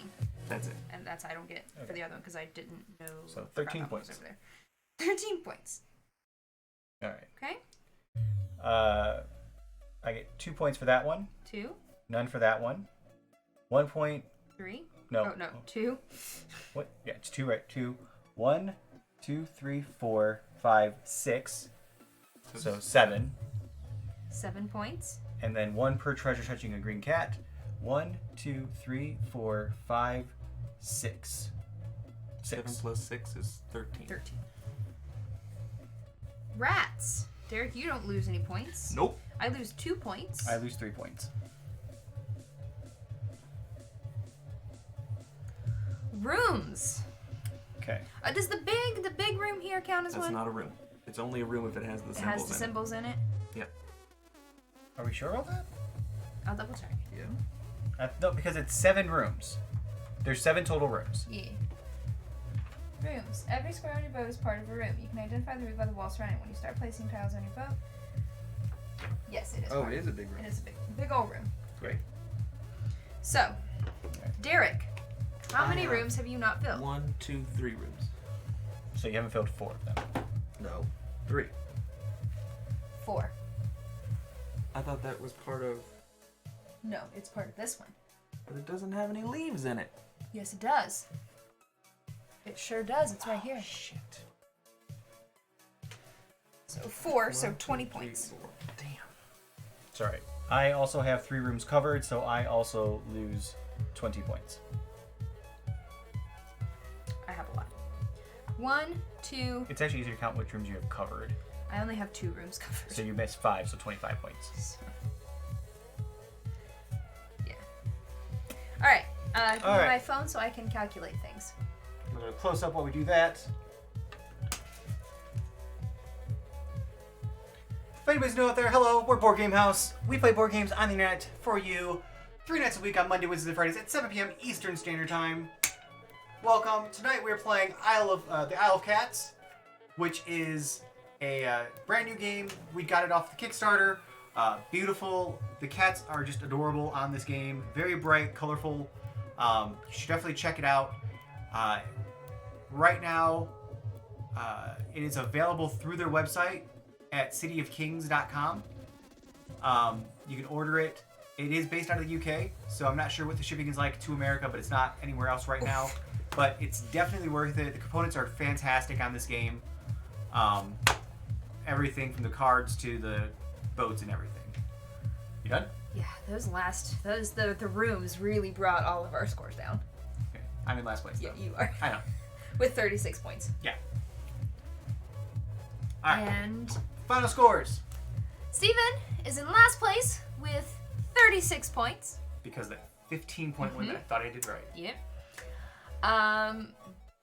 That's it. And that's I don't get for the other one because I didn't know. So forgot 13 that one was points. over there. 13 points. All right. Okay. I get 2 points for that one. 2, None for that one. 1 point. 3. No. Oh, no. 2. What? Yeah, it's 2, right? 2. 1, 2, 3, 4, 5, 6. So 7. 7 points. And then 1 per treasure touching a green cat. 1, 2, 3, 4, 5, 6. 7 6. plus 6 is 13. 13. Rats. Derek, you don't lose any points. Nope. I lose 2 points. I lose 3 points. Rooms. Okay. Does the big room here count as That's one? not a room. It's only a room if it has the It symbols has the in symbols in it. it. Yep. Are we sure about that? I'll double check. Yeah. No, because it's 7 rooms. There's 7 total rooms. Yeah. Rooms. Every square on your boat is part of a room. You can identify the room by the walls surrounding it. When you start placing tiles on your boat. Yes, it is. Oh, part it of is a big room. It is a big old room. Great. So, Derek, how I many have rooms have you not filled? 1, 2, 3 rooms. So you haven't filled 4 of them. No. 3. 4. I thought that was part of. No, it's part of this one. But it doesn't have any leaves in it. Yes, it does. It sure does. It's right here. Shit. So 4, so 1, 2, 20 3, points. 4. Damn. It's alright. I also have 3 rooms covered, so I also lose 20 points. I have a lot. 1, 2. It's actually easier to count which rooms you have covered. I only have 2 rooms covered. So you missed 5, so 25 points. Yeah. All right. Give me All right. my phone so I can calculate things. I'm going to close up while we do that. If anybody's new out there, hello, we're Board Game House. We play board games on the internet for you 3 nights a week on Monday, Wednesdays, and Fridays at 7 p.m. Eastern Standard Time. Welcome. Tonight we're playing the Isle of Cats, which is a brand new game. We got it off the Kickstarter. Beautiful. The cats are just adorable on this game. Very bright, colorful. You should definitely check it out. Right now, it is available through their website at cityofkings.com. You can order it. It is based out of the UK, so I'm not sure what the shipping is like to America, but it's not anywhere else right now. But it's definitely worth it. The components are fantastic on this game. Everything from the cards to the boats and everything. You done? Yeah, the rooms really brought all of our scores down. Okay. I'm in last place, though. Yeah, you are. I know. With 36 points. Yeah. All right. And Final scores. Steven is in last place with 36 points. Because that 15-point win that I thought I did right. Yep.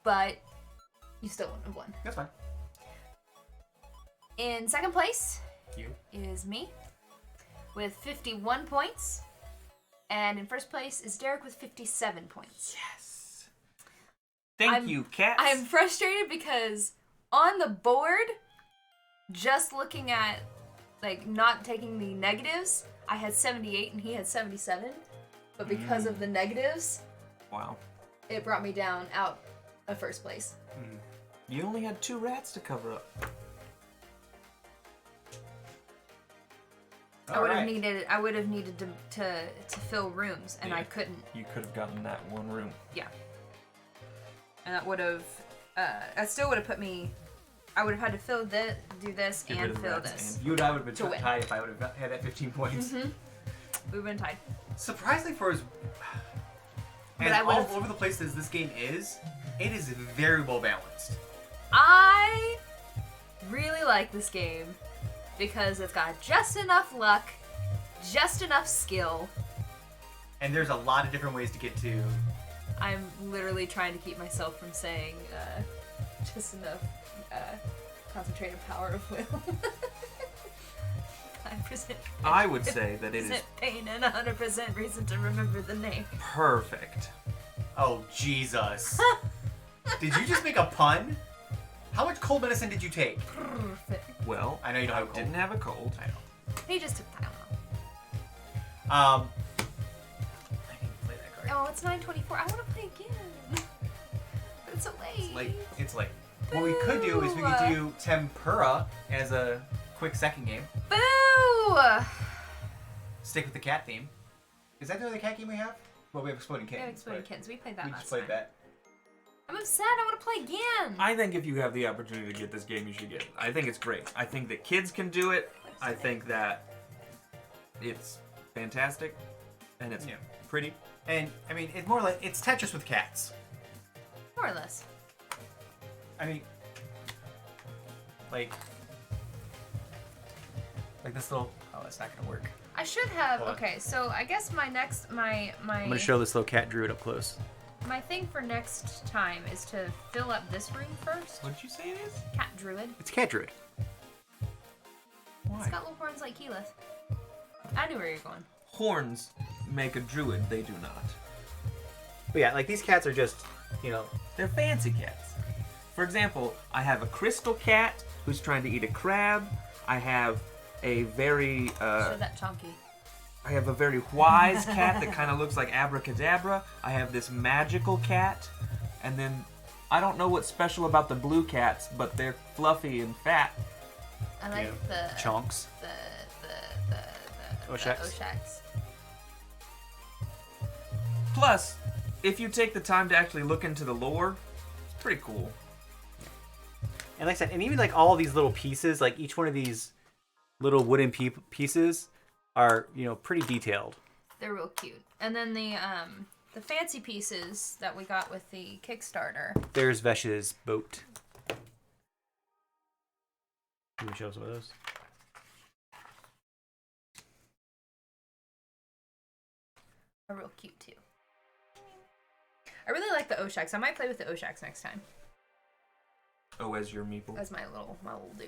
But you still wouldn't have won. That's fine. In second place You. is me with 51 points. And in first place is Derek with 57 points. Yes. Thank you, cats. I'm frustrated because on the board, just looking at, like, not taking the negatives, I had 78 and he had 77. But because of the negatives, Wow. it brought me down out of first place. You only had 2 rats to cover up. I would have needed to fill rooms, and Yeah. I couldn't. You could have gotten that one room. Yeah. And that would have, that still would have put me. I would have had to do this, Get rid and of fill rats this. and- You and I would have To been win. tied if I would have had that 15 points. We would have been tied. Surprisingly for as But and I all would've- over the place as this game is, it is very well balanced. I really like this game because it's got just enough luck, just enough skill. And there's a lot of different ways to get to. I'm literally trying to keep myself from saying just enough concentrated power of will. 5% I would say that it is pain and 100% reason to remember the name. perfect. Oh, Jesus. Did you just make a pun? How much cold medicine did you take? Perfect. Well, I know you don't have a cold. didn't have a cold. I know. He just took Tylenol. I didn't play that card. Oh, it's 9:24. I want to play again. But it's so late. It's late. What we could do is we could do Tempura as a quick second game. Boo! Stick with the cat theme. Is that the other cat game we have? Well, we have Exploding We Kittens. have Exploding but Kittens. We played that We last just played time. that. I'm upset. I want to play again. I think if you have the opportunity to get this game, you should get it. I think it's great. I think that kids can do it. I think that it's fantastic, and it's Yeah. pretty. And, I mean, it's more like, it's Tetris with cats. More or less. I mean, like this little, oh, that's not gonna work. I should have. Hold on. Okay, so I guess my next my I'm gonna show this little cat druid up close. my thing for next time is to fill up this room first. What did you say it is? Cat druid. It's a cat druid. It's got little horns like Keyleth. I knew where you're going. Horns make a druid. They do not. But yeah, like these cats are just, They're fancy cats. For example, I have a crystal cat who's trying to eat a crab. I have a very Show that chunky. I have a very wise cat that kind of looks like Abracadabra. I have this magical cat, and then I don't know what's special about the blue cats, but they're fluffy and fat. I like the chunks. the Oshaks. Oshaks. Plus, if you take the time to actually look into the lore, it's pretty cool. And like I said, and even like all these little pieces, like each one of these little wooden pieces are, pretty detailed. They're real cute. And then the fancy pieces that we got with the Kickstarter. There's Vesh's boat. Can you show some of those? Are real cute too. I really like the Oshaks. I might play with the Oshaks next time. Oh, as your meeple. As my little dude.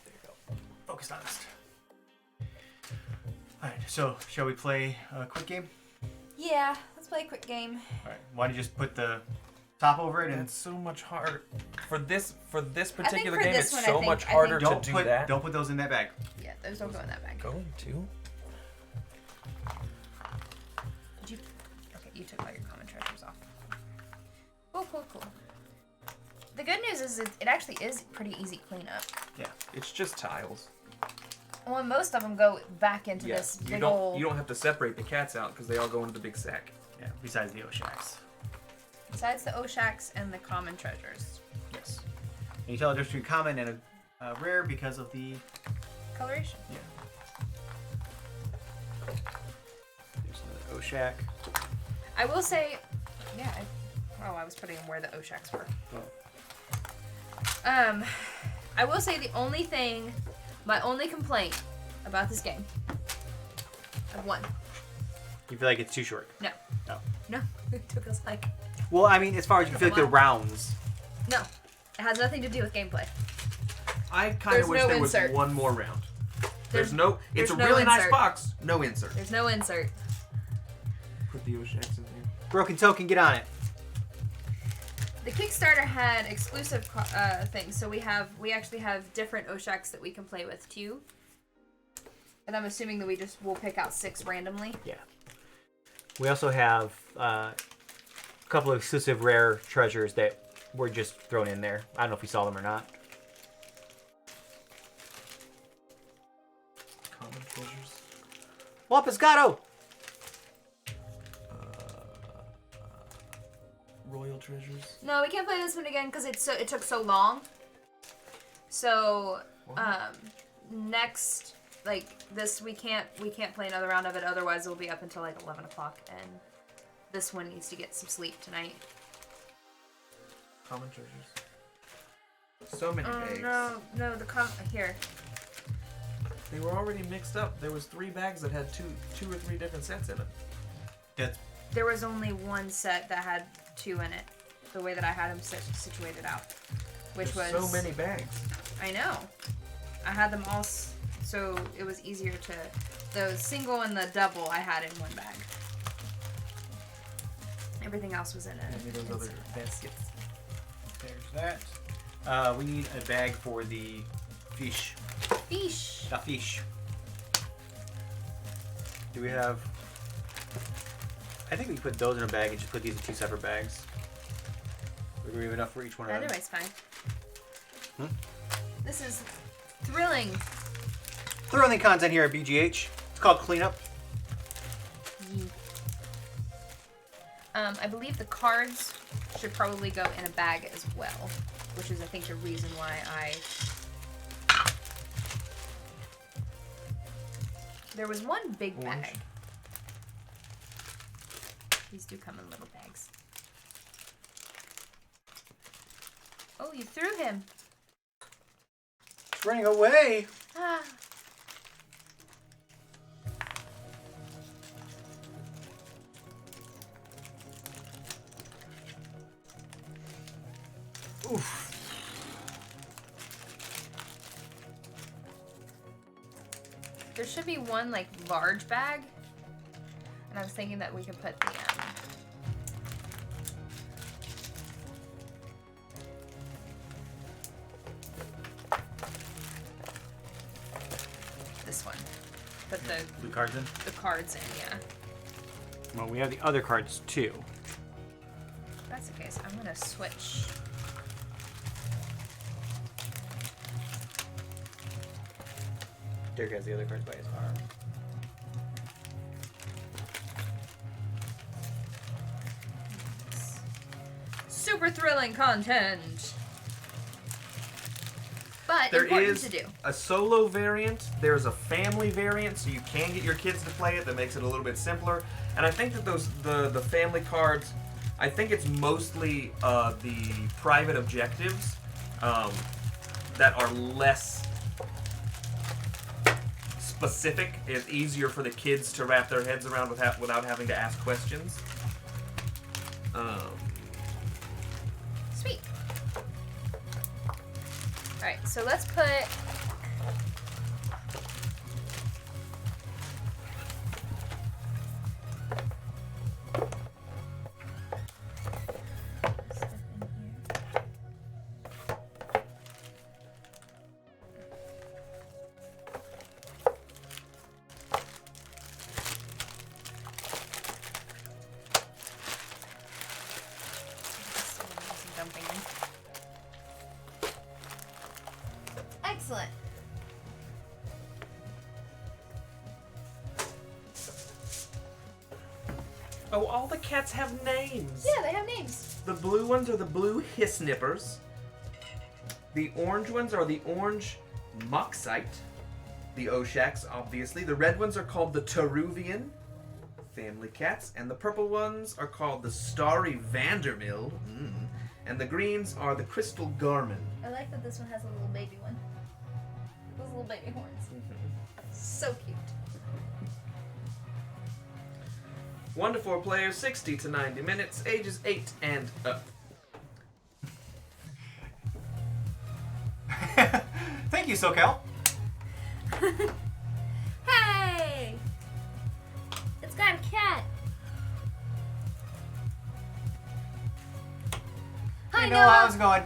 There you go. Focus on this. Alright, so shall we play a quick game? Yeah, let's play a quick game. Alright, why don't you just put the top over it and It's so much hard for this for particular game. this It's one, so I much think harder don't to do put that. don't put those in that bag. Yeah, those don't go in that bag. Going to. Did you? Okay, you took all your common treasures off. Cool. The good news is it actually is pretty easy cleanup. Yeah. It's just tiles. Well, most of them go back into Yeah, this you big don't old. you don't have to separate the cats out because they all go into the big sack. Yeah, besides the Oshaks. Besides the Oshaks and the common treasures. Yes. And you tell the difference between common and a rare because of the Coloration. there's another Oshak. I will say, yeah. I was putting them where the Oshaks were. Oh. I will say my only complaint about this game. I have one. You feel like it's too short? No. No. No. It took us like. Well, I mean, as far as you feel like the rounds. No. It has nothing to do with gameplay. I kind There's of wish no there insert. was one more round. There's no. It's a no really nice insert. box. No insert. There's no insert. Put the Oshaks in there. Broken Token, get on it. The Kickstarter had exclusive things, so we actually have different Oshaks that we can play with too. And I'm assuming that we'll pick out 6 randomly. Yeah. We also have a couple of exclusive rare treasures that were just thrown in there. I don't know if you saw them or not. Common treasures. Well, Pescado! Royal treasures. No, we can't play this one again because it took so long. So next, like this, we can't play another round of it. Otherwise, it'll be up until like 11 o'clock, and this one needs to get some sleep tonight. Common treasures. So many bags. No, here. They were already mixed up. There was 3 bags that had two or 3 different sets in it. There was only one set that had 2 in it. The way that I had them situated out, which There's was so many bags. I know. I had them all, so it was easier to. The single and the double I had in one bag. Everything else was in Give me it. those other baskets. There's that. We need a bag for the fish. Fish. The fish. Do we have... I think we put those in a bag and just put these in 2 separate bags. We have enough for each one of them. Either way's fine. Hmm? This is thrilling. Thrilling content here at BGH. It's called Cleanup. I believe the cards should probably go in a bag as well, which is I think the reason why there was one big Orange. bag. These do come in little bags. Oh, you threw him. It's running away. Ah. Oof. There should be one like large bag, and I was thinking that we could put the this one. Put the Blue cards in? cards in, yeah. Well, we have the other cards too. If that's the case, I'm gonna switch. Derek has the other cards by his arm. Super thrilling content. But There important is to do. a solo variant. There's a family variant, so you can get your kids to play it. That makes it a little bit simpler. And I think that the family cards, I think it's mostly the private objectives that are less specific. It's easier for the kids to wrap their heads around without having to ask questions. Sweet. Alright, so let's put dumping in. Excellent. Oh, all the cats have names. Yeah, they have names. The blue ones are the blue hiss nippers. The orange ones are the orange moxite. The Oshaks, obviously. The red ones are called the Taruvian family cats. And the purple ones are called the Starry Vandermill. And the greens are the Crystal Garmin. I like that this one has a little baby one. Those little baby horns. So cute. 1 to 4 players, 60 to 90 minutes, ages 8 and up. Thank you, SoCal. I know how it's going.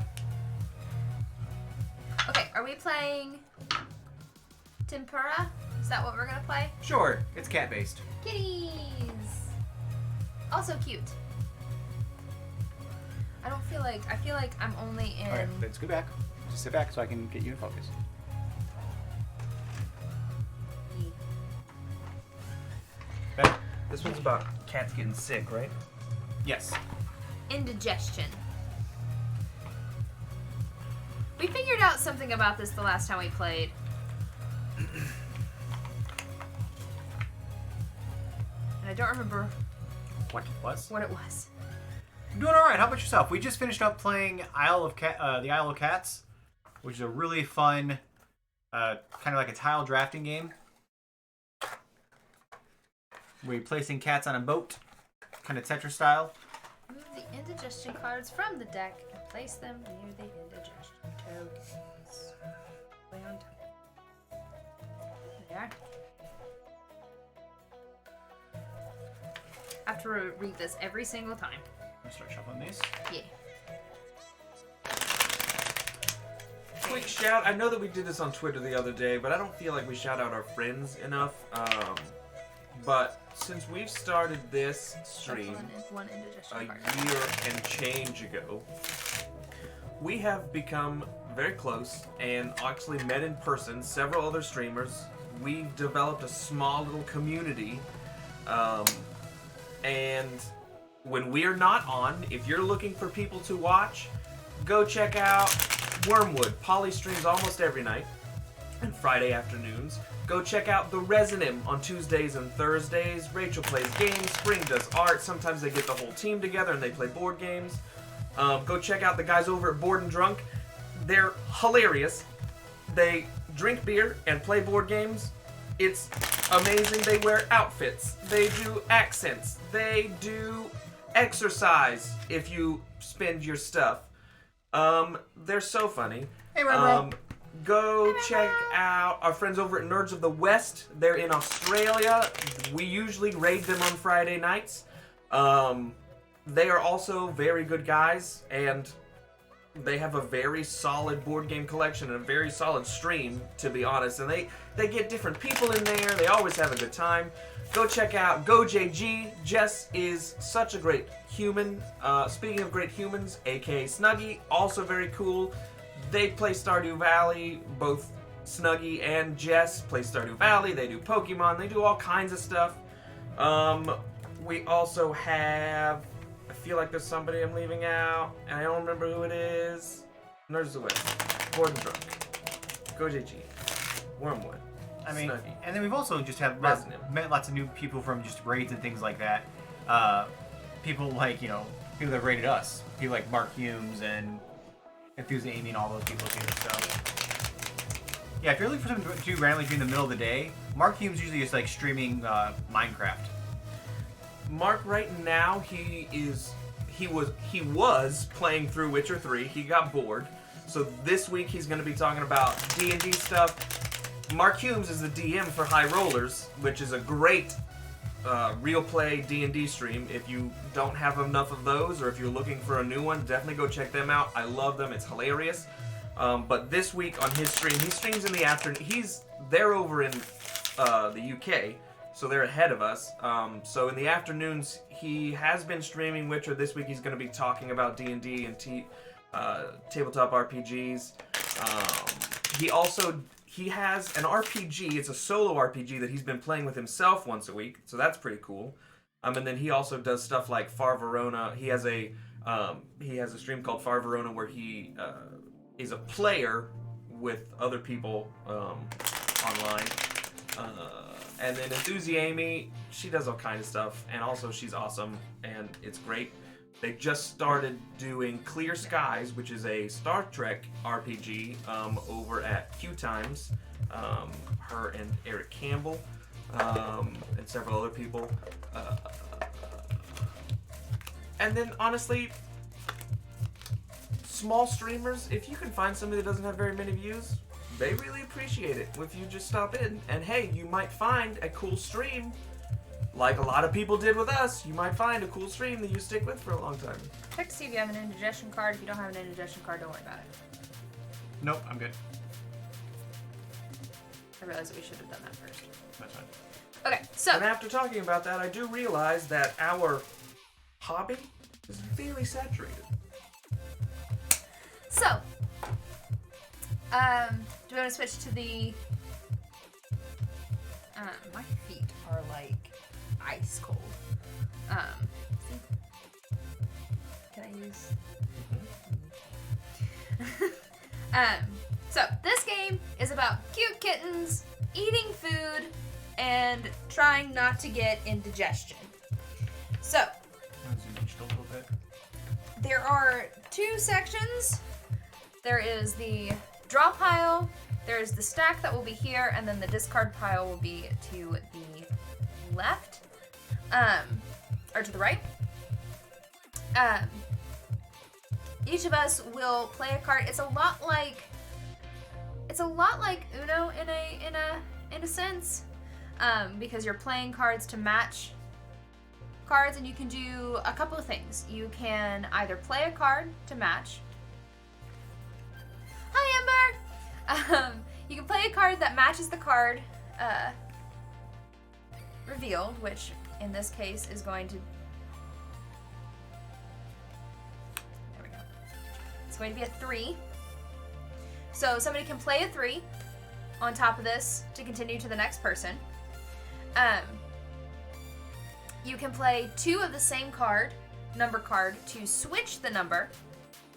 Okay, are we playing Tempura? Is that what we're gonna play? Sure, it's cat-based. Kitties! Also cute. I feel like I'm only in... Alright, let's go back. Just sit back so I can get you in focus. Better? This one's about cats getting sick, right? Yes. Indigestion. We figured out something about this the last time we played. And I don't remember What it was? what it was. I'm doing all right. How about yourself? We just finished up playing the Isle of Cats, which is a really fun, kind of like a tile drafting game. Where you're placing cats on a boat, kind of Tetris style. Move the indigestion cards from the deck and place them near the indigestion tokens. Way on top. There. I have to read this every single time. I'm gonna start shuffling these. Yeah. Quick shout. I know that we did this on Twitter the other day, but I don't feel like we shout out our friends enough. But since we've started this stream One indigestion a card. year and change ago, we have become very close and actually met in person several other streamers. We've developed a small little community, and when we're not on, if you're looking for people to watch, go check out Wormwood. Polly streams almost every night and Friday afternoons. Go check out The Resonim on Tuesdays and Thursdays. Rachel plays games, Spring does art. Sometimes they get the whole team together and they play board games. Go check out the guys over at Board and Drunk. They're hilarious. They drink beer and play board games. It's amazing. They wear outfits. They do accents. They do exercise if you spend your stuff. They're so funny. Hey, Rembrandt. Go check out our friends over at Nerds of the West. They're in Australia. We usually raid them on Friday nights. They are also very good guys, and they have a very solid board game collection and a very solid stream, to be honest. And they get different people in there. They always have a good time. Go check out GoJG. Jess is such a great human. Speaking of great humans, aka Snuggy, also very cool. They play Stardew Valley. Both Snuggy and Jess play Stardew Valley. They do Pokemon. They do all kinds of stuff. We also have... I feel like there's somebody I'm leaving out, and I don't remember who it is. Nerds Away, Board and Drunk, GoJG, Wormwood, I mean, Snuggy. and then we've also just have met lots of new people from just raids and things like that. People like, people that rated us. People like Mark Humes and Enthusiast Amy and all those people too. So, yeah, if you're looking for something to do randomly during the middle of the day, Mark Humes usually is like streaming Minecraft. Mark right now he was playing through Witcher 3. He got bored. So this week he's going to be talking about D&D stuff. Mark Humes is the DM for High Rollers, which is a great real play D&D stream. If you don't have enough of those, or if you're looking for a new one, definitely go check them out. I love them. It's hilarious. But this week on his stream, he streams in the afternoon. They're over in the UK. So they're ahead of us. So in the afternoons, he has been streaming Witcher. This week he's going to be talking about D&D and tabletop RPGs. He has an RPG. It's a solo RPG that he's been playing with himself once a week. So that's pretty cool. And then he also does stuff like Far Verona. He has a stream called Far Verona where he is a player with other people online. And then Enthusiast Amy, she does all kinds of stuff, and also she's awesome, and it's great. They just started doing Clear Skies, which is a Star Trek RPG over at Q Times. Her and Eric Campbell, and several other people. And then, honestly, small streamers, if you can find somebody that doesn't have very many views, they really appreciate it if you just stop in. And hey, you might find a cool stream like a lot of people did with us, you might find a cool stream that you stick with for a long time. Check to see if you have an indigestion card. If you don't have an indigestion card, don't worry about it. Nope, I'm good. I realized that we should have done that first. That's fine. Okay, so And after talking about that, I do realize that our hobby is very saturated. So, do we want to switch to the? My feet are like ice cold. Can I use? So this game is about cute kittens eating food and trying not to get indigestion. So I'll zoom in just a little bit. there are two sections. There is the draw pile, there is the stack that will be here, and then the discard pile will be to the left, or to the right. Each of us will play a card. It's a lot like Uno in a sense, because you're playing cards to match cards, and you can do a couple of things. You can either play a card to match. Hi, Ember! You can play a card that matches the card revealed, which in this case is going to... There we go. It's going to be a 3. So somebody can play a 3 on top of this to continue to the next person. You can play 2 of the same number card, to switch the number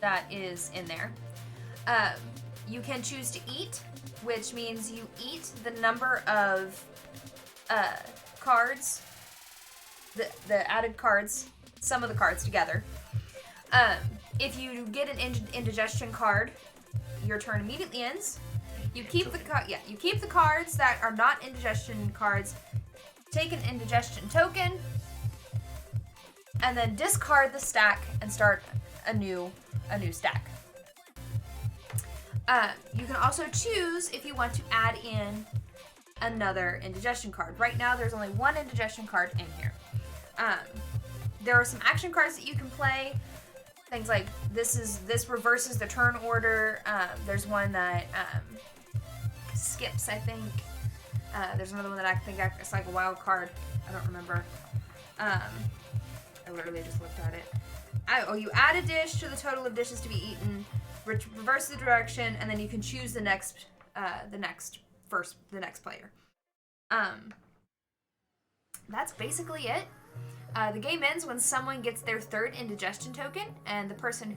that is in there. You can choose to eat, which means you eat the number of cards, the added cards, some of the cards together. If you get an indigestion card, your turn immediately ends. You keep you keep the cards that are not indigestion cards. Take an indigestion token, and then discard the stack and start a new stack. You can also choose if you want to add in another indigestion card. Right now, there's only one indigestion card in here. There are some action cards that you can play. Things like this reverses the turn order. There's one that skips, I think. There's another one that I think it's like a wild card. I don't remember. I literally just looked at it. You add a dish to the total of dishes to be eaten, reverse the direction, and then you can choose the next player. That's basically it. The game ends when someone gets their 3rd indigestion token, and the person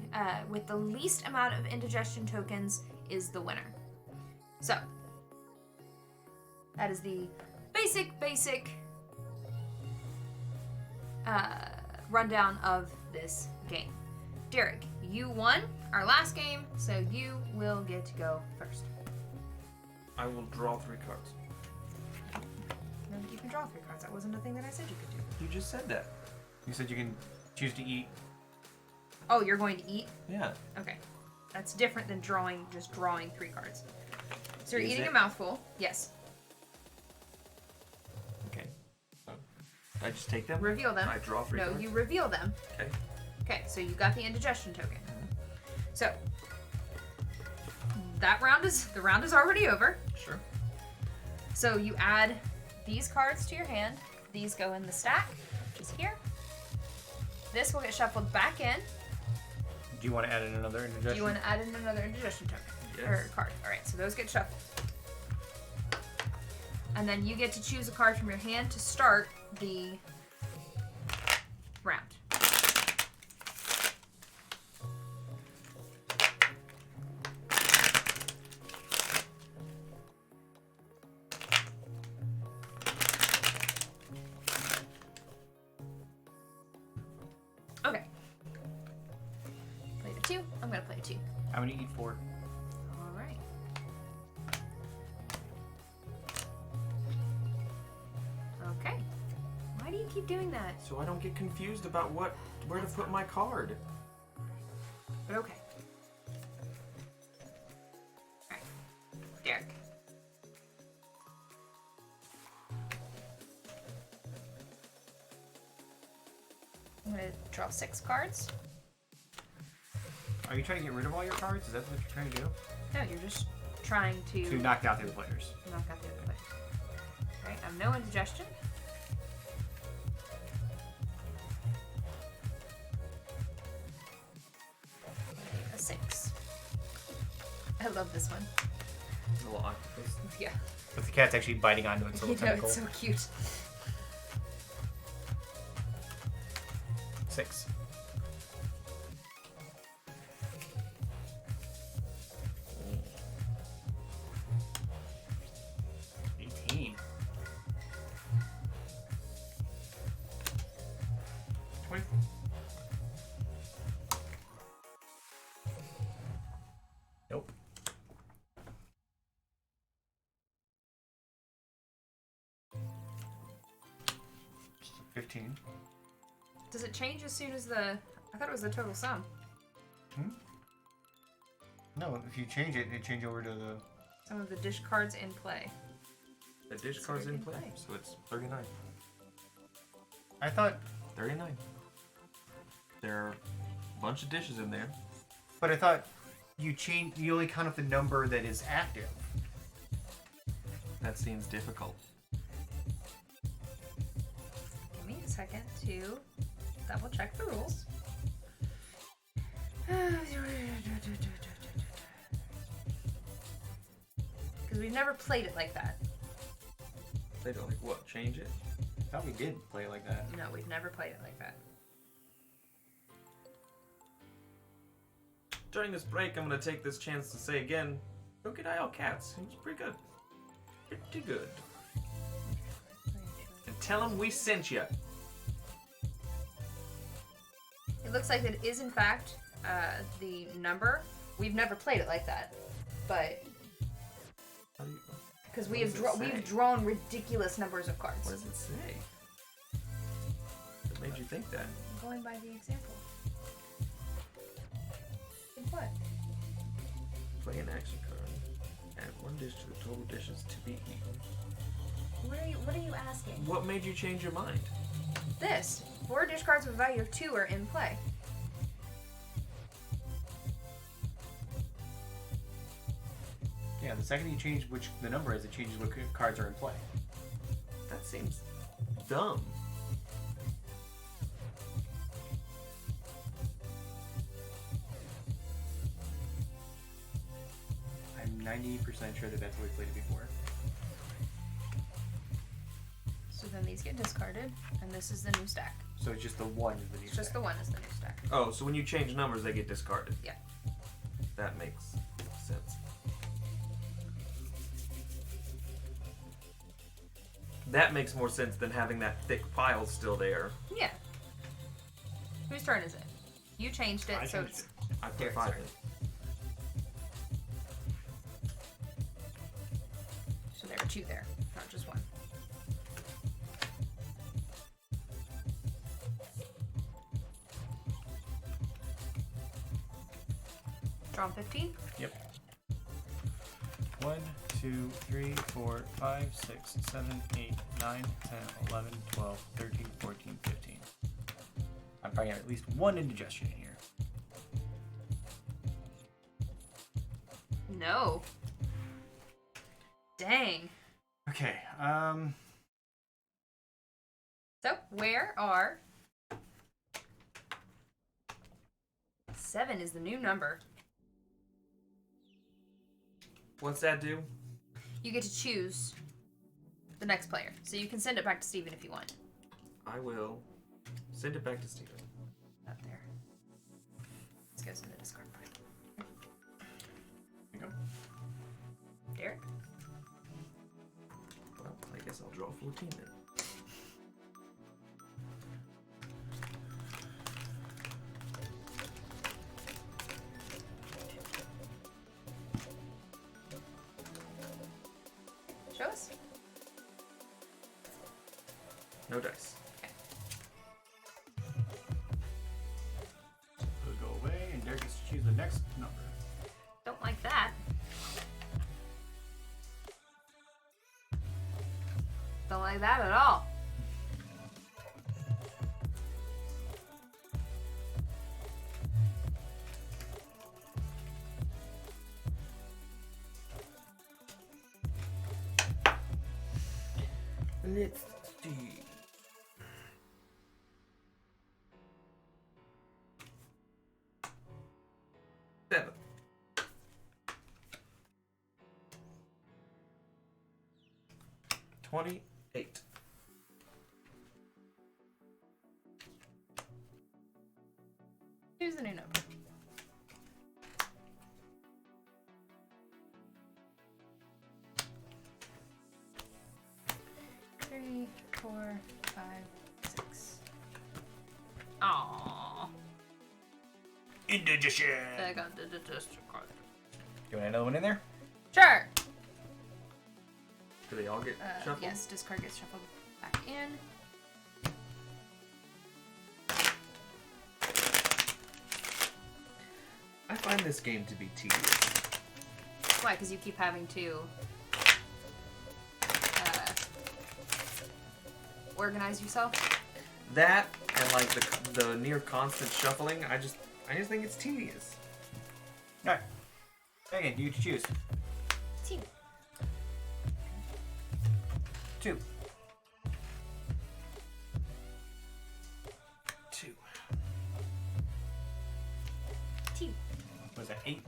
with the least amount of indigestion tokens is the winner. So, that is the basic rundown of this game. Derek, you won our last game, so you will get to go first. I will draw 3 cards. No, you can draw 3 cards. That wasn't a thing that I said you could do. You just said that. You said you can choose to eat. Oh, you're going to eat? Yeah. Okay. That's different than just drawing 3 cards. So you're Is eating it? a mouthful. Yes. Okay. So, I just take them? Reveal them. I draw 3 No, cards? you reveal them. Okay. Okay, so you got the indigestion token. So the round is already over. Sure. So you add these cards to your hand. These go in the stack, which is here. This will get shuffled back in. Do you want to add in another indigestion? Do you want to add in another indigestion token? Yes. Or card. Alright, so those get shuffled. And then you get to choose a card from your hand to start the round. Okay. Play the 2. I'm going to play a 2. I'm going to eat 4. Alright. Okay. Why do you keep doing that? So I don't get confused about where to put my card. But okay. Alright. Derek. I'm gonna draw 6 cards. Are you trying to get rid of all your cards? Is that what you're trying to do? No, you're just trying To knock out the other players. knock out the other players. Alright, I have no indigestion. A 6. I love this one. A little octopus. Yeah. But the cat's actually biting onto its You little know, tentacle. it's so cute. 6. Nope. Just a 15. Does it change as soon as the... I thought it was the total sum. No, if you change it, it change over to the... Some of the dish cards in play. The dish So card's we in can play, play. so it's 39. I thought... 39. There are a bunch of dishes in there. But I thought you only count up the number that is active. That seems difficult. Give me a second to double check the rules. Because we've never played it like that. They don't like what? Change it? I thought we did play it like that. No, we've never played it like that. During this break, I'm gonna take this chance to say again, go get IL Cats. It was pretty good. Pretty good. And tell them we sent you. It looks like it is in fact the number. We've never played it like that, but because What does it say? we've drawn ridiculous numbers of cards. What does it say? What made you think that? I'm going by the example. What? Play an action card. Add 1 dish to the total dishes to be eaten. What are you asking? What made you change your mind? This 4 dish cards with a value of 2 are in play. Yeah, the second you change which the number is, it changes what cards are in play. That seems dumb. I'm 90% sure that that's how we played it before. So then these get discarded, and this is the new stack. So it's just the 1 is the new It's just the stack. 1 is the new stack. Oh, so when you change numbers, they get discarded. Yeah. That makes sense. That makes more sense than having that thick pile still there. Yeah. Whose turn is it? You changed it, I so changed it's... it. I put There, 5 sorry. in. So there are 2 there, not just 1. Drawn 15? Yep. 1, 2, 3, 4, 5, 6, 7, 8, 9, 10, 11, 12, 13, 14, 15. I'm probably have at least 1 indigestion in here. No. Dang. Okay, So, where are... 7 is the new number. What's that do? You get to choose the next player. So you can send it back to Steven if you want. I will send it back to Steven. Up there. This goes in the discard pile. there you go. Derek? Well, I guess I'll draw 14 then. Show us. No dice. Those go away, and Derek gets to choose the next number. Don't like that. Don't like that at all. Let's see. Seven. $28. Here's the new number. Three, 4, 5, 6. Aww. Indigestion. I got the digestion card. Do you want another one in there? Sure. Do they all get shuffled? Yes, discard gets shuffled back in. I find this game to be tedious. Why? Because you keep having to organize yourself. That and like the near constant shuffling, I just think it's tedious. Alright. Again, you choose. Team. 2. 2. Team. What was that? 8?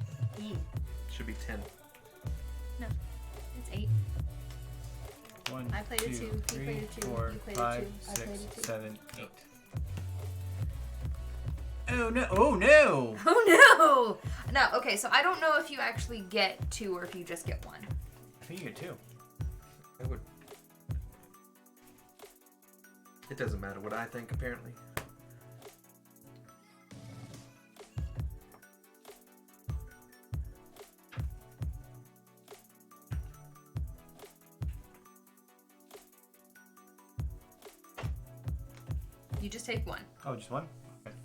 Should be 10. No, it's 8. 1, I played it 2, you 3, played it 2, 4, you played it 5, 2, I played 6, it 2. 7, 8. Oh no! Oh no! Oh no! No, okay, so I don't know if you actually get 2 or if you just get 1. I think you get 2. I would. It doesn't matter what I think, apparently. You just take 1. Oh, just 1? Okay.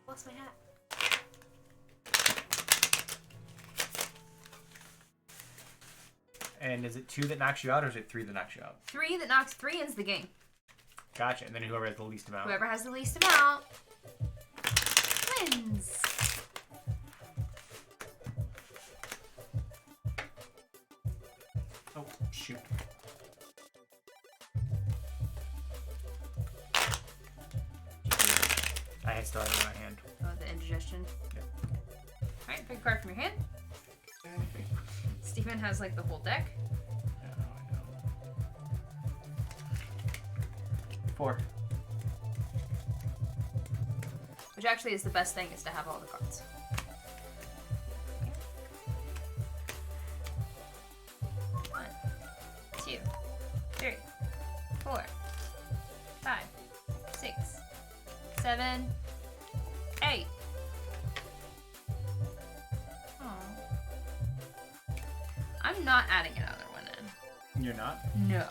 Lost my hat. And is it 2 that knocks you out, or is it 3 that knocks you out? 3 that knocks 3 ends the game. Gotcha. And then whoever has the least amount. Whoever has the least amount wins. Oh, shoot. I still have it in my hand. Oh, the indigestion. Yep. Alright, pick a card from your hand. Stephen has like the whole deck. Yeah, I know. 4. Which actually is the best thing, is to have all the cards. One, 2, 3, 4, 5, 6, 7, 8. Aw. I'm not adding another one in. You're not? No.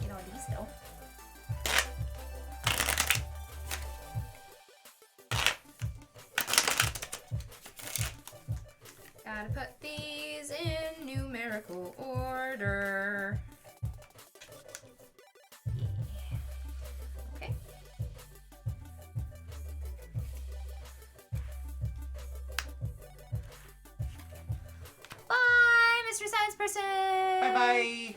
Get all these though. Gotta put these in numerical order. Okay. Bye, Mr. Science Person! Bye-bye!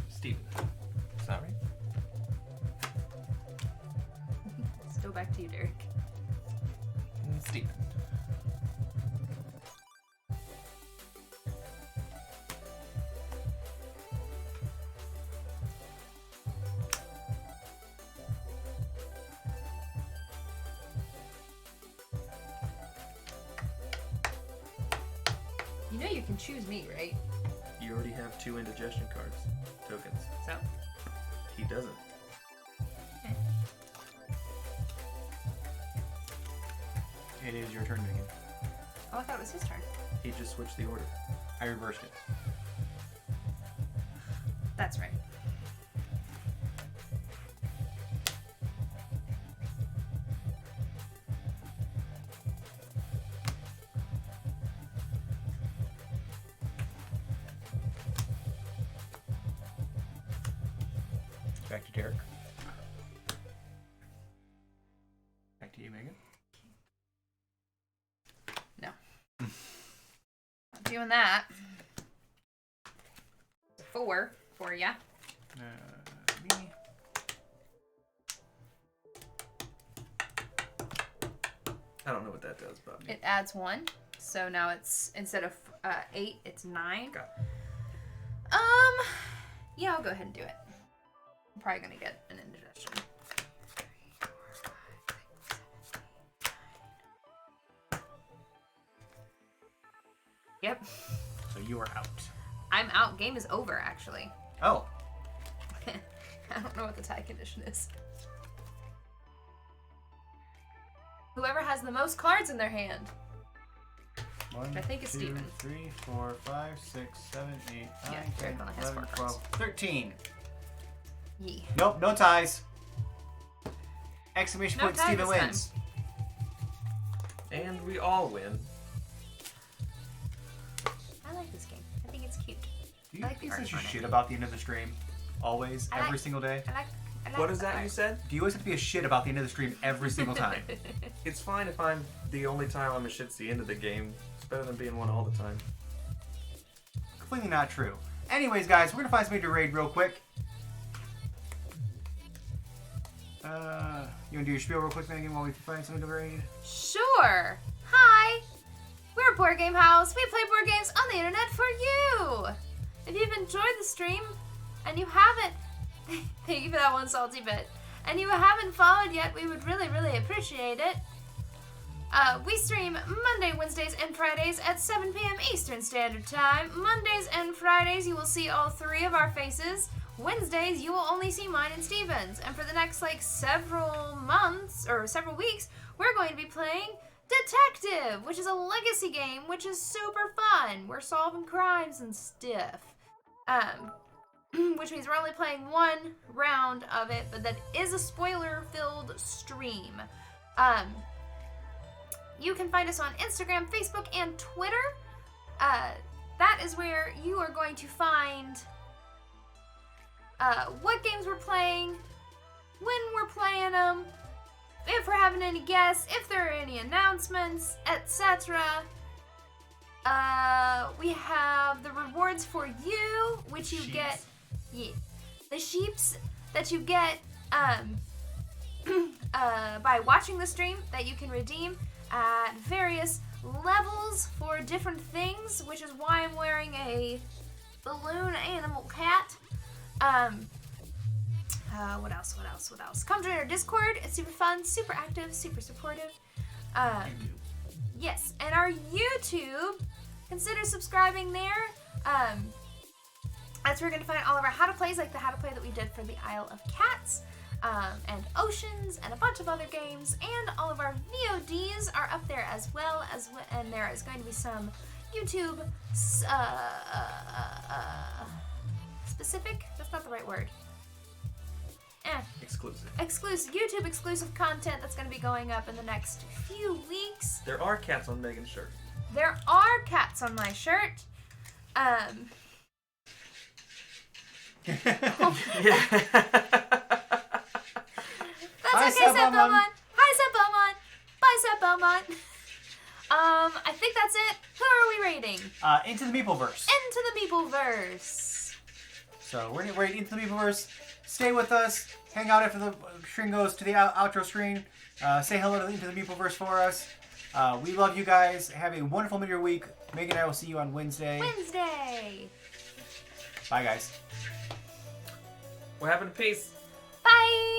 Steven. Sorry. Still back to you, Derek. Steven. You know you can choose me, right? You already have 2 indigestion cards. Tokens. So, He doesn't. okay. It is your turn, Megan. Oh, I thought it was his turn. He just switched the order. I reversed it. That's right. Back to Derek. Back to you, Megan. No. Not doing that. 4 for ya. Me. I don't know what that does, Bob. It adds 1. So now it's, instead of 8, it's 9. Got Yeah, I'll go ahead and do it. I'm probably gonna get an indigestion. 3, 4, 5, 6, 7, 8, 9. Yep. So you are out. I'm out. Game is over, actually. Oh. I don't know what the tie condition is. Whoever has the most cards in their hand. 1, I think it's 2, Steven. 3, 4, 5, 6, 7, 8, 9, Yeah, 10, Derek only has 11, 4 12, 13. Yee. Nope, no ties. Exclamation No point, tie Steven this wins. And we all win. I like this game. I think it's cute. Do you I like the think art such on it. shit about the end of the stream? Always? I Every like- single day? I like What is the that you art. said? Do you always have to be a shit about the end of the stream every single time? It's fine if I'm the only time I'm a shit's the end of the game. It's better than being one all the time. Completely not true. Anyways, guys, we're gonna find somebody to raid real quick. You wanna do your spiel real quick, Megan, while we find somebody to raid? Sure. Hi. We're a board game house. We play board games on the internet for you. If you've enjoyed the stream and you haven't, thank you for that one salty bit, and you haven't followed yet, we would really, really appreciate it. We stream Monday, Wednesdays, and Fridays at 7 p.m. Eastern Standard Time. Mondays and Fridays, you will see all 3 of our faces. Wednesdays, you will only see mine and Steven's. And for the next, several months, or several weeks, we're going to be playing Detective, which is a legacy game, which is super fun. We're solving crimes and stuff. Which means we're only playing 1 round of it, but that is a spoiler-filled stream. You can find us on Instagram, Facebook, and Twitter. That is where you are going to find what games we're playing, when we're playing them, if we're having any guests, if there are any announcements, etc. We have the rewards for you, which you get. Yeah, the sheeps that you get by watching the stream that you can redeem at various levels for different things, which is why I'm wearing a balloon animal cat. What else? Come join our Discord. It's super fun, super active, super supportive. Yes, and our YouTube. Consider subscribing there. That's where you're going to find all of our how to plays, like the how to play that we did for the Isle of Cats, and Oceans, and a bunch of other games, and all of our VODs are up there as well, and there is going to be some YouTube specific. That's not the right word. Exclusive. YouTube exclusive content that's going to be going up in the next few weeks. There are cats on Megan's shirt. There are cats on my shirt. Yeah. That's okay, Seth Belmont. Hi, Seth Belmont. Bye, Seth Belmont. I think that's it. Who are we rating? Into the Meepleverse. Into the Meepleverse. So we're gonna raid Into the Meepleverse. Stay with us. Hang out after the screen goes to the outro screen. Say hello to Into the Meepleverse for us. We love you guys. Have a wonderful middle week. Megan and I will see you on Wednesday. Bye, guys. What happened to peace? Bye.